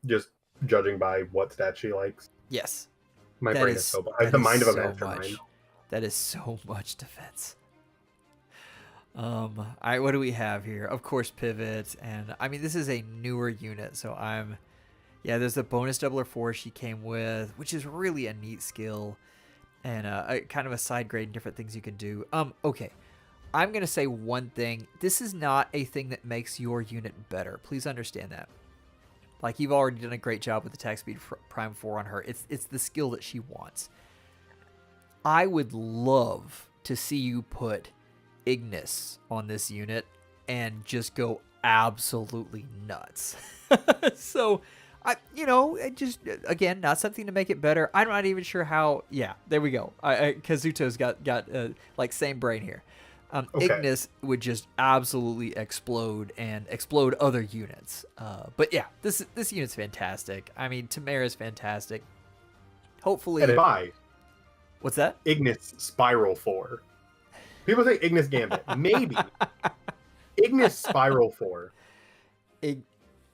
just judging by what stat she likes. Yes. My brain is so... I have the mind of a mastermind. That is so much defense. All right, what do we have here? Of course, Pivot, and I mean, this is a newer unit, so yeah, there's a bonus doubler 4 she came with, which is really a neat skill, and a kind of a side grade and different things you can do. Okay, I'm gonna say one thing. This is not a thing that makes your unit better. Please understand that. Like, you've already done a great job with attack speed prime 4 on her. It's the skill that she wants. I would love to see you put Ignis on this unit and just go absolutely nuts. So, just, again, not something to make it better. I'm not even sure how. Yeah, there we go. Kazuto's got like same brain here. Okay. Ignis would just absolutely explode and explode other units. But yeah, this unit's fantastic. I mean, Tamara's fantastic. Hopefully. And bye. What's that? Ignis Spiral 4. People say Ignis Gambit. Maybe. Ignis Spiral 4.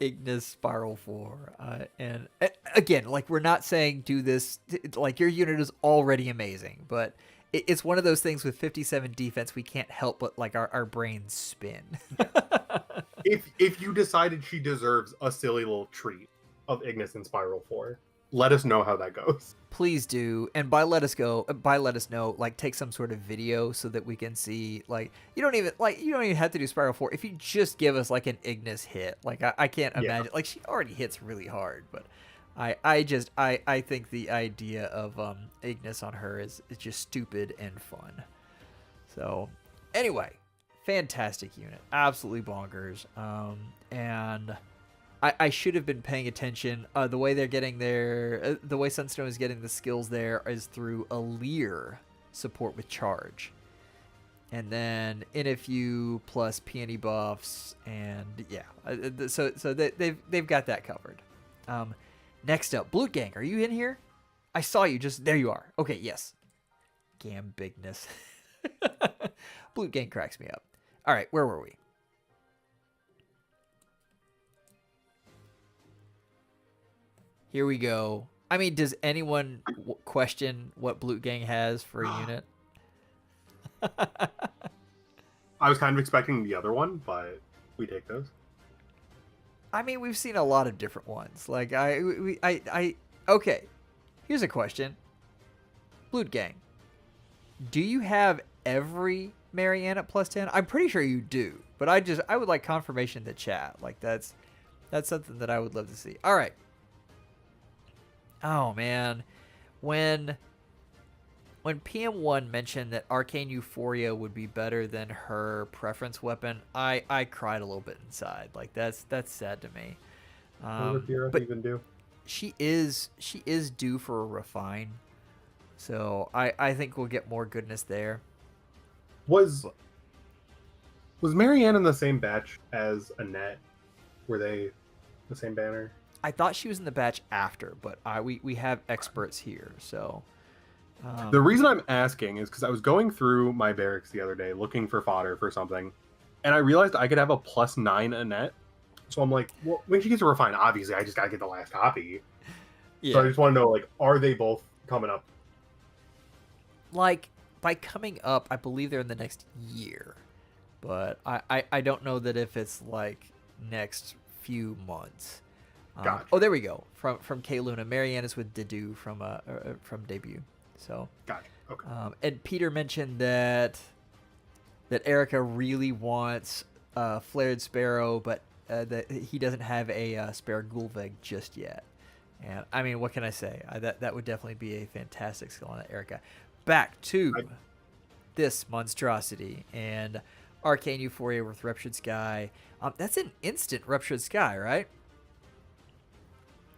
Ignis Spiral 4. And again, like, we're not saying do this. Like, your unit is already amazing. But it's one of those things with 57 defense, we can't help but, like, our brains spin. If you decided she deserves a silly little treat of Ignis and Spiral 4, let us know how that goes. Please do. And by let us know, like, take some sort of video so that we can see, like, you don't even have to do Spiral 4. If you just give us, like, an Ignis hit, like, I can't imagine, like, she already hits really hard, but I think the idea of Ignis on her is just stupid and fun. So anyway, fantastic unit, absolutely bonkers. And I should have been paying attention. The way they're getting the way Sunstone is getting the skills there is through Aier support with charge, and then NFU plus peony buffs, and yeah, so they've got that covered. Next up, Blute Gang, are you in here? I saw you just there. You are. Okay, yes. Gam bigness. Blute Gang cracks me up. All right, where were we? Here we go. I mean, does anyone question what Blute Gang has for a unit? I was kind of expecting the other one, but we take those. I mean, we've seen a lot of different ones. Like, okay. Here's a question. Blute Gang, do you have every Marrianne at +10? I'm pretty sure you do, but I would like confirmation in the chat. Like, that's something that I would love to see. All right. Oh man, when PM1 mentioned that Arcane Euphoria would be better than her preference weapon, I cried a little bit inside. Like, that's sad to me. But even do? She is due for a refine, so I think we'll get more goodness there. Was Marrianne in the same batch as Annette? Were they the same banner? I thought she was in the batch after, but we have experts here, so. The reason I'm asking is because I was going through my barracks the other day looking for fodder for something, and I realized I could have a +9 Annette. So I'm like, well, when she gets a refine, obviously I just gotta get the last copy. Yeah. So I just want to know, like, are they both coming up? Like, by coming up, I believe they're in the next year, but I don't know that if it's like next few months. Gotcha. Oh, there we go. From K Luna, Marrianne is with Dedu from debut. So. Gotcha. Okay. And Peter mentioned that Erika really wants Flared Sparrow, but that he doesn't have a Spare Gulveg just yet. And I mean, what can I say? That would definitely be a fantastic skill on Erika. Back to this monstrosity, and Arcane Euphoria with Ruptured Sky. That's an instant Ruptured Sky, right?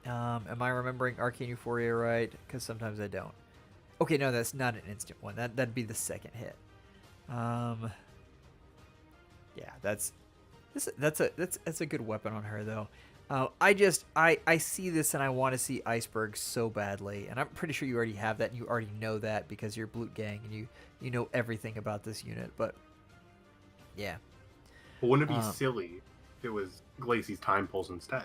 Am I remembering Arcane Euphoria right? Because sometimes I don't. Okay, no, that's not an instant one. That'd be the second hit. Yeah, that's a good weapon on her though. I see this and I want to see Iceberg so badly, and I'm pretty sure you already have that and you already know that because you're Blute Gang and you know everything about this unit. But yeah, but wouldn't it be silly if it was Glacie's Time Pulse instead?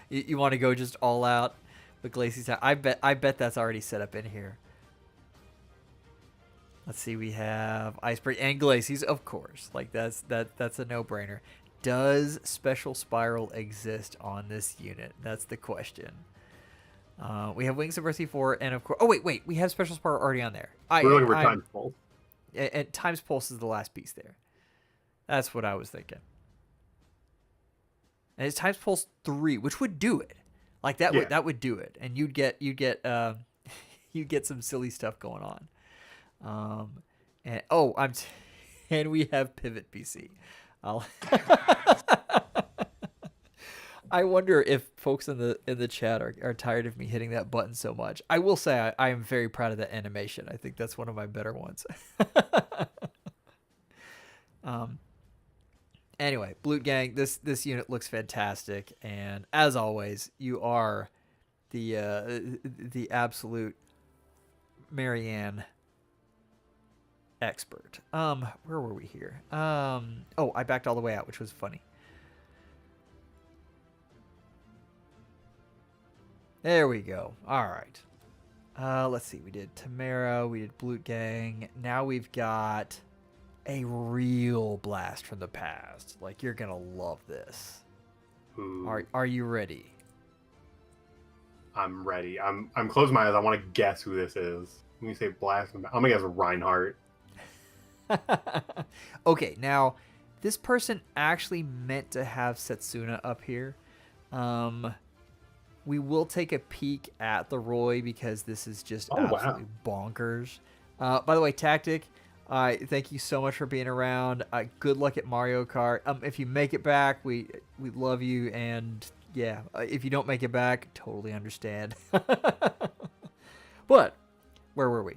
You want to go just all out with Glacie's Time? I bet that's already set up in here. Let's see, we have Iceberg and Glacie's, of course. Like that's a no-brainer. Does Special Spiral exist on this unit? That's the question. We have Wings of Mercy 4, and of course... Oh, wait. We have Special Spiral already on there. We're looking for Times Pulse. And Times Pulse is the last piece there. That's what I was thinking. And it's Times Pulse 3, which would do it. Like, that would do it. And you'd get some silly stuff going on. And we have Pivot PC. I wonder if folks in the chat are tired of me hitting that button so much. I will say I am very proud of that animation. I think that's one of my better ones. Anyway, Blute Gang, this unit looks fantastic, and as always, you are the absolute Marrianne expert. Where were we here? I backed all the way out, which was funny. There we go. All right. Let's see. We did Tamara. We did Blute Gang. Now we've got a real blast from the past. Like, you're gonna love this. Are you ready? I'm ready. I'm closing my eyes. I want to guess who this is. When you say blast, I'm gonna guess Reinhardt. Okay, now this person actually meant to have Setsuna up here. We will take a peek at the Roy because this is just absolutely bonkers. By the way, Tactic, thank you so much for being around. Good luck at Mario Kart. If you make it back, we love you, and yeah, if you don't make it back, totally understand. But where were we?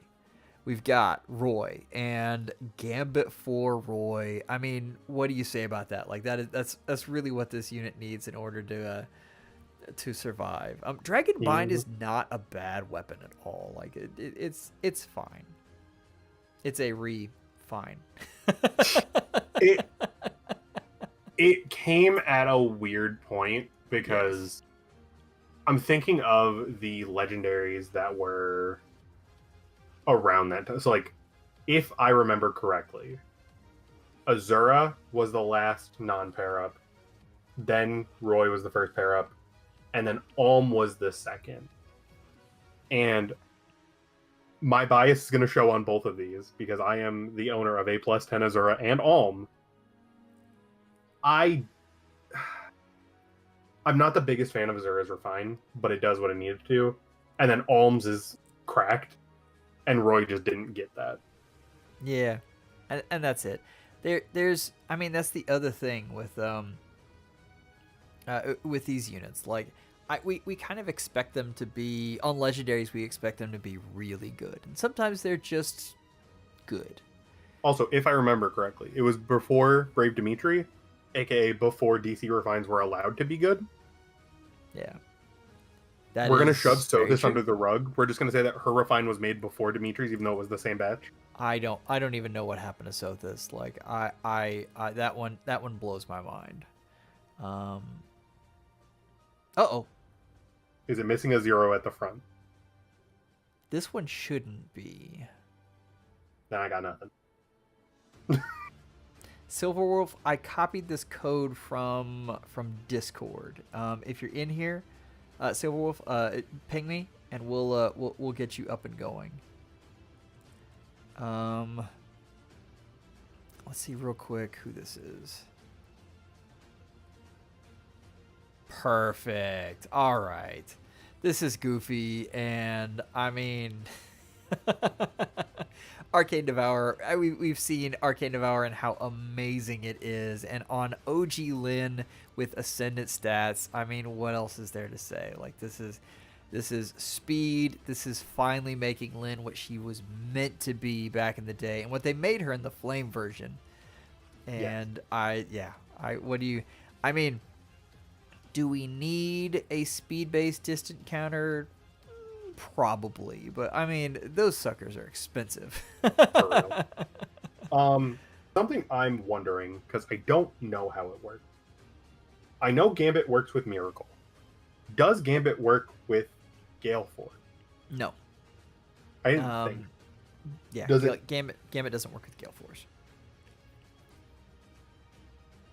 We've got Roy and Gambit for Roy. I mean, what do you say about that? Like that's really what this unit needs in order to survive. Dragon Bind is not a bad weapon at all. Like it's fine. It's a fine. It came at a weird point because I'm thinking of the legendaries that were around that time. So, like, if I remember correctly, Azura was the last non-pair up, then Roy was the first pair up, and then Alm was the second. And my bias is going to show on both of these because I am the owner of A+10 Azura and Alm. I'm not the biggest fan of Azura's Refine, but it does what it needed to. And then Alm's is cracked, and Roy just didn't get that. Yeah, and that's it. There's, I mean, that's the other thing with these units. Like, we kind of expect them to be, on legendaries, we expect them to be really good. And sometimes they're just good. Also, if I remember correctly, it was before Brave Dimitri, aka before DC Refines were allowed to be good. Yeah. We're going to shove this under the rug. We're just going to say that her Refine was made before Dimitri's, even though it was the same batch. I don't even know what happened to Sothis. Like, I that one blows my mind. Uh-oh. Is it missing a 0 at the front? This one shouldn't be. Then I got nothing. Silverwolf, I copied this code from Discord. If you're in here, Silverwolf, ping me and we'll get you up and going. Let's see real quick who this is. Perfect. All right. This is Goofy, and I mean, Arcane Devour. We've seen Arcane Devour and how amazing it is, and on OG Lynn with Ascendant stats. I mean, what else is there to say? Like this is speed. This is finally making Lynn what she was meant to be back in the day, and what they made her in the Flame version. And what do you? I mean, do we need a speed-based distant counter? Probably, but I mean, those suckers are expensive. For real. Something I'm wondering, because I don't know how it works. I know Gambit works with Miracle. Does Gambit work with Gale Force? No. I didn't think. Yeah, Does Gambit doesn't work with Gale Force.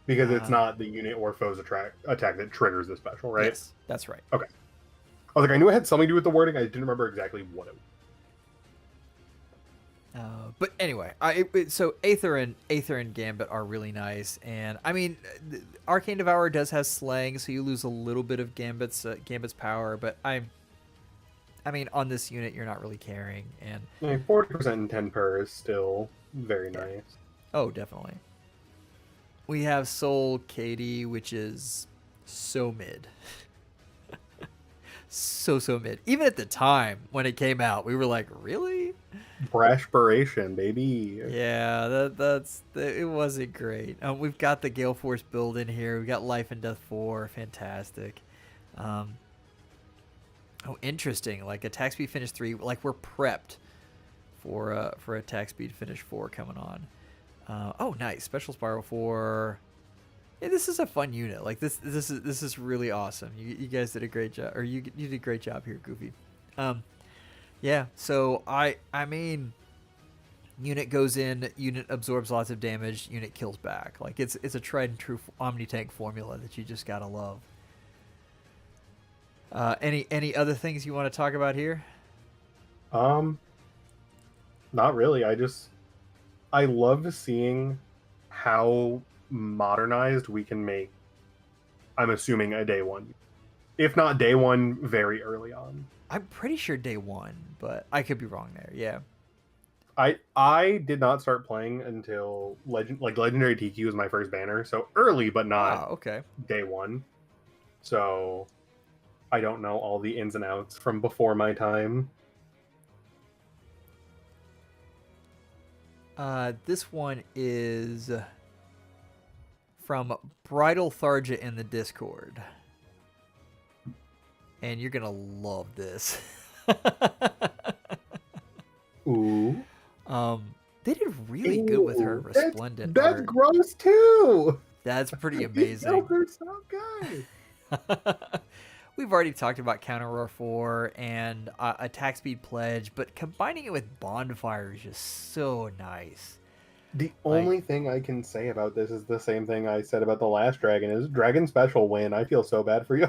Because it's not the unit or foe's attack that triggers the special, right? Yes, that's right. Okay. I was like, I knew it had something to do with the wording. I didn't remember exactly what it was. But anyway, so Aether and Gambit are really nice, and I mean, Arcane Devourer does have slang, so you lose a little bit of Gambit's power. But I mean, on this unit, you're not really caring, and 40% and 10 per is still very nice. Oh, definitely. We have Soul Katie, which is so mid. so mid. Even at the time when it came out, we were like, really? Brashpiration, baby. Yeah, it wasn't great. We've got the Gale Force build in here. We've got Life and Death 4. Fantastic. Oh, interesting. Like attack speed finish 3. Like we're prepped for attack speed finish 4 coming on. Oh, nice. Special Spiral 4. Yeah, this is a fun unit. Like this is really awesome. You guys did a great job, or you did a great job here, Goofy. Yeah. So I mean, unit goes in, unit absorbs lots of damage, unit kills back. Like it's a tried and true Omni Tank formula that you just gotta love. Any other things you want to talk about here? Not really. I love seeing how modernized we can make, I'm assuming, a day one. If not day one, very early on. I'm pretty sure day one, but I could be wrong there. Yeah. I did not start playing until Legendary TQ was my first banner, so early but not okay. Day one. So I don't know all the ins and outs from before my time. This one is from Bridal Tharja in the Discord. And you're going to love this. Ooh. They did really good with her Resplendent That's art. gross too. That's pretty amazing. These so good. We've already talked about Counter Roar 4 and Attack Speed Pledge, but combining it with Bonfire is just so nice. The only thing I can say about this is the same thing I said about the last Dragon, is Dragon Special win. I feel so bad for you.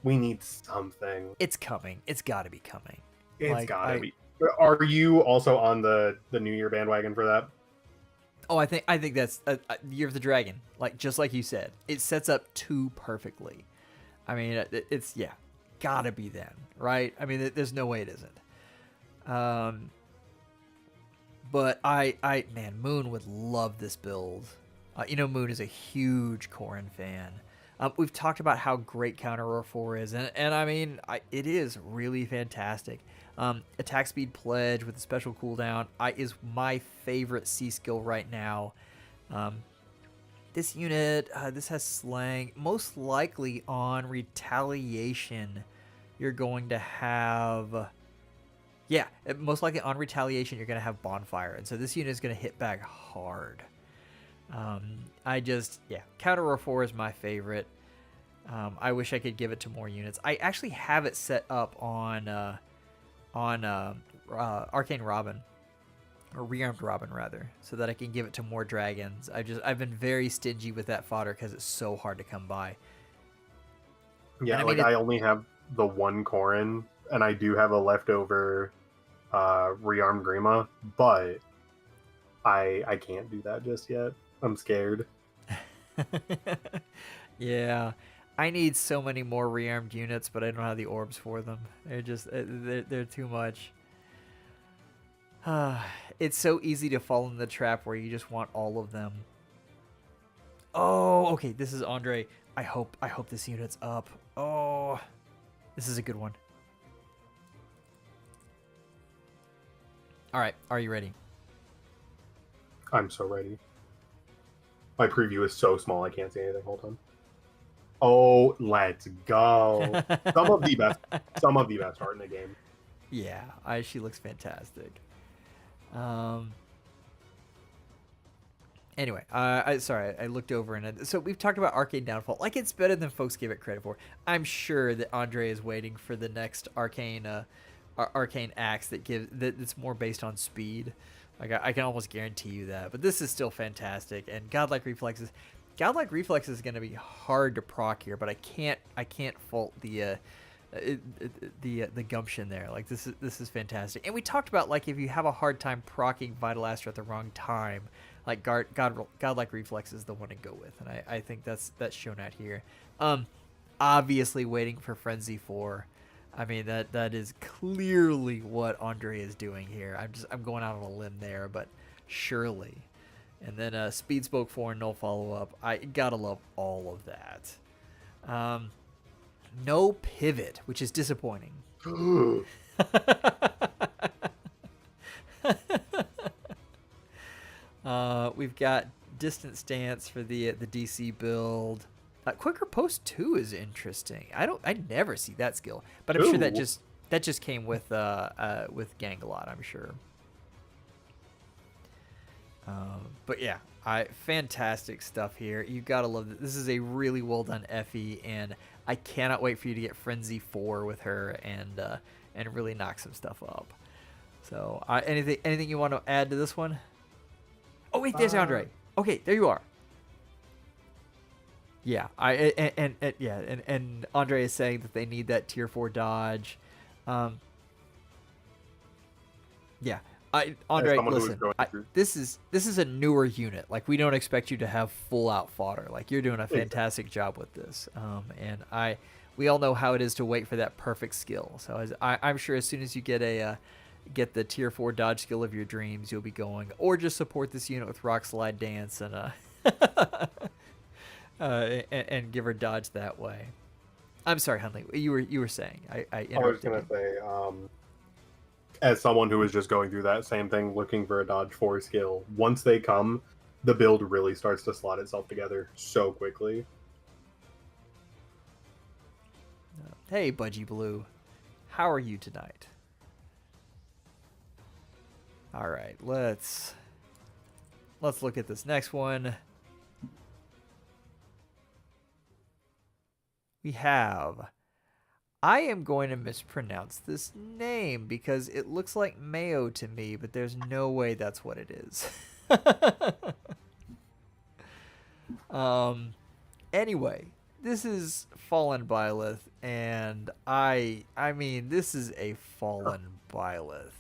We need something. It's coming. It's got to be coming. It's gotta be. Are you also on the New Year bandwagon for that? Oh, I think that's Year of the Dragon. Like just like you said, it sets up two perfectly. I mean, it's gotta be then, right? I mean, there's no way it isn't. But man, Moon would love this build. Moon is a huge Corrin fan. We've talked about how great Counter Roar 4 is, and I mean, it is really fantastic. Attack Speed Pledge with a special cooldown is my favorite C skill right now. This unit, this has slang. Most likely on Retaliation, you're going to have... Yeah, most likely on Retaliation, you're going to have Bonfire. And so this unit is going to hit back hard. Counter Roar 4 is my favorite. I wish I could give it to more units. I actually have it set up on Arcane Robin, or Rearmed Robin rather, so that I can give it to more dragons. I've been very stingy with that fodder because it's so hard to come by. Yeah, I only have the one Corrin, and I do have a leftover Rearmed Grima, but I can't do that just yet. I'm scared. Yeah, I need so many more rearmed units, but I don't have the orbs for them. They're just they're too much. It's so easy to fall in the trap where you just want all of them. Oh, okay. This is Andre. I hope this unit's up. Oh, this is a good one. All right, are you ready? I'm so ready. My preview is so small I can't see anything. Hold on. Oh, let's go. Some of the best art in the game. Yeah, she looks fantastic. Anyway, sorry, I looked over and so we've talked about Arcane Downfall. Like, it's better than folks give it credit for. I'm sure that Andre is waiting for the next Arcane axe that's more based on speed. Like, I can almost guarantee you that. But this is still fantastic, and Godlike Reflexes is going to be hard to proc here, but I can't fault the gumption there. Like, this is fantastic. And we talked about, like, if you have a hard time procking Vital Astra at the wrong time, like Godlike Reflex is the one to go with, and I think that's shown out here. Obviously waiting for Frenzy 4. I mean, that is clearly what Andre is doing here. I'm going out on a limb there, but surely. And then Speed Spoke 4 and no follow-up. I gotta love all of that. No pivot, which is disappointing. We've got Distant Stance for the DC build. Quicker Post 2 is interesting. I never see that skill, but I'm sure that just came with Gangalot, I'm sure. But yeah, fantastic stuff here. You gotta love this. This is a really well done FE, and I cannot wait for you to get Frenzy 4 with her and really knock some stuff up. So anything you want to add to this one? Oh wait, there's Andre. Okay, there you are. Yeah, and Andre is saying that they need that tier 4 dodge. Yeah. Andre, listen. This is a newer unit. Like, we don't expect you to have full out fodder. Like, you're doing a fantastic job with this. And we all know how it is to wait for that perfect skill. So I'm sure as soon as you get get the tier 4 dodge skill of your dreams, you'll be going, or just support this unit with Rock Slide Dance and and give her dodge that way. I'm sorry, Hunley. You were saying. I was gonna say, as someone who was just going through that same thing, looking for a dodge 4 skill, once they come, the build really starts to slot itself together so quickly. Hey, Budgie Blue, how are you tonight? All right, let's look at this next one. We have, I am going to mispronounce this name because it looks like mayo to me, but there's no way that's what it is. Anyway, this is Fallen Byleth, and I mean, this is a Fallen Byleth.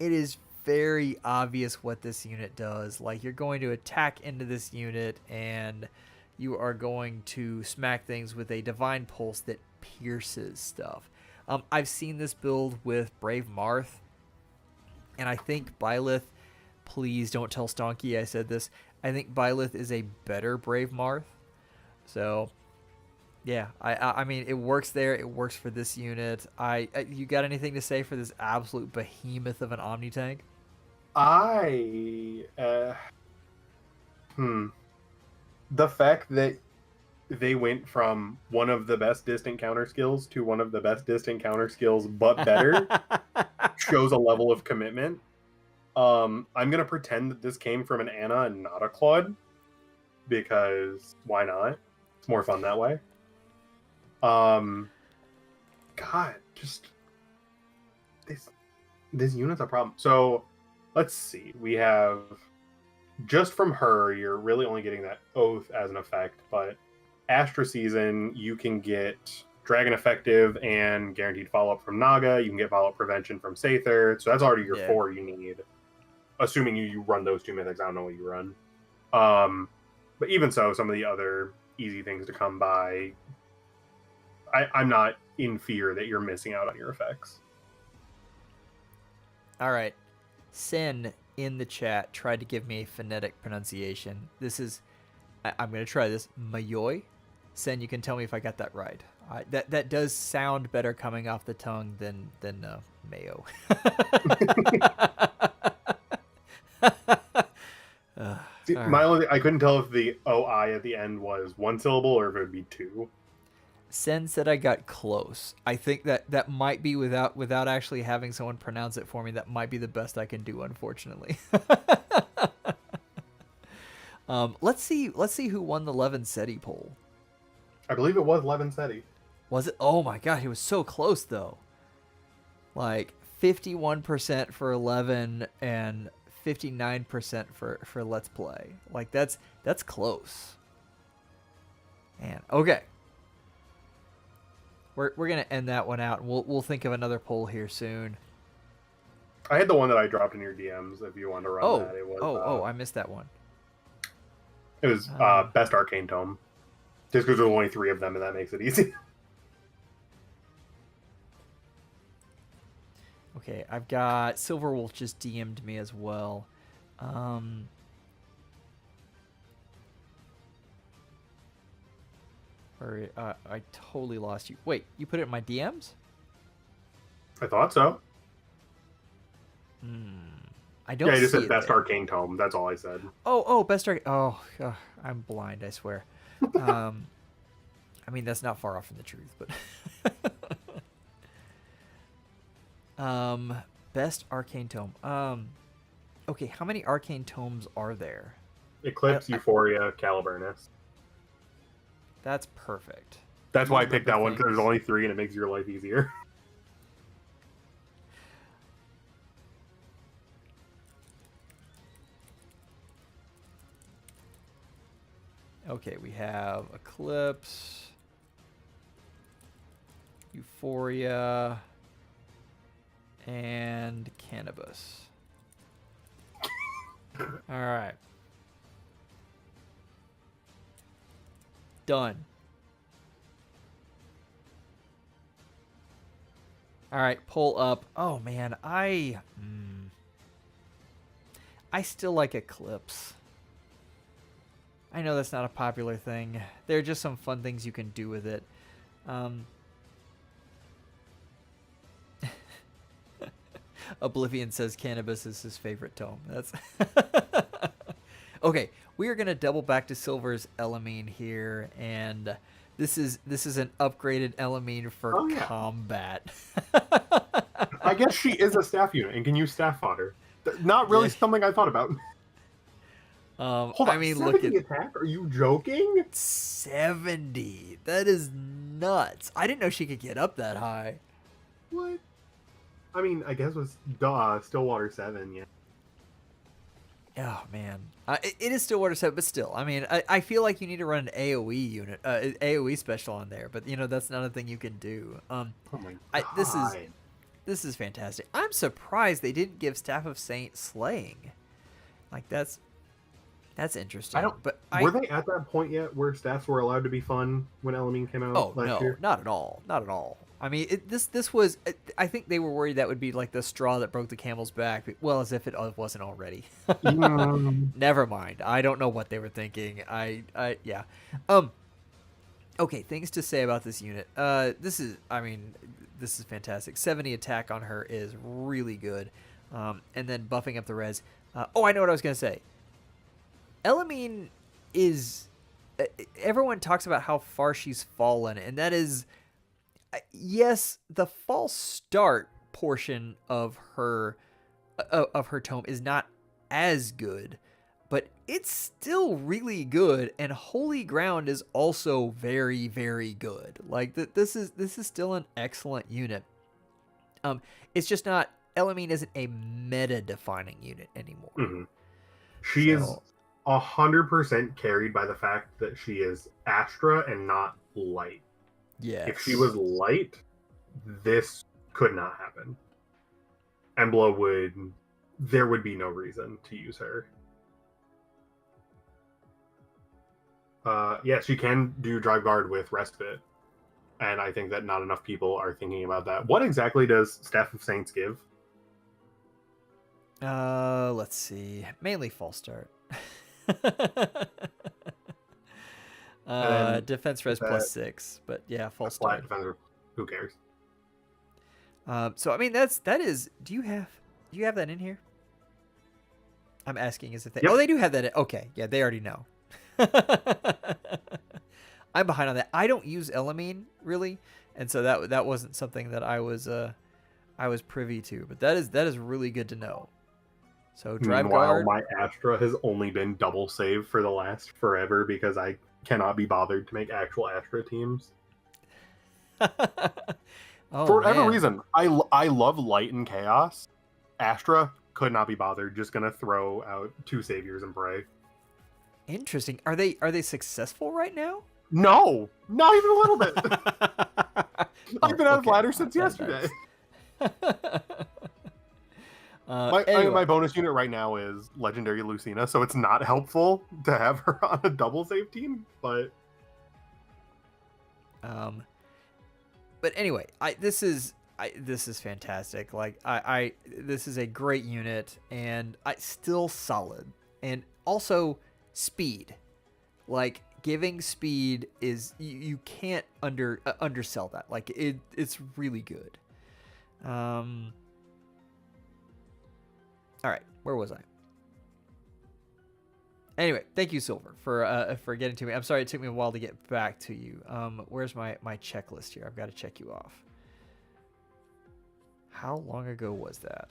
It is very obvious what this unit does. Like, you're going to attack into this unit, and you are going to smack things with a Divine Pulse that pierces stuff. I've seen this build with Brave Marth, and I think Byleth, please don't tell Stonky I said this, I think Byleth is a better Brave Marth. So, yeah, I mean, it works there. It works for this unit. You got anything to say for this absolute behemoth of an Omni tank? The fact that they went from one of the best distant counter skills to one of the best distant counter skills, but better, shows a level of commitment. I'm going to pretend that this came from an Anna and not a Claude, because why not? It's more fun that way. God, just this unit's a problem. So let's see. We have, just from her, you're really only getting that Oath as an effect, but Astra Season, you can get Dragon Effective and Guaranteed Follow-Up from Naga. You can get Follow-Up Prevention from Sather. So that's already your 4 you need. Assuming you run those 2 mythics. I don't know what you run. But even so, some of the other easy things to come by, I'm not in fear that you're missing out on your effects. All right. Sen in the chat tried to give me a phonetic pronunciation. This is, I'm going to try this. Mayoi. Sen, you can tell me if I got that right. That does sound better coming off the tongue than mayo. See, my only, I couldn't tell if the OI at the end was one syllable or if it would be two. Sen said I got close. I think that might be without actually having someone pronounce it for me. That might be the best I can do, unfortunately. Let's see who won the Levinseti poll. I believe it was Levinseti. Was it? Oh my god, he was so close though. Like 51% for 11 and 59% for Let's Play. Like that's close. Man, okay. We're gonna end that one out, and we'll think of another poll here soon. I had the one that I dropped in your DMs. If you want to run that, it was. I missed that one. It was best Arcane tome. Just because there's only 3 of them, and that makes it easy. Okay, I've got Silverwolf just DM'd me as well. I totally lost you. Wait, you put it in my DMs? I thought so. I don't. Yeah, I just see said it best there. Arcane tome. That's all I said. Oh, best Arcane. Oh, I'm blind. I swear. I mean, that's not far off from the truth, but. Best Arcane tome. Okay, how many Arcane tomes are there? Eclipse, Euphoria, Caliburnus. That's perfect. That's why I picked that one, things. because there's only 3 and it makes your life easier. Okay, we have Eclipse, Euphoria, and Cannabis. All right. Done. All right, pull up. Oh man, I still like Eclipse. I know that's not a popular thing. There are just some fun things you can do with it. Oblivion says Cannabis is his favorite tome. That's okay. We are gonna double back to Silver's Elamine here, and this is an upgraded Elamine for combat. I guess she is a staff unit and can use staff fodder. Not really something I thought about. Hold on, I mean, 70 look at attack? Are you joking? 70. That is nuts. I didn't know she could get up that high. What? I mean, I guess it was Stillwater 7, yeah. Oh, man. It is Stillwater 7, but still. I mean, I feel like you need to run an AoE unit, AoE special on there, but, you know, that's not a thing you can do. Oh my god. This is fantastic. I'm surprised they didn't give Staff of Saint Slaying. Like, that's interesting. Were they at that point yet where staffs were allowed to be fun when Elamine came out last year? Not at all. Not at all. I mean, this was. I think they were worried that would be like the straw that broke the camel's back. Well, as if it wasn't already. Never mind. I don't know what they were thinking. Yeah. Okay, things to say about this unit. This is fantastic. 70 attack on her is really good. And then buffing up the res. I know what I was gonna say. Elamine is. Everyone talks about how far she's fallen, and that is. Yes, the false start portion of her tome is not as good, but it's still really good, and Holy Ground is also very, very good. Like this is still an excellent unit. It's just not. Elamine isn't a meta-defining unit anymore. Mm-hmm. She is 100% carried by the fact that she is Astra and not light. Yeah. If she was light, this could not happen. Embla there would be no reason to use her. Yeah, she can do Drive Guard with Respite, and I think that not enough people are thinking about that. What exactly does Staff of Saints give? Let's see. Mainly false start. Defense res plus 6, but yeah, false flat start. defender. Who cares? So I mean that is. Do you have that in here? I'm asking as if they. Yep. Oh, they do have that. Okay, yeah, they already know. I'm behind on that. I don't use Elamine really, and so that wasn't something that I was privy to. But that is really good to know. So drive Meanwhile, guard. my Astra has only been double save for the last forever because I cannot be bothered to make actual Astra teams. Oh, For whatever man. reason, I love Light and Chaos. Astra could not be bothered. Just gonna throw out 2 saviors and pray. Interesting. Are they successful right now? No, not even a little bit. Oh, I've been out of okay. ladder since That's- yesterday. Anyway. My bonus unit right now is Legendary Lucina, so it's not helpful to have her on a double save team. But anyway, this is fantastic. Like this is a great unit, and still solid, and also speed. Like giving speed is you can't undersell that. Like it's really good. All right, where was I? Anyway, thank you, Silver, for getting to me. I'm sorry it took me a while to get back to you. Where's my checklist here? I've got to check you off. How long ago was that?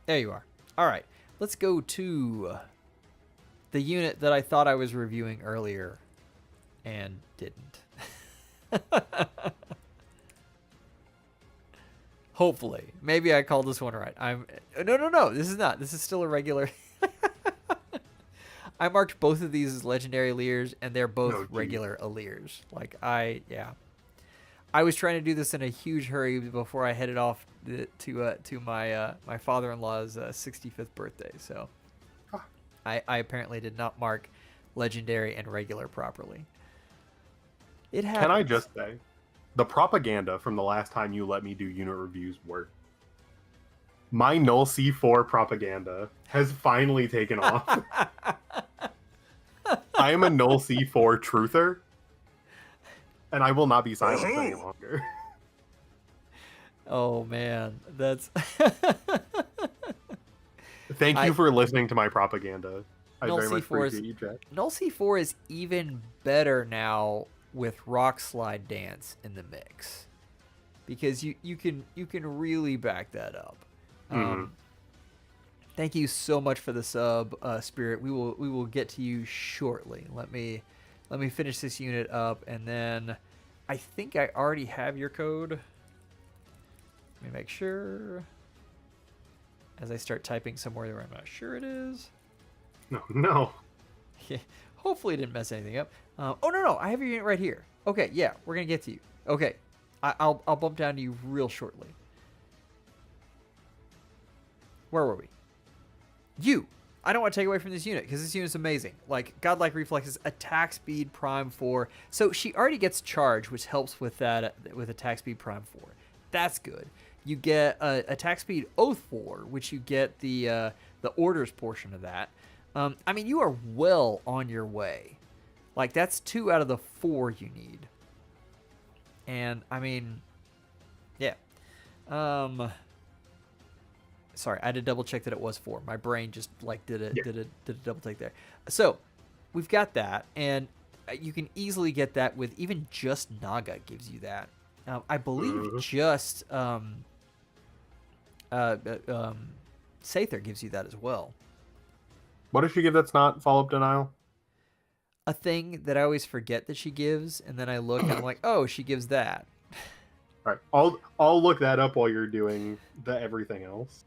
There you are. All right, let's go to the unit that I thought I was reviewing earlier and didn't. Hopefully. Maybe I called this one right. No. This is not. This is still a regular. I marked both of these as legendary Lears, and they're both regular Lears. Like, I was trying to do this in a huge hurry before I headed off to my father-in-law's 65th birthday. So I apparently did not mark legendary and regular properly. It happens. can I just say, the propaganda from the last time you let me do unit reviews worked. My Null C4 propaganda has finally taken off. I am a Null C4 truther, and I will not be silenced any longer. Oh man, that's. Thank you for listening to my propaganda. I Null very much C4 is- appreciate you, Jack. Null C4 is even better now with Rock Slide Dance in the mix, because you can really back that up. Thank you so much for the sub, Spirit. We will get to you shortly. Let me finish this unit up, and then I think I already have your code. Let me make sure. As I start typing somewhere where I'm not sure it is. No. Hopefully it didn't mess anything up. Oh, no. I have your unit right here. Okay, yeah, we're going to get to you. Okay, I'll bump down to you real shortly. Where were we? You. I don't want to take away from this unit because this unit's amazing. Like, Godlike Reflexes, attack speed prime 4. So she already gets charge, which helps with that, with attack speed prime 4. That's good. You get attack speed oath 4, which you get the orders portion of that. I mean, you are well on your way. Like, that's 2 out of the 4 you need. And, I mean, yeah. Sorry, I had to double check that it was 4. My brain just, like, did a double take there. So, we've got that. And you can easily get that with even just Naga gives you that. I believe just Sather gives you that as well. What does she give that's not follow-up denial? A thing that I always forget that she gives, and then I look and I'm like, oh, she gives that. All right, I'll look that up while you're doing the everything else.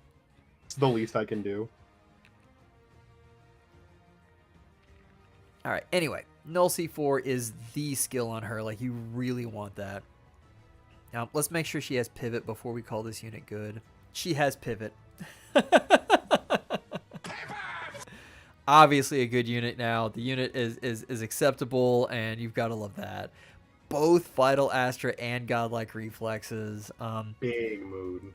It's the least I can do. All right, anyway, Null C4 is the skill on her. Like, you really want that. Now, let's make sure she has pivot before we call this unit good. She has pivot. Obviously a good unit now. The unit is acceptable, and you've got to love that. Both Vital Astra and Godlike Reflexes. Big mood.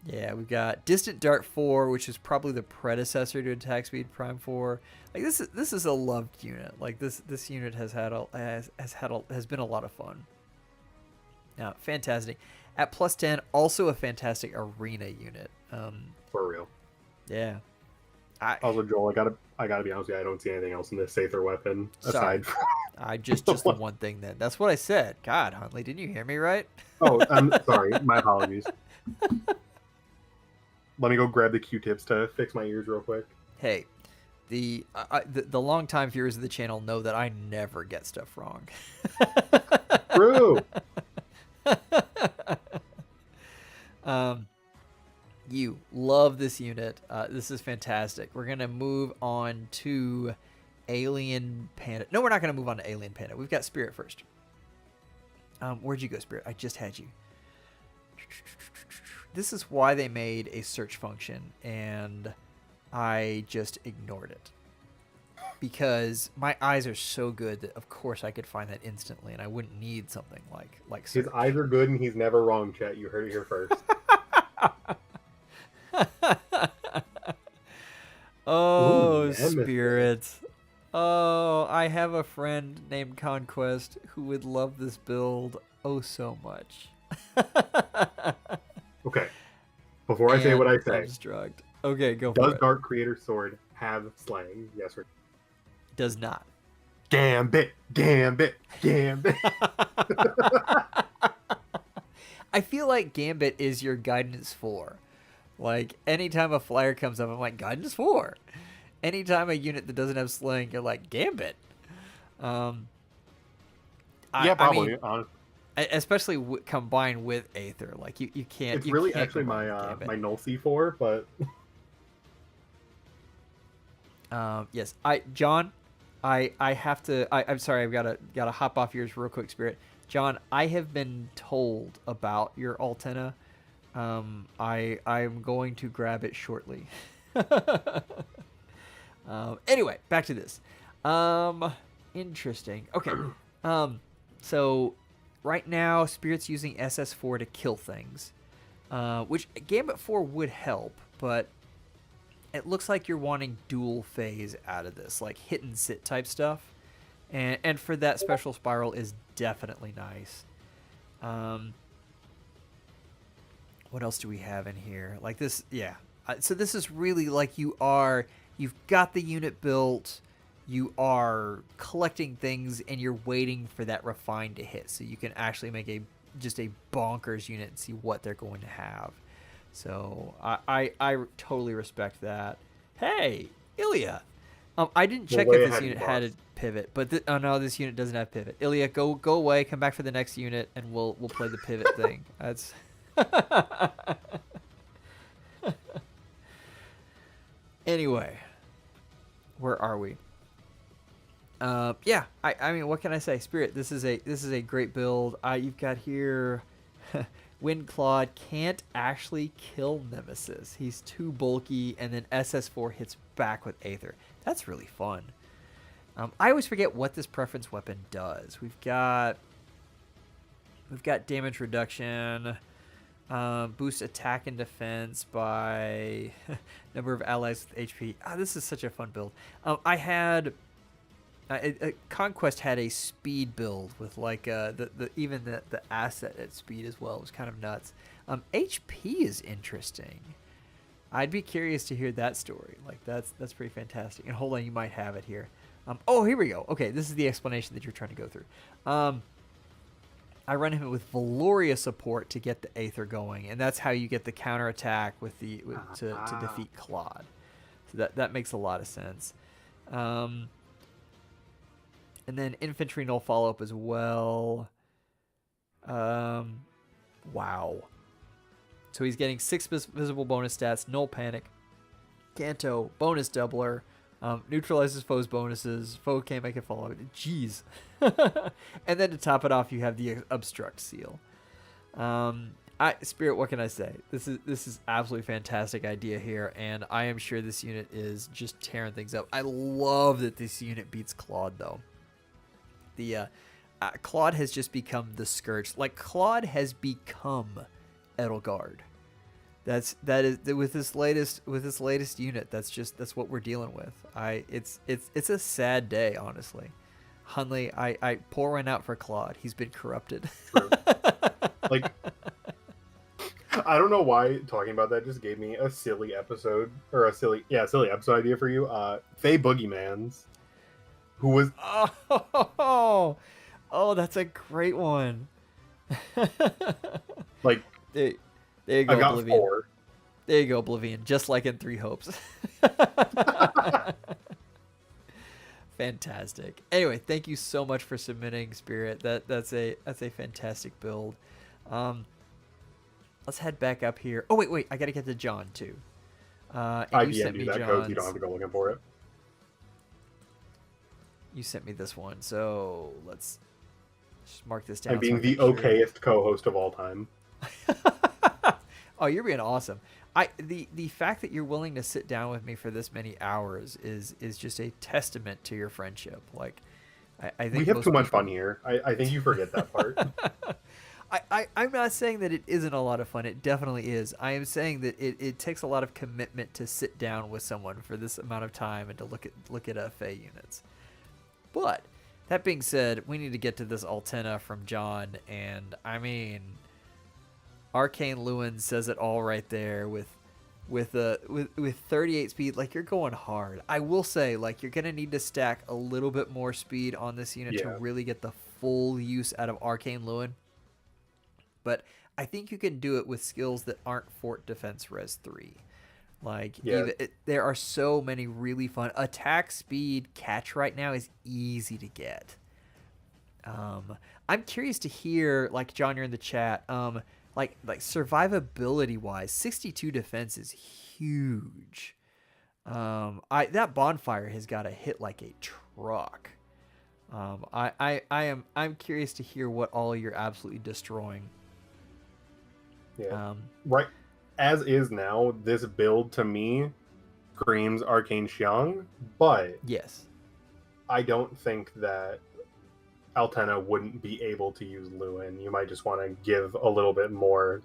Yeah, we've got Distant Dart 4, which is probably the predecessor to Attack Speed Prime 4. Like this is a loved unit. Like this unit has been a lot of fun. Yeah, fantastic. At plus 10, also a fantastic arena unit. For real. Yeah. Also, Joel, I gotta be honest with you, I don't see anything else in this Aether weapon aside from... I just the one thing then. That's what I said. God, Huntley, didn't you hear me right? Oh, I'm sorry. My apologies. Let me go grab the Q-tips to fix my ears real quick. Hey, the longtime viewers of the channel know that I never get stuff wrong. True. You love this unit. This is fantastic. We're gonna move on to Alien Panda. No, we're not gonna move on to Alien Panda. We've got Spirit first. Where'd you go, Spirit? I just had you. This is why they made a search function, and I just ignored it. Because my eyes are so good that, of course, I could find that instantly, and I wouldn't need something like search. His eyes are good, and he's never wrong, chat. You heard it here first. Oh, Ooh, spirits. Oh, I have a friend named Conquest who would love this build oh so much. Okay. Before I say what I say, Construct. Okay, go for does it. Dark Creator Sword have slang? Yes or no? Does not. Gambit, Gambit, Gambit. I feel like Gambit is your guidance 4. Like, anytime a flyer comes up, I'm like, guidance 4. Anytime a unit that doesn't have sling, you're like, Gambit. Yeah, probably. I mean, especially combined with Aether. Like, you can't... It's you really can't actually go wrong my with Gambit. my null C4, but... Yes. John, I have to... I'm sorry, I've gotta hop off yours real quick, Spirit. John, I have been told about your Altena. I'm going to grab it shortly. Anyway, back to this. Interesting. Okay. So right now, Spirit's using SS4 to kill things, which Gambit 4 would help, but it looks like you're wanting dual phase out of this, like hit and sit type stuff. And for that, Special Spiral is definitely nice. What else do we have in here? Like this, yeah. So this is really like you've got the unit built, you are collecting things, and you're waiting for that refine to hit, so you can actually make just a bonkers unit and see what they're going to have. So I totally respect that. Hey, Ilya. I didn't check if this unit had a pivot, but oh no, this unit doesn't have pivot. Ilya, go away, come back for the next unit, and we'll play the pivot thing. That's anyway, where are we? Yeah, I mean, what can I say? Spirit, this is a great build. You've got here Windclawed can't actually kill Nemesis. He's too bulky, and then SS4 hits back with Aether. That's really fun. I always forget what this preference weapon does. We've got damage reduction, boost attack and defense by number of allies with HP. This is such a fun build. I had Conquest had a speed build with like even the asset at speed as well. It was kind of nuts. HP is interesting. I'd be curious to hear that story. Like that's pretty fantastic. And hold on, you might have it here. Oh, here we go. Okay, this is the explanation that you're trying to go through. I run him with Valoria support to get the Aether going, and that's how you get the counterattack to defeat Claude. So that makes a lot of sense. And then infantry null follow-up as well. Wow. So he's getting 6 visible bonus stats, null panic, Canto, bonus doubler, neutralizes foes' bonuses, foe can't make it follow. Jeez. And then to top it off, you have the obstruct seal. Spirit, what can I say? This is absolutely fantastic idea here, and I am sure this unit is just tearing things up. I love that this unit beats Claude, though. The Claude has just become the scourge. Like, Claude has become Edelgard. that is with this latest unit. That's what we're dealing with. It's a sad day, honestly. Hunley, I pour one out for Claude. He's been corrupted. True. Like, I don't know why talking about that just gave me a silly episode, or a silly episode idea for you. Faye Boogeymans, who was oh, that's a great one. like, there you go, I got Oblivion. 4. There you go, Oblivion. Just like in Three Hopes. Fantastic. Anyway, thank you so much for submitting, Spirit. That's a fantastic build. Let's head back up here. Oh wait, I gotta get to John too. And you sent me that code, so you don't have to go looking for it. You sent me this one, so let's just mark this down. I'm being the okayest co-host of all time. Oh, you're being awesome. The fact that you're willing to sit down with me for this many hours is just a testament to your friendship. Like, I think we have too much fun here. I think you forget that part. I'm not saying that it isn't a lot of fun. It definitely is. I am saying that it takes a lot of commitment to sit down with someone for this amount of time and to look at FA units. But that being said, we need to get to this Altena from John, and I mean, Arcane Lewin says it all right there with 38 speed. Like, you're going hard. I will say, like, you're gonna need to stack a little bit more speed on this unit to really get the full use out of Arcane Lewin. But I think you can do it with skills that aren't Fort Defense Res 3. Like, there are so many really fun attack speed. Catch right now is easy to get. I'm curious to hear, like, John, you're in the chat. Like survivability wise, 62 defense is huge. That bonfire has got to hit like a truck. I'm curious to hear what all you're absolutely destroying. Yeah. Right. As is now, this build to me screams Arcane Xiang, but yes, I don't think that Altena wouldn't be able to use Lewin. You might just want to give a little bit more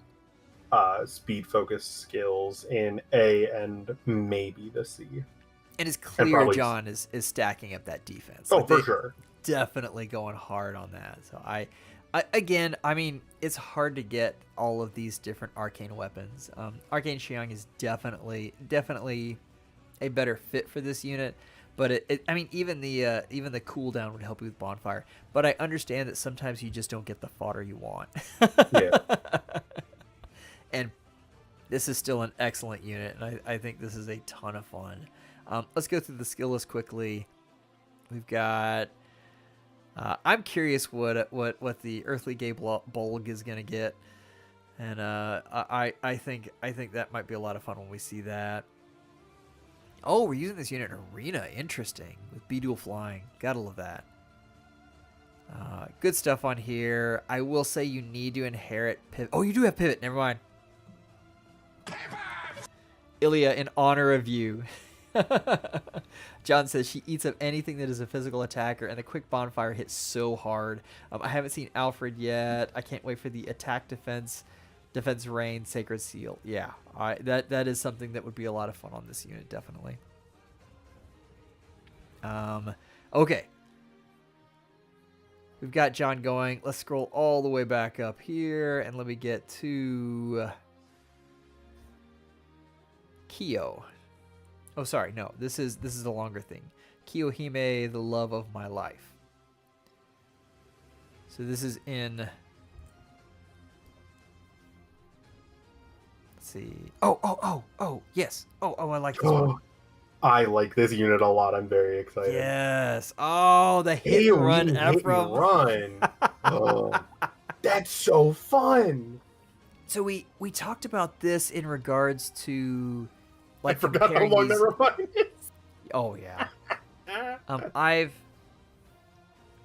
speed-focused skills in A and maybe the C. And it's clear John is stacking up that defense. Oh, like, for sure. Definitely going hard on that. So I mean, it's hard to get all of these different arcane weapons. Arcane Xiang is definitely a better fit for this unit. But I mean, even the cooldown would help you with bonfire. But I understand that sometimes you just don't get the fodder you want. Yeah. And this is still an excellent unit, and I think this is a ton of fun. Let's go through the skill list quickly. We've got. I'm curious what the Earthly Gay Bolg is gonna get, and I think that might be a lot of fun when we see that. Oh, we're using this unit in Arena. Interesting. With B-Dual flying. Gotta love that. Good stuff on here. I will say you need to inherit pivot. Oh, you do have pivot. Never mind. Ilya, in honor of you. John says she eats up anything that is a physical attacker, and the quick bonfire hits so hard. I haven't seen Alfred yet. I can't wait for the attack defense rain, sacred seal. Yeah, that is something that would be a lot of fun on this unit, definitely. Okay, we've got John going. Let's scroll all the way back up here, and let me get to Kyo. Oh, sorry, no, this is the longer thing. Kiyohime, the love of my life. So this is in. Let's see. Oh, yes. Oh, I like this one. I like this unit a lot. I'm very excited. Yes. Oh, the hit and run Ephraim. Run. Oh, that's so fun. So we talked about this in regards to, like, I forgot how long that run is. Oh yeah.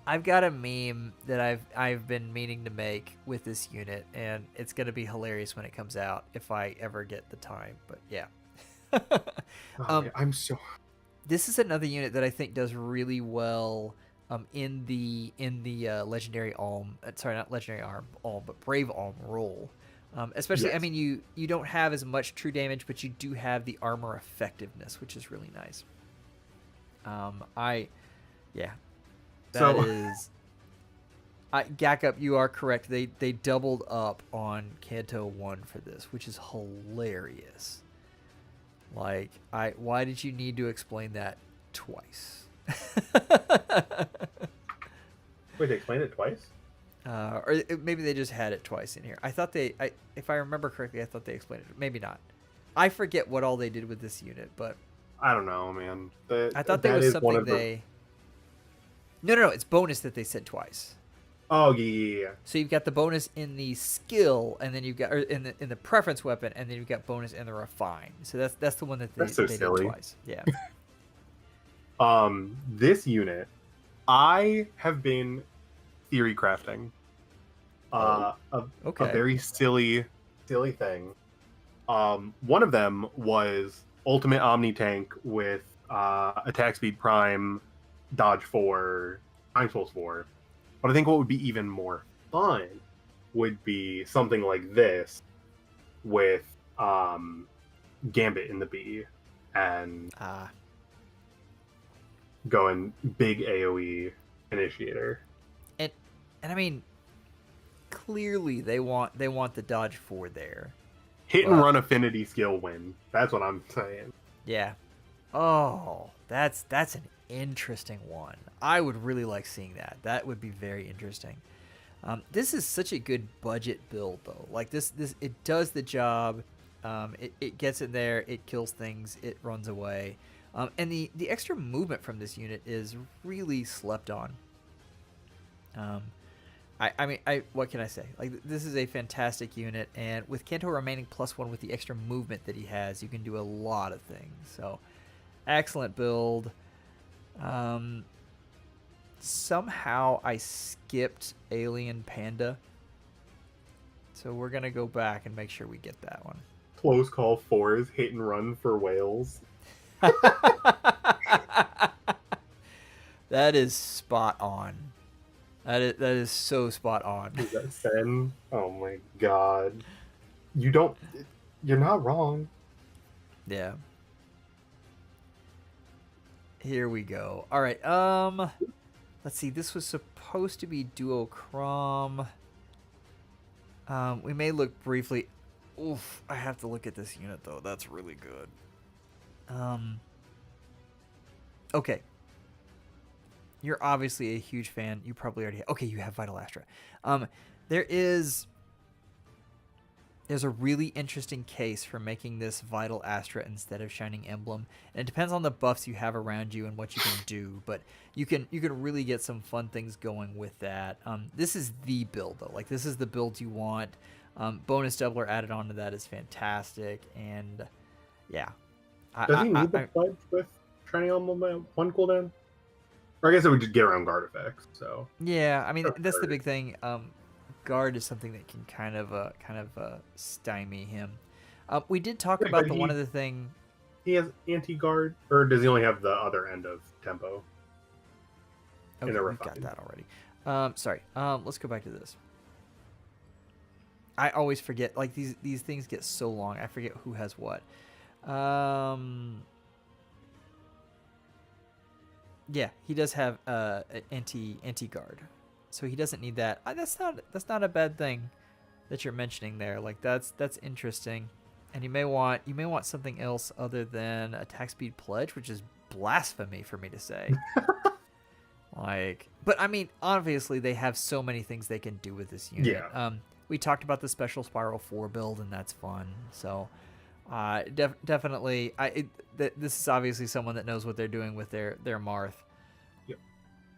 I've got a meme that I've been meaning to make with this unit, and it's gonna be hilarious when it comes out if I ever get the time. But yeah. I'm so. This is another unit that I think does really well in the legendary Alm. Sorry, not legendary Alm, but Brave Alm role, Especially, I Yes. mean, you don't have as much true damage, but you do have the armor effectiveness, which is really nice. Yeah, that So is. Gackup, you are correct. They doubled up on Kanto 1 for this, which is hilarious. Like, why did you need to explain that twice? wait, they explained it twice? Maybe they just had it twice in here. I thought if I remember correctly, I thought they explained it. Maybe not. I forget what all they did with this unit, but I don't know, man. I thought there that was is one something of the- they. No, it's bonus that they said twice. Oh yeah. So you've got the bonus in the skill, and then you've got in the preference weapon, and then you've got bonus in the refine. So that's the one that they, That's so they silly. did twice. Yeah. This unit, I have been theory crafting. A Okay. very silly thing. One of them was Ultimate Omni Tank with attack speed prime, dodge 4, time pulse 4. But I think what would be even more fun would be something like this with Gambit in the B and going big AoE initiator. And I mean, clearly they want the dodge 4 there. Hit and Well- run affinity skill win. That's what I'm saying. Yeah. Oh, that's an interesting one. I would really like seeing that. That would be very interesting. This is such a good budget build, though. Like this it does the job. It gets in there. It kills things. It runs away. And the extra movement from this unit is really slept on. I mean, what can I say? Like, this is a fantastic unit, and with Kanto remaining +1 with the extra movement that he has, you can do a lot of things. So, excellent build. Somehow I skipped Alien Panda, so we're gonna go back and make sure we get that one. Close call 4s, hit and run for whales. That is spot on. That is so spot on. Is that Sen? Oh my god. You're not wrong. Yeah. Here we go. All right. Let's see. This was supposed to be duochrome. We may look briefly. Oof. I have to look at this unit though. That's really good. Okay. You're obviously a huge fan. You probably already okay, you have Vital Astra. There's a really interesting case for making this Vital Astra instead of Shining Emblem. And it depends on the buffs you have around you and what you can do, but you can really get some fun things going with that. This is the build though. Like, this is the build you want. Bonus doubler added onto that is fantastic, and yeah. Does he need the pledge with Shining Emblem at 1 cooldown? Or I guess it would just get around guard effects, so. Yeah, I mean, Or that's the guard. big thing. Guard is something that can kind of stymie him. We did talk Yeah, about but one other thing. He has anti-guard, or does he only have the other end of tempo? Okay, a we've got refine. that already. Sorry. Let's go back to this. I always forget. Like, these things get so long. I forget who has what. Yeah, he does have anti-guard, so he doesn't need that. That's not a bad thing that you're mentioning there. Like, that's interesting, and you may want something else other than attack speed pledge, which is blasphemy for me to say. Like, but I mean, obviously they have so many things they can do with this unit. Yeah. We talked about the special Spiral 4 build, and that's fun. So. Definitely. This is obviously someone that knows what they're doing with their Marth. Yep.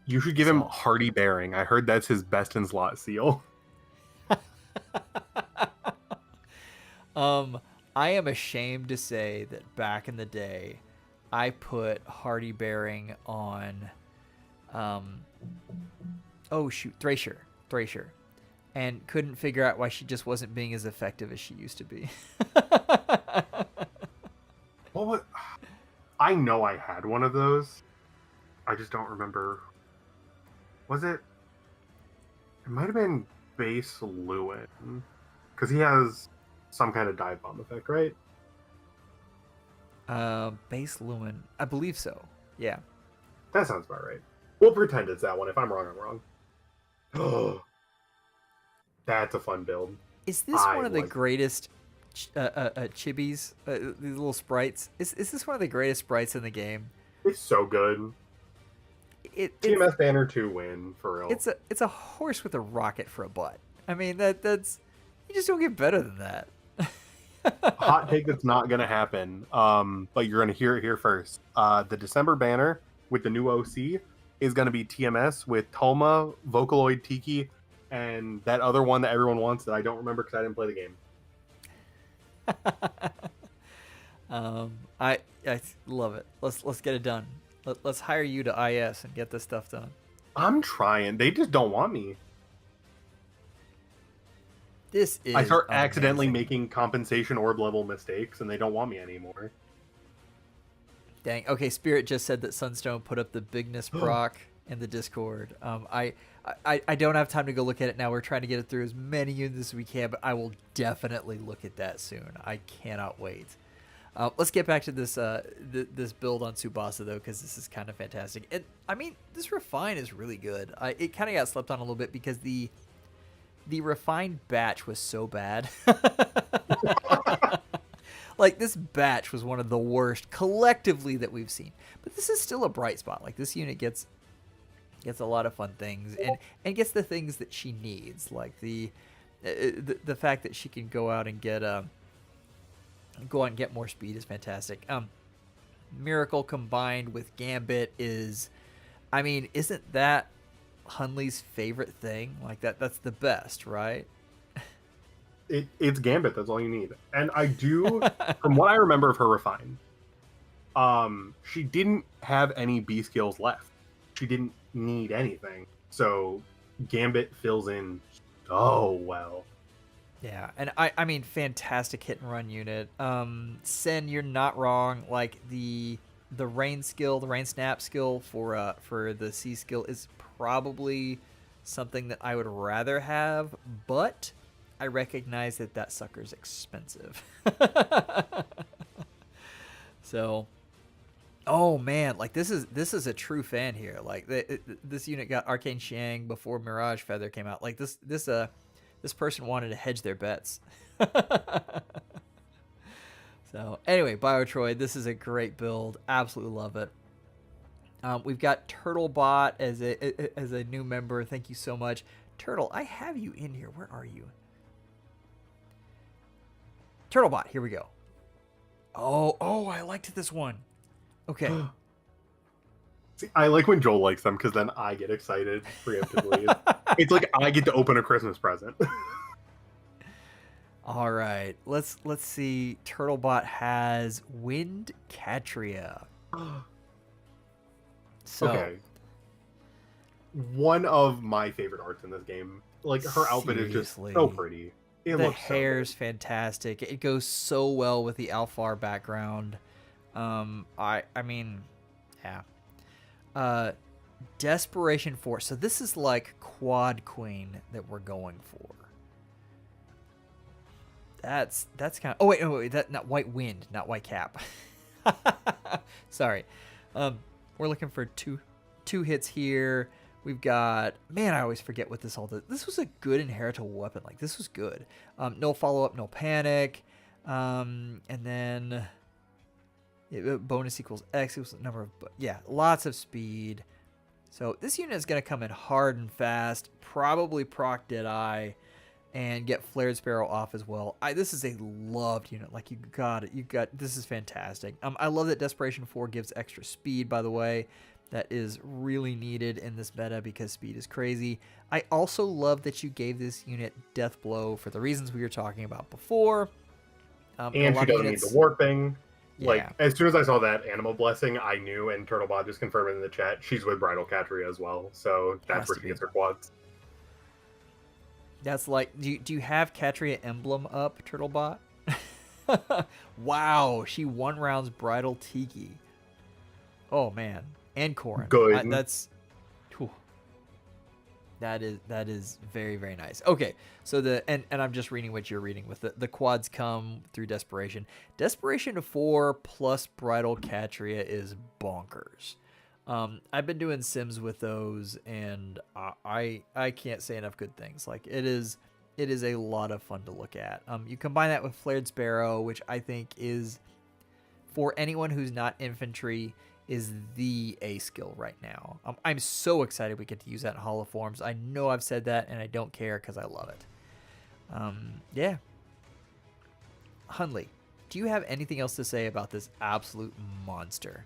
You should give him So- Hardy Bearing. I heard that's his best in slot seal. I am ashamed to say that back in the day, I put Hardy Bearing on, Thracer, and couldn't figure out why she just wasn't being as effective as she used to be. What was... I know I had one of those. I just don't remember. Was it? It might have been base Lewin. Because he has some kind of dive bomb effect, right? Base Lumen. I believe so. Yeah. That sounds about right. We'll pretend it's that one. If I'm wrong, I'm wrong. Oh, that's a fun build. Is this one of the greatest chibis? These little sprites. Is this one of the greatest sprites in the game? It's so good. TMS Banner 2 win, for real. It's a horse with a rocket for a butt. I mean, that's you just don't get better than that. Hot take that's not going to happen, but you're going to hear it here first. The December banner with the new OC is going to be TMS with Toma, Vocaloid Tiki, and that other one that everyone wants that I don't remember because I didn't play the game. I love it. Let's get it done. Let's hire you to IS and get this stuff done. I'm trying. They just don't want me. This is I start amazing. accidentally making compensation orb level mistakes, and they don't want me anymore. Dang. Okay, Spirit just said that Sunstone put up the bigness proc in the Discord. I don't have time to go look at it now. We're trying to get it through as many units as we can, but I will definitely look at that soon. I cannot wait. Let's get back to this this build on Subasa though, because this is kind of fantastic. And I mean, this refine is really good. It kind of got slept on a little bit because the refined batch was so bad. Like, this batch was one of the worst collectively that we've seen. But this is still a bright spot. Like, this unit gets a lot of fun things and gets the things that she needs. Like the fact that she can go out and get more speed is fantastic. Miracle combined with Gambit is, I mean, isn't that Hunley's favorite thing? Like, that's the best, right? It's Gambit. That's all you need. And I do, from what I remember of her refine, she didn't have any B skills left. She didn't need anything. So Gambit fills in so well. Yeah, and I mean, fantastic hit and run unit. Sen, you're not wrong. Like, the rain skill, the rain snap skill for the C skill is probably something that I would rather have, but I recognize that sucker's expensive. So, oh man, like this is a true fan here. Like this unit got Arcane Shang before Mirage Feather came out. Like this person wanted to hedge their bets. So anyway, Biotroid, this is a great build. Absolutely love it. We've got Turtlebot as a new member. Thank you so much. Turtle, I have you in here. Where are you? Turtlebot, here we go. Oh, I liked this one. Okay. See, I like when Joel likes them because then I get excited preemptively. It's like I get to open a Christmas present. All right, let's see. Turtlebot has Wind Catria. So, okay. One of my favorite arts in this game. Like, her outfit is just so pretty. It the looks hair's so fantastic. It goes so well with the Alfar background. I mean, yeah. Desperation Force. So this is like Quad Queen that we're going for. That's kind of. Oh wait, that not White Wind, not White Cap. Sorry. We're looking for two hits here. We've got, man, I always forget what this all does. This was a good inheritable weapon. Like, this was good. No follow-up, no panic. And then bonus equals X equals the number of, yeah, lots of speed. So this unit is going to come in hard and fast, probably proc Deadeye, and get Flared Sparrow off as well. This is a loved unit. Like, you got it. This is fantastic. I love that Desperation 4 gives extra speed, by the way. That is really needed in this meta because speed is crazy. I also love that you gave this unit Death Blow for the reasons we were talking about before. And she doesn't need the warping. Yeah. Like, as soon as I saw that Animal Blessing, I knew, and Turtlebot just confirmed in the chat, she's with Bridal Catria as well. So that's where she gets her quads. That's like, do you have Catria emblem up, Turtlebot? Wow, she 1 rounds Bridal Tiki. Oh, man. And Corin. Good. That's That is very, very nice. Okay, so and I'm just reading what you're reading with the quads come through Desperation. Desperation 4 plus Bridal Catria is bonkers. I've been doing Sims with those, and I can't say enough good things. Like it is a lot of fun to look at. You combine that with Flared Sparrow, which I think is, for anyone who's not infantry, is the A skill right now. I'm so excited we get to use that in Hollow Forms. I know I've said that, and I don't care because I love it. Yeah. Hunley, do you have anything else to say about this absolute monster?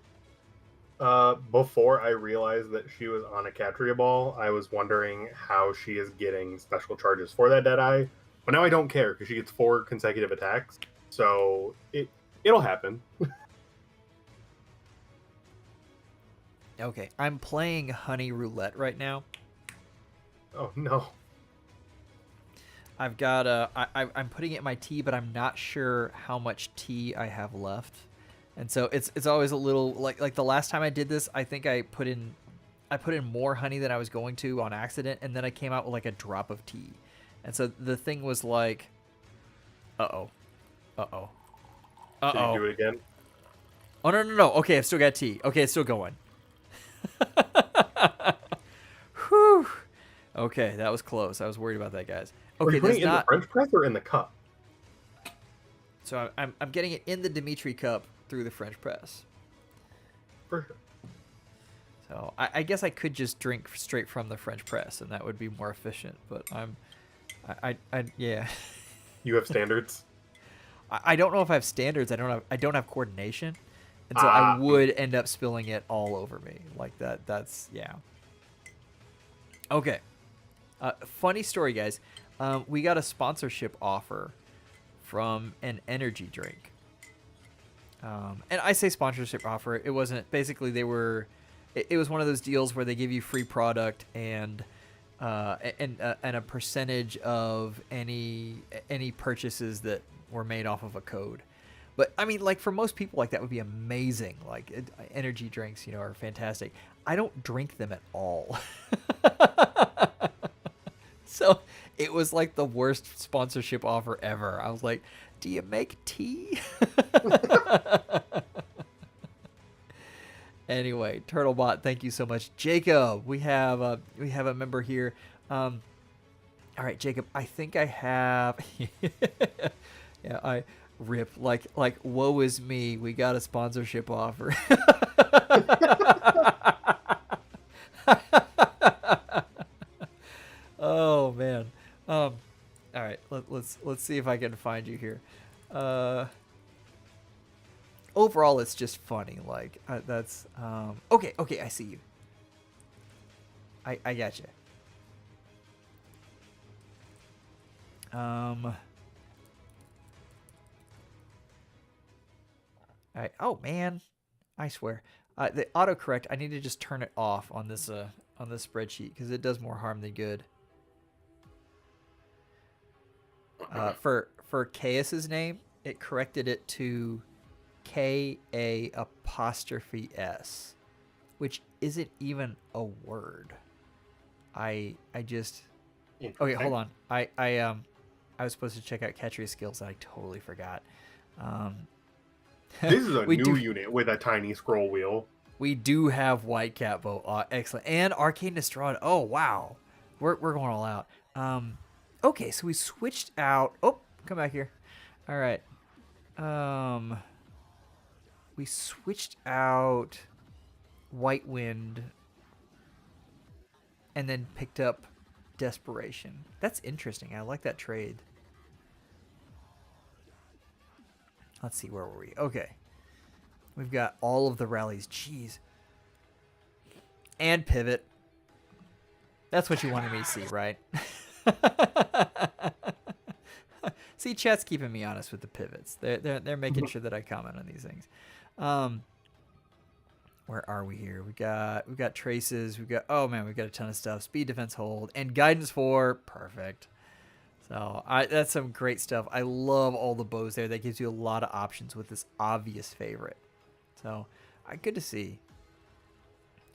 Before I realized that she was on a Catria ball, I was wondering how she is getting special charges for that Deadeye. But now I don't care because she gets 4 consecutive attacks. So it'll happen. Okay, I'm playing Honey Roulette right now. Oh no. I've got I'm putting it in my tea, but I'm not sure how much tea I have left. And so it's always a little like the last time I did this, I think I put in more honey than I was going to on accident, and then I came out with like a drop of tea. And so the thing was like, uh-oh. Did you do it again? Oh no. Okay, I've still got tea. Okay, it's still going. Whew. Okay, that was close. I was worried about that, guys. Okay, Are you putting it in the French press or in the cup? So I'm getting it in the Dimitri cup through the French press. For sure. So I guess I could just drink straight from the French press, and that would be more efficient. But yeah. You have standards? I don't know if I have standards. I don't have coordination, and so I would end up spilling it all over me like that. That's yeah. Okay. Funny story, guys. We got a sponsorship offer from an energy drink. And I say sponsorship offer. It wasn't. Basically, they were. It was one of those deals where they give you free product and a percentage of any purchases that were made off of a code. But I mean, like for most people, like that would be amazing. Like energy drinks, are fantastic. I don't drink them at all. So it was like the worst sponsorship offer ever. I was like, do you make tea? Anyway, Turtlebot, thank you so much. Jacob, we have a member here. All right, Jacob, I think I have. Yeah, I rip like woe is me. We got a sponsorship offer. Oh man. All right, let's see if I can find you here. Overall, it's just funny. Like that's okay. I see you. I got you. All right. Oh man, I swear. The autocorrect. I need to just turn it off on this spreadsheet because it does more harm than good. For Chaos's name, it corrected it to KA''S, which isn't even a word. I just okay. Hold on. I was supposed to check out Catria's skills and I totally forgot. This is a new unit with a tiny scroll wheel. We do have White Cat Bow. Excellent. And Arcane Estrada. Oh wow, we're going all out. Okay, so we switched out. Oh, come back here. All right. We switched out White Wind and then picked up Desperation. That's interesting. I like that trade. Let's see, where were we? Okay. We've got all of the rallies. Jeez. And pivot. That's what you wanted me to see, right? See, chat's keeping me honest with the pivots. They're making sure that I comment on these things. Where are we here? We've got traces. We've got a ton of stuff. Speed, defense, hold, and guidance 4. Perfect. So that's some great stuff. I love all the bows there. That gives you a lot of options with this obvious favorite. So good to see.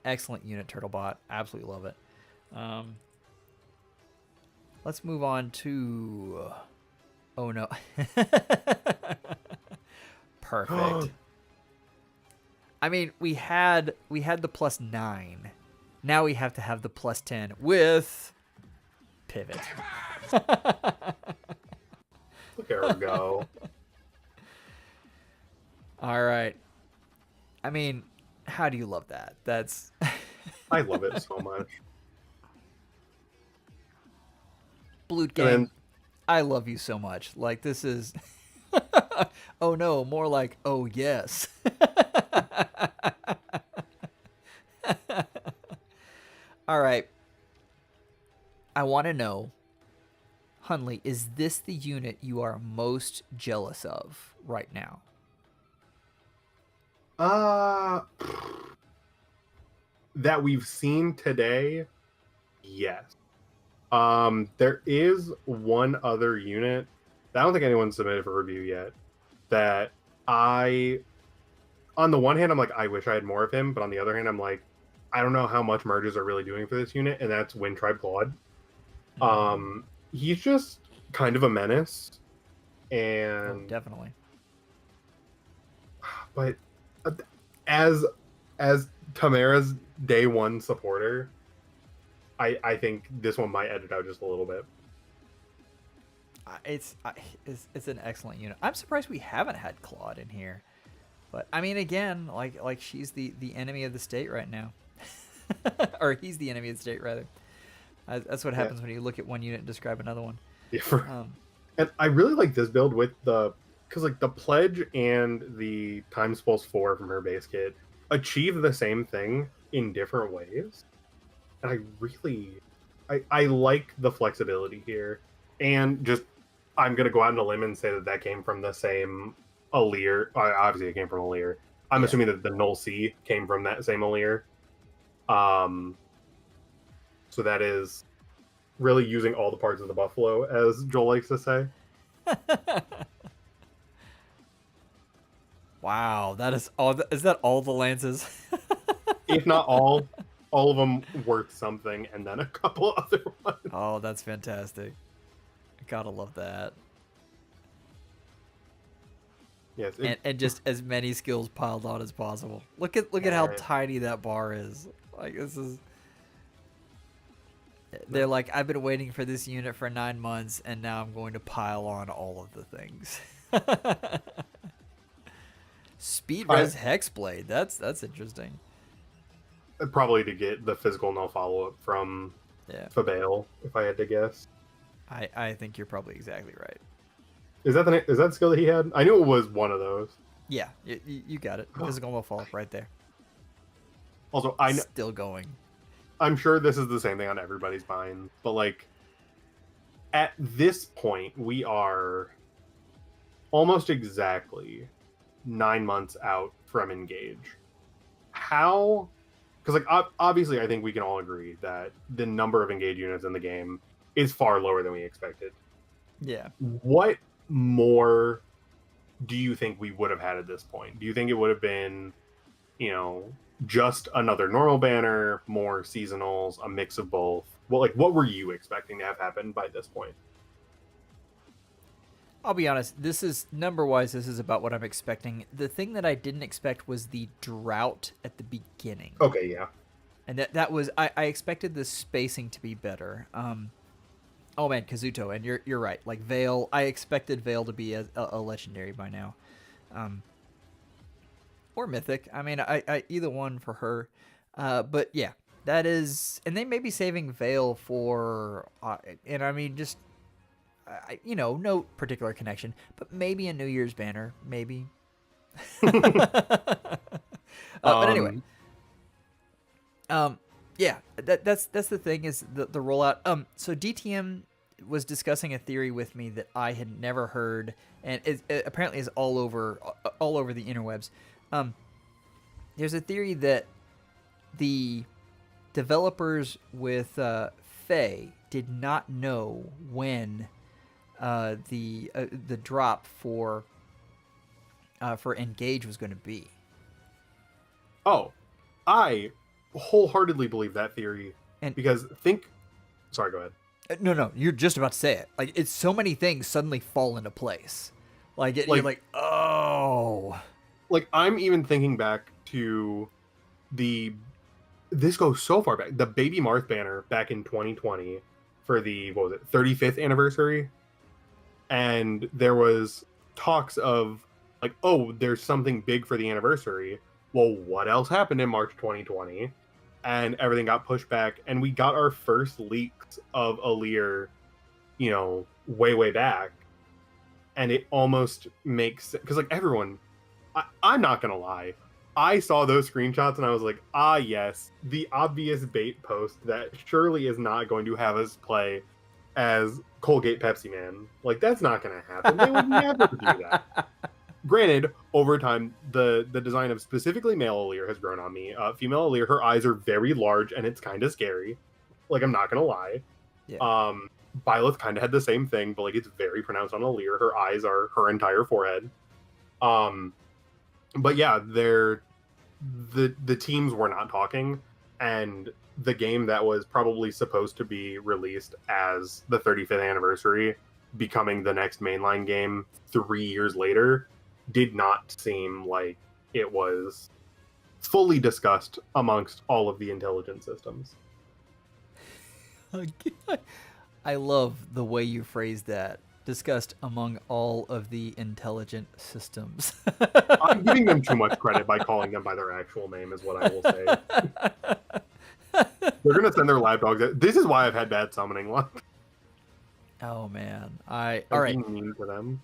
Excellent unit, Turtlebot. Absolutely love it. Let's move on to. Oh no. Perfect. I mean, we had the +9. Now we have to have the +10 with pivot. There we go. All right. I mean, how do you love that? That's I love it so much. Blute Gang. I love you so much. Like, this is oh no, more like oh yes. All right. I want to know, Hunley, is this the unit you are most jealous of right now? That we've seen today, yes. There is one other unit that I don't think anyone's submitted for review yet. That on the one hand, I'm like, I wish I had more of him, but on the other hand, I'm like, I don't know how much merges are really doing for this unit, and that's Wind Tribe Claude. He's just kind of a menace, and definitely. But as Tamara's day one supporter, I think this one might edit out just a little bit. It's an excellent unit. I'm surprised we haven't had Claude in here, but I mean, again, like she's the enemy of the state right now, or he's the enemy of the state rather. That's what happens when you look at one unit and describe another one. Yeah. And I really like this build with because like the pledge and the Times Pulse 4 from her base kit achieve the same thing in different ways, and I like the flexibility here. And just I'm gonna go out on a limb and say that came from the same Aier. Obviously, it came from Aier. I'm assuming that the Null C came from that same Aier. So that is really using all the parts of the buffalo, as Joel likes to say. Wow, that is all. Is that all the lances? If not all of them worth something, and then a couple other ones. Oh, that's fantastic. I gotta love that. Yes, and just as many skills piled on as possible. Look at how tiny that bar is. Like, this is. They're like, I've been waiting for this unit for 9 months, and now I'm going to pile on all of the things. Speed Res Hexblade. That's interesting. Probably to get the physical no follow up from Fabale, if I had to guess. I think you're probably exactly right. Is that the skill that he had? I knew it was one of those. Yeah, you got it. Physical no follow up right there. Also, still going. I'm sure this is the same thing on everybody's mind, but like at this point, we are almost exactly 9 months out from Engage. How? Because like obviously, I think we can all agree that the number of Engage units in the game is far lower than we expected. Yeah. What more do you think we would have had at this point? Do you think it would have been, just another normal banner, more seasonals, a mix of both? What were you expecting to have happen by this point? I'll be honest, this is number-wise, this is about what I'm expecting. The thing that I didn't expect was the drought at the beginning. Okay, yeah. And that was I expected the spacing to be better. Oh man, Kazuto, and you're right. Like Vale, I expected Vale to be a legendary by now. Or mythic. I mean, I either one for her. But yeah, that is, and they may be saving Vale for, and I mean, just, no particular connection, but maybe a New Year's banner, maybe. But anyway, yeah, that's the thing is the rollout. So DTM was discussing a theory with me that I had never heard, and it apparently is all over the interwebs. There's a theory that the developers with FE did not know when the drop for Engage was going to be. Oh, I wholeheartedly believe that theory, and because sorry, go ahead. No, you're just about to say it. Like, it's so many things suddenly fall into place. Like, you're like, oh. Like, I'm even thinking back to this goes so far back. The Baby Marth banner back in 2020 for the, 35th anniversary. And there was talks of, like, oh, there's something big for the anniversary. Well, what else happened in March 2020? And everything got pushed back. And we got our first leaks of Aier, way back. And it almost makes, because, like, everyone, I'm not going to lie. I saw those screenshots and I was like, ah, yes, the obvious bait post that surely is not going to have us play as Colgate Pepsi Man. Like, that's not going to happen. They would never do that. Granted, over time, the design of specifically male Aier has grown on me. Female Aier, her eyes are very large and it's kind of scary. Like, I'm not going to lie. Yeah. Byleth kind of had the same thing, but, like, it's very pronounced on Aier. Her eyes are her entire forehead. But yeah, the teams were not talking, and the game that was probably supposed to be released as the 35th anniversary, becoming the next mainline game 3 years later, did not seem like it was fully discussed amongst all of the intelligent systems. I love the way you phrased that. Discussed among all of the intelligent systems. I'm giving them too much credit by calling them by their actual name, is what I will say. They're gonna send their live dogs. This is why I've had bad summoning luck. Oh man, all right. Being mean to them.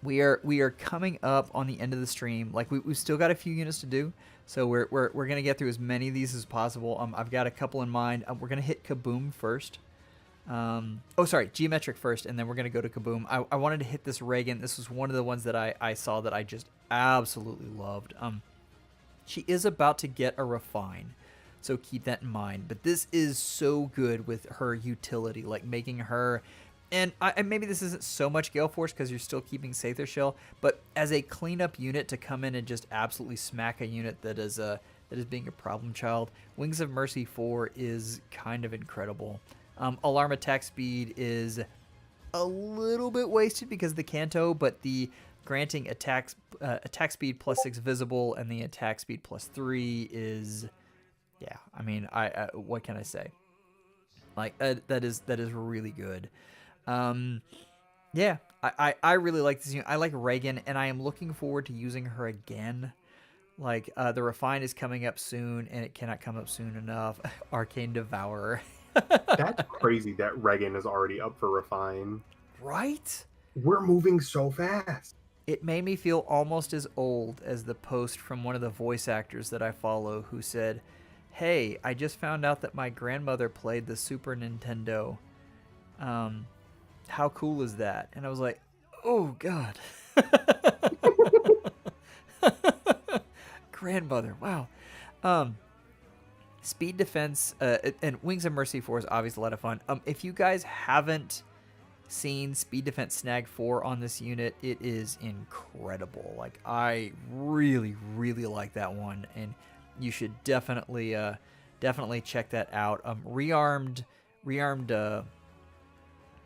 We are coming up on the end of the stream. Like, we've still got a few units to do, so we're gonna get through as many of these as possible. I've got a couple in mind. We're gonna hit Kaboom first. Geometric first, and then we're going to go to Kaboom. I wanted to hit this Reagan. This was one of the ones that I saw that I just absolutely loved. She is about to get a refine, so keep that in mind. But this is so good with her utility, like making her, and maybe this isn't so much Gale Force because you're still keeping Sather Shell, but as a cleanup unit to come in and just absolutely smack a unit that is being a problem child. Wings of Mercy 4 is kind of incredible. Alarm attack speed is a little bit wasted because of the Canto, but the granting attack speed +6 visible and the attack speed +3 is, yeah. I mean, I what can I say? Like, that is really good. Yeah, I really like this unit. I like Reagan, and I am looking forward to using her again. Like, the Refine is coming up soon, and it cannot come up soon enough. Arcane Devourer. That's crazy that Reagan is already up for Refine. Right? We're moving so fast. It made me feel almost as old as the post from one of the voice actors that I follow who said, "Hey, I just found out that my grandmother played the Super Nintendo. How cool is that?" And I was like, oh, God. Grandmother, wow. Speed defense and Wings of Mercy 4 is obviously a lot of fun. If you guys haven't seen Speed Defense Snag 4 on this unit, it is incredible. Like, I really, really like that one, and you should definitely check that out. Rearmed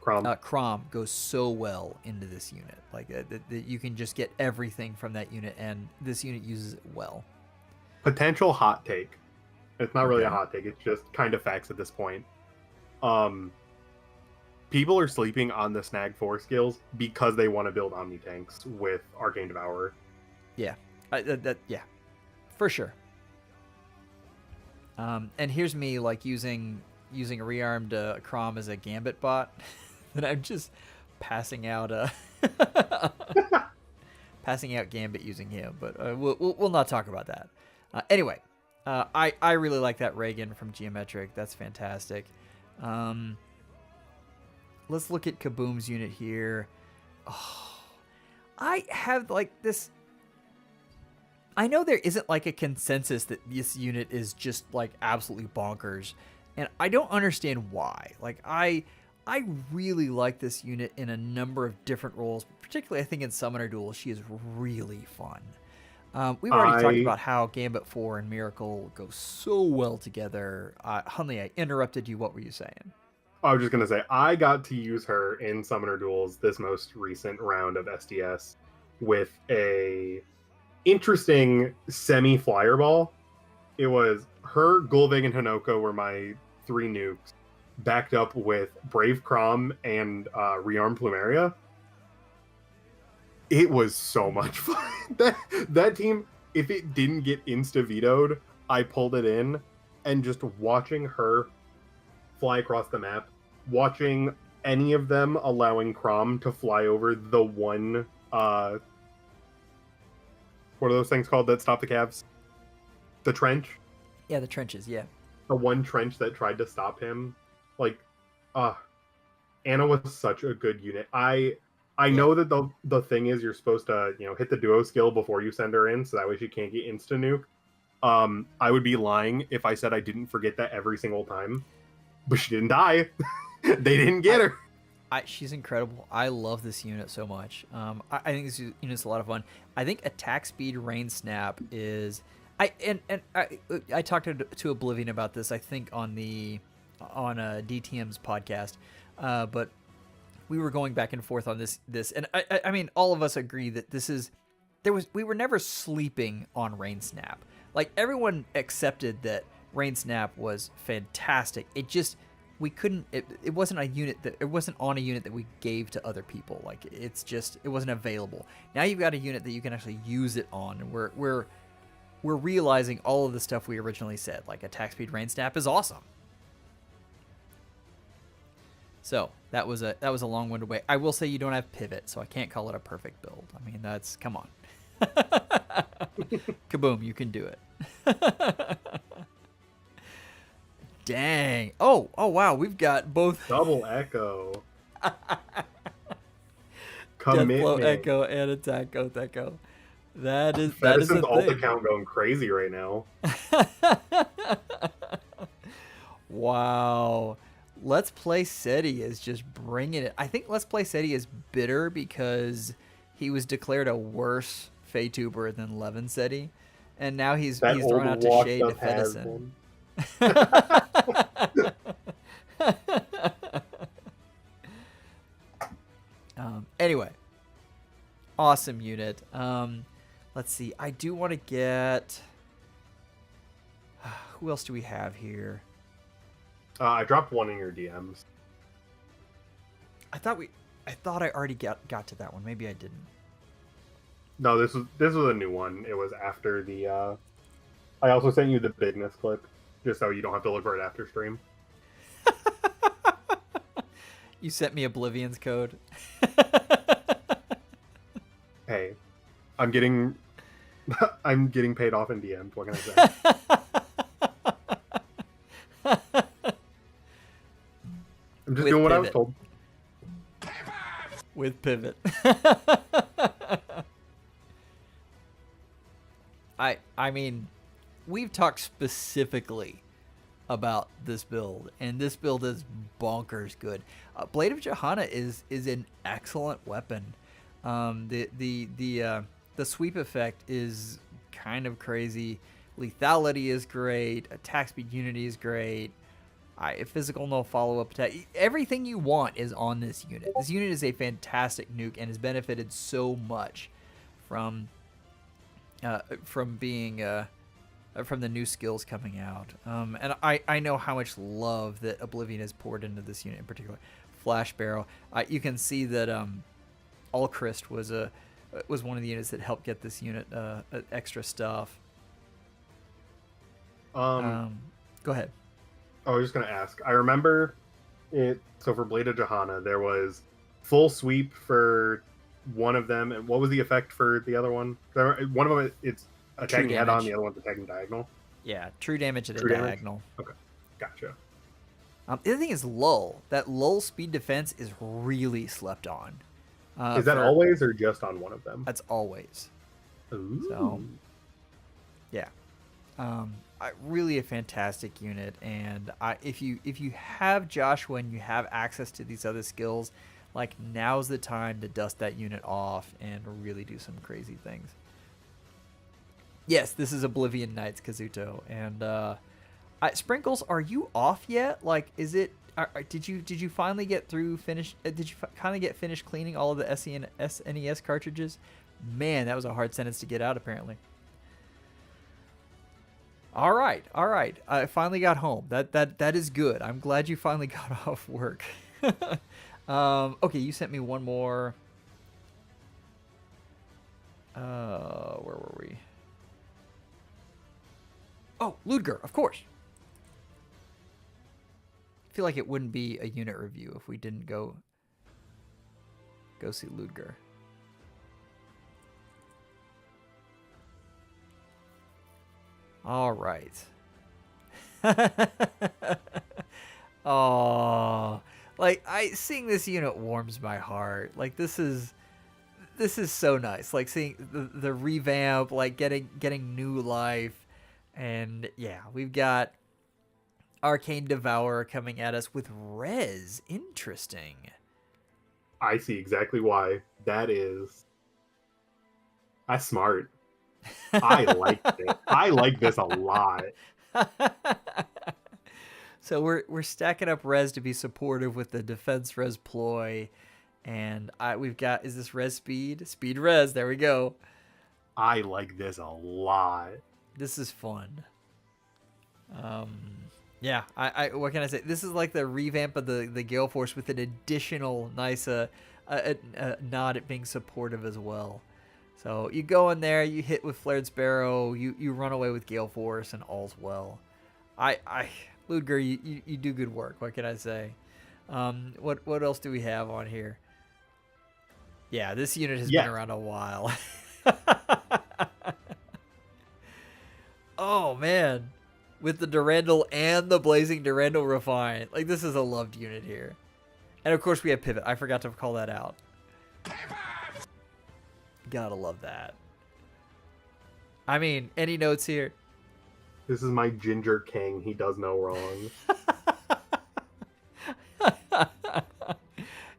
Crom goes so well into this unit. Like, you can just get everything from that unit, and this unit uses it well. Potential hot take. It's not really a hot take. It's just kind of facts at this point. People are sleeping on the Snag 4 skills because they want to build Omni tanks with Arcane Devourer. Yeah, yeah, for sure. And here's me like using a rearmed Crom as a Gambit bot, and I'm just passing out Gambit using him. But we'll not talk about that. Anyway. I really like that Reagan from Geometric. That's fantastic. Let's look at Kaboom's unit here. Oh, I have like this. I know there isn't like a consensus that this unit is just like absolutely bonkers, and I don't understand why. Like, I really like this unit in a number of different roles, particularly I think in Summoner Duel. She is really fun. We've already talked about how Gambit 4 and Miracle go so well together. Hunley, I interrupted you. What were you saying? I was just gonna say I got to use her in Summoner Duels this most recent round of SDS with a interesting semi-flyer ball. It was her, Gulvig, and Hanoko were my 3 nukes, backed up with Brave Crom and Rearm Plumeria. It was so much fun. that team, if it didn't get insta-vetoed, I pulled it in, and just watching her fly across the map, watching any of them allowing Crom to fly over the one, what are those things called that stop the Cavs? The trench? Yeah, the trenches, yeah. The one trench that tried to stop him. Like, Anna was such a good unit. I know that the thing is you're supposed to, hit the duo skill before you send her in, so that way she can't get insta nuke. I would be lying if I said I didn't forget that every single time. But she didn't die. They didn't get her. She's incredible. I love this unit so much. I think this unit's a lot of fun. I think attack speed rain snap is... I talked to Oblivion about this, I think, on DTM's podcast. But we were going back and forth on this. And I mean, all of us agree that we were never sleeping on rain snap. Like, everyone accepted that rain snap was fantastic. It just... it wasn't on a unit that we gave to other people. Like, it wasn't available. Now you've got a unit that you can actually use it on, and we're realizing all of the stuff we originally said, like attack speed rain snap is awesome. So that was a long-winded way. I will say you don't have pivot, so I can't call it a perfect build. I mean, come on. Kaboom, you can do it. Dang. Oh wow, we've got both double echo. Deathblow echo and attack growth echo. That is Edison's ult account going crazy right now. Wow. Let's Play SETI is just bringing it. I think Let's Play SETI is bitter because he was declared a worse Feytuber than Levin SETI, and now he's thrown out to shade to Edison. Anyway, awesome unit. Let's see. I do want to get... who else do we have here? I dropped one in your DMs. I thought I already got to that one. Maybe I didn't. No, this was a new one. It was after the... I also sent you the bigness clip, just so you don't have to look for it after stream. You sent me Oblivion's code. Hey, I'm getting paid off in DMs. What can I say? I'm just doing what I was told. With pivot. I mean, we've talked specifically about this build, and this build is bonkers good. Blade of Johanna is an excellent weapon. The sweep effect is kind of crazy. Lethality is great. Attack speed unity is great. Physical no follow-up attack. Everything you want is on this unit. This unit is a fantastic nuke and has benefited so much from being from the new skills coming out. And I know how much love that Oblivion has poured into this unit in particular. Flash Barrel. You can see that Alchrist was one of the units that helped get this unit extra stuff. Go ahead. I was just going to ask. I remember it. So for Blade of Johanna, there was full sweep for one of them. And what was the effect for the other one? One of them, it's attacking head on. The other one's attacking diagonal. Yeah, true damage at a diagonal. Okay, gotcha. The other thing is lull. That lull speed defense is really slept on. Is that always or just on one of them? That's always. Ooh. So, yeah. Really a fantastic unit, and if you have Joshua and you have access to these other skills, like, now's the time to dust that unit off and really do some crazy things. Yes, this is Oblivion Knights Kazuto, and Sprinkles, are you off yet? Like, is it did you finally get through finish? Did you finally get finished cleaning all of the SNES cartridges? Man, that was a hard sentence to get out apparently. All right. I finally got home. That is good. I'm glad you finally got off work. Okay, you sent me one more. Where were we? Oh, Ludger, of course. I feel like it wouldn't be a unit review if we didn't go see Ludger. All right. Oh, like seeing this unit warms my heart. Like this is so nice. Like seeing the revamp, like getting new life, and yeah, we've got Arcane Devourer coming at us with res. Interesting. I see exactly why. That's smart. I like it. I like this a lot. So we're stacking up res to be supportive with the defense res ploy, and we've got, is this res speed res? There we go. I like this a lot. This is fun. Yeah. I what can I say? This is like the revamp of the Gale Force with an additional nice a nod at being supportive as well. So you go in there, you hit with Flared Sparrow, you run away with Gale Force, and all's well. Ludger, you do good work. What can I say? What else do we have on here? Yeah, this unit has been around a while. Oh man, with the Durandal and the Blazing Durandal Refine, like this is a loved unit here. And of course we have Pivot. I forgot to call that out. Gotta love that. I mean, any notes here? This is my Ginger King. He does no wrong.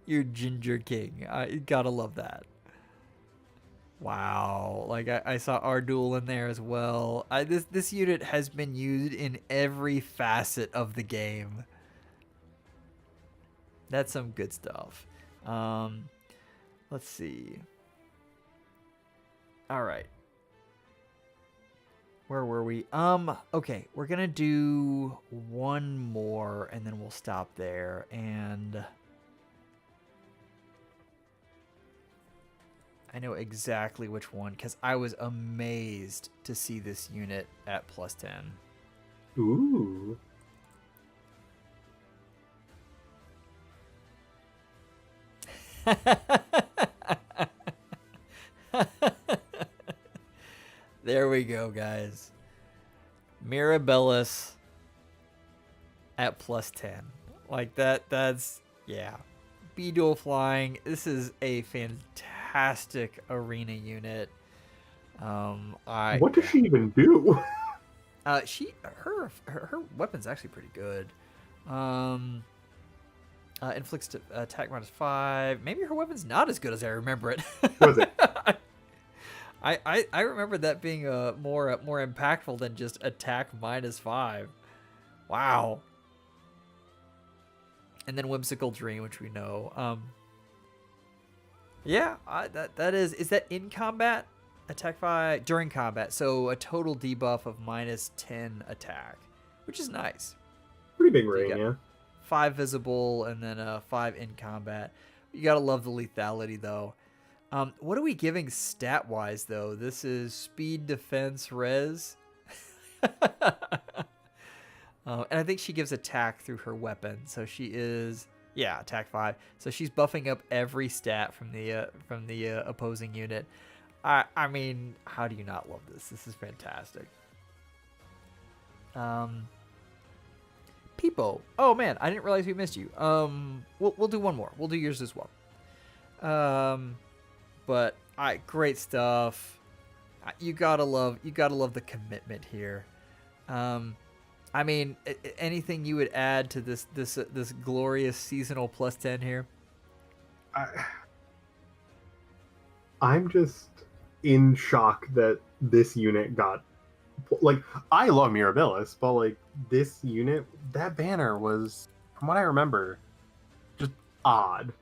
Your Ginger King. I gotta love that. Wow. Like I saw Ardul in there as well. This unit has been used in every facet of the game. That's some good stuff. Let's see. All right. Where were we? Okay, we're gonna do one more and then we'll stop there. And I know exactly which one because I was amazed to see this unit at +10. Ooh. There we go, guys. Mirabilis at +10. Like that's yeah. B-dual flying. This is a fantastic arena unit. What does she even do? Her weapon's actually pretty good. Inflicts attack -5. Maybe her weapon's not as good as I remember it. What is it? I remember that being more impactful than just attack -5. Wow. And then Whimsical Dream, which we know. Yeah, that is that in combat? Attack 5 during combat, so a total debuff of -10 attack, which is nice. Pretty big ring, yeah. 5 visible and then 5 in combat. You gotta love the lethality though. What are we giving stat-wise, though? This is speed, defense, res. And I think she gives attack through her weapon. So she is, yeah, attack 5. So she's buffing up every stat from the opposing unit. I mean, how do you not love this? This is fantastic. Peepo. Oh, man, I didn't realize we missed you. We'll do one more. We'll do yours as well. But great stuff. You gotta love the commitment here. I mean, anything you would add to this glorious seasonal +10 here? I'm just in shock that this unit got, like, I love Mirabilis, but like this unit, that banner was from what I remember, just odd.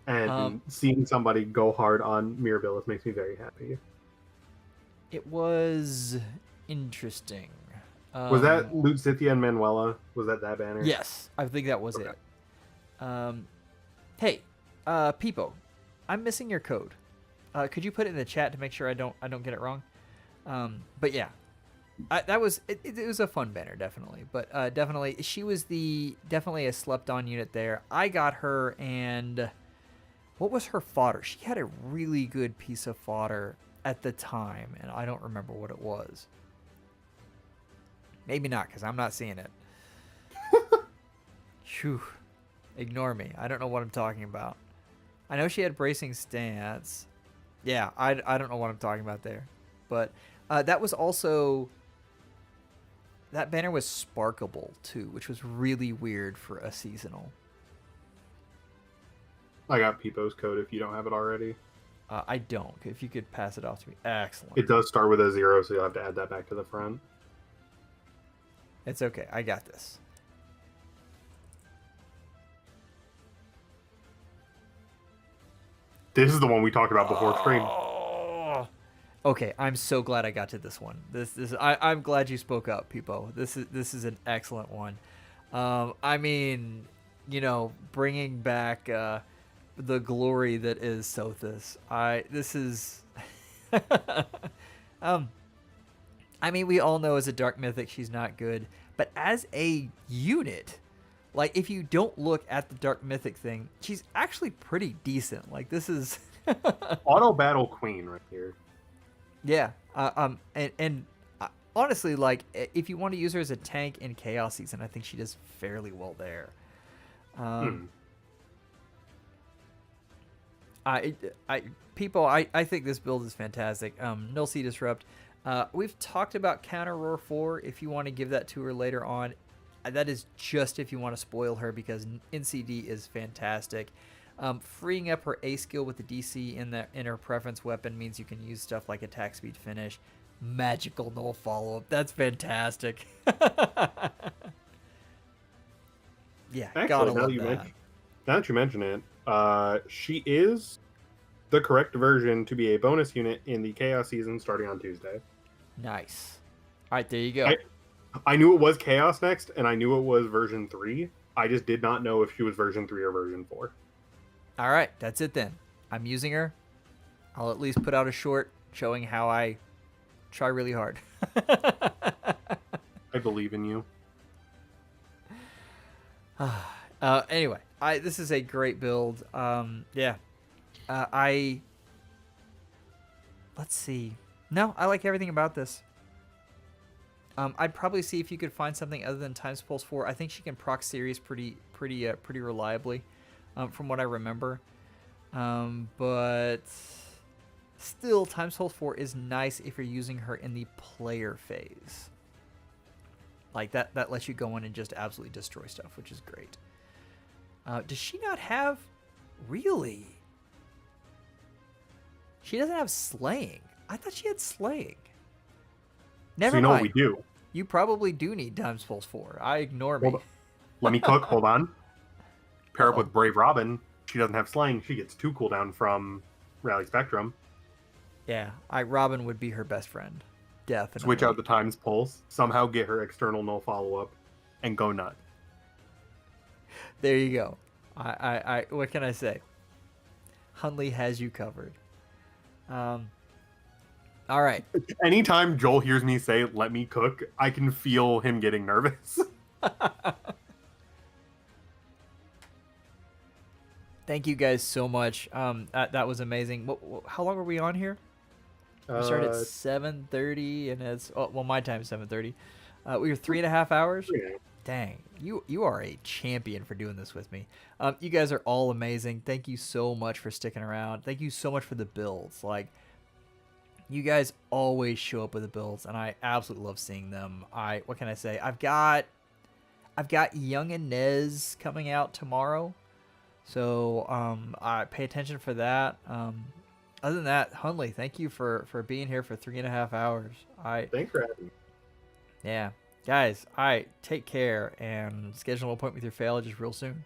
And seeing somebody go hard on Mirabilis makes me very happy. It was interesting. Was that Lucina and Manuela? Was that banner? Yes, I think that was it. Hey, Peepo, I'm missing your code. Could you put it in the chat to make sure I don't get it wrong? But yeah, it was a fun banner, definitely. But definitely, she was definitely a slept-on unit there. I got her, and what was her fodder? She had a really good piece of fodder at the time, and I don't remember what it was. Maybe not, because I'm not seeing it. Phew. Ignore me. I don't know what I'm talking about. I know she had bracing stance. Yeah, I don't know what I'm talking about there. But that was also... That banner was sparkable, too, which was really weird for a seasonal. I got Peepo's code if you don't have it already. I don't. If you could pass it off to me. Excellent. It does start with a 0, so you'll have to add that back to the front. It's okay. I got this. This is the one we talked about before stream. Okay, I'm so glad I got to this one. I'm glad you spoke up, Peepo. This is an excellent one. I mean, you know, bringing back the glory that is Sothis. This is I mean, we all know as a Dark Mythic she's not good, but as a unit, like, if you don't look at the Dark Mythic thing, she's actually pretty decent. Like, this is Auto Battle Queen right here. Yeah. And honestly, like, if you want to use her as a tank in Chaos Season, I think she does fairly well there. I think this build is fantastic. Null Sea Disrupt. We've talked about Counter Roar 4. If you want to give that to her later on, that is just if you want to spoil her, because NCD is fantastic. Freeing up her A skill with the DC in her preference weapon means you can use stuff like attack speed finish. Magical null follow-up. That's fantastic. Yeah, actually, gotta love that. Now that you mention it, she is the correct version to be a bonus unit in the Chaos Season starting on Tuesday. Nice. All right, there you go. I knew it was Chaos next, and I knew it was version 3. I just did not know if she was version 3 or version 4. All right, that's it then. I'm using her. I'll at least put out a short showing how I try really hard. I believe in you. Anyway, this is a great build. Yeah. Let's see. No, I like everything about this. I'd probably see if you could find something other than Times Pulse 4. I think she can proc series pretty reliably, from what I remember. But still, Times Pulse 4 is nice if you're using her in the player phase. Like, that lets you go in and just absolutely destroy stuff, which is great. Does she not have... Really? She doesn't have slaying. I thought she had slaying. Never mind. So you know what we do. You probably do need Times Pulse 4. Ignore me. Let me cook. Hold on. Pair up with Brave Robin. She doesn't have slaying. She gets 2 cooldown from Rally Spectrum. Yeah, Robin would be her best friend. Definitely. Switch out the Times Pulse. Somehow get her external null follow-up. And go nut. There you go. I what can I say? Hunley has you covered. All right. Anytime Joel hears me say, let me cook, I can feel him getting nervous. Thank you guys so much. That was amazing. How long were we on here? We started at 7:30, and it's my time is 7:30. We were 3.5 hours. Yeah. Dang, you are a champion for doing this with me. You guys are all amazing. Thank you so much for sticking around. Thank you so much for the builds. Like, you guys always show up with the builds, and I absolutely love seeing them. What can I say? I've got Young and Nez coming out tomorrow, so I pay attention for that. Other than that, Hunley, thank you for being here for 3.5 hours. Thanks for having me. Yeah. Guys, all right, take care and schedule an appointment with your FEHology real soon.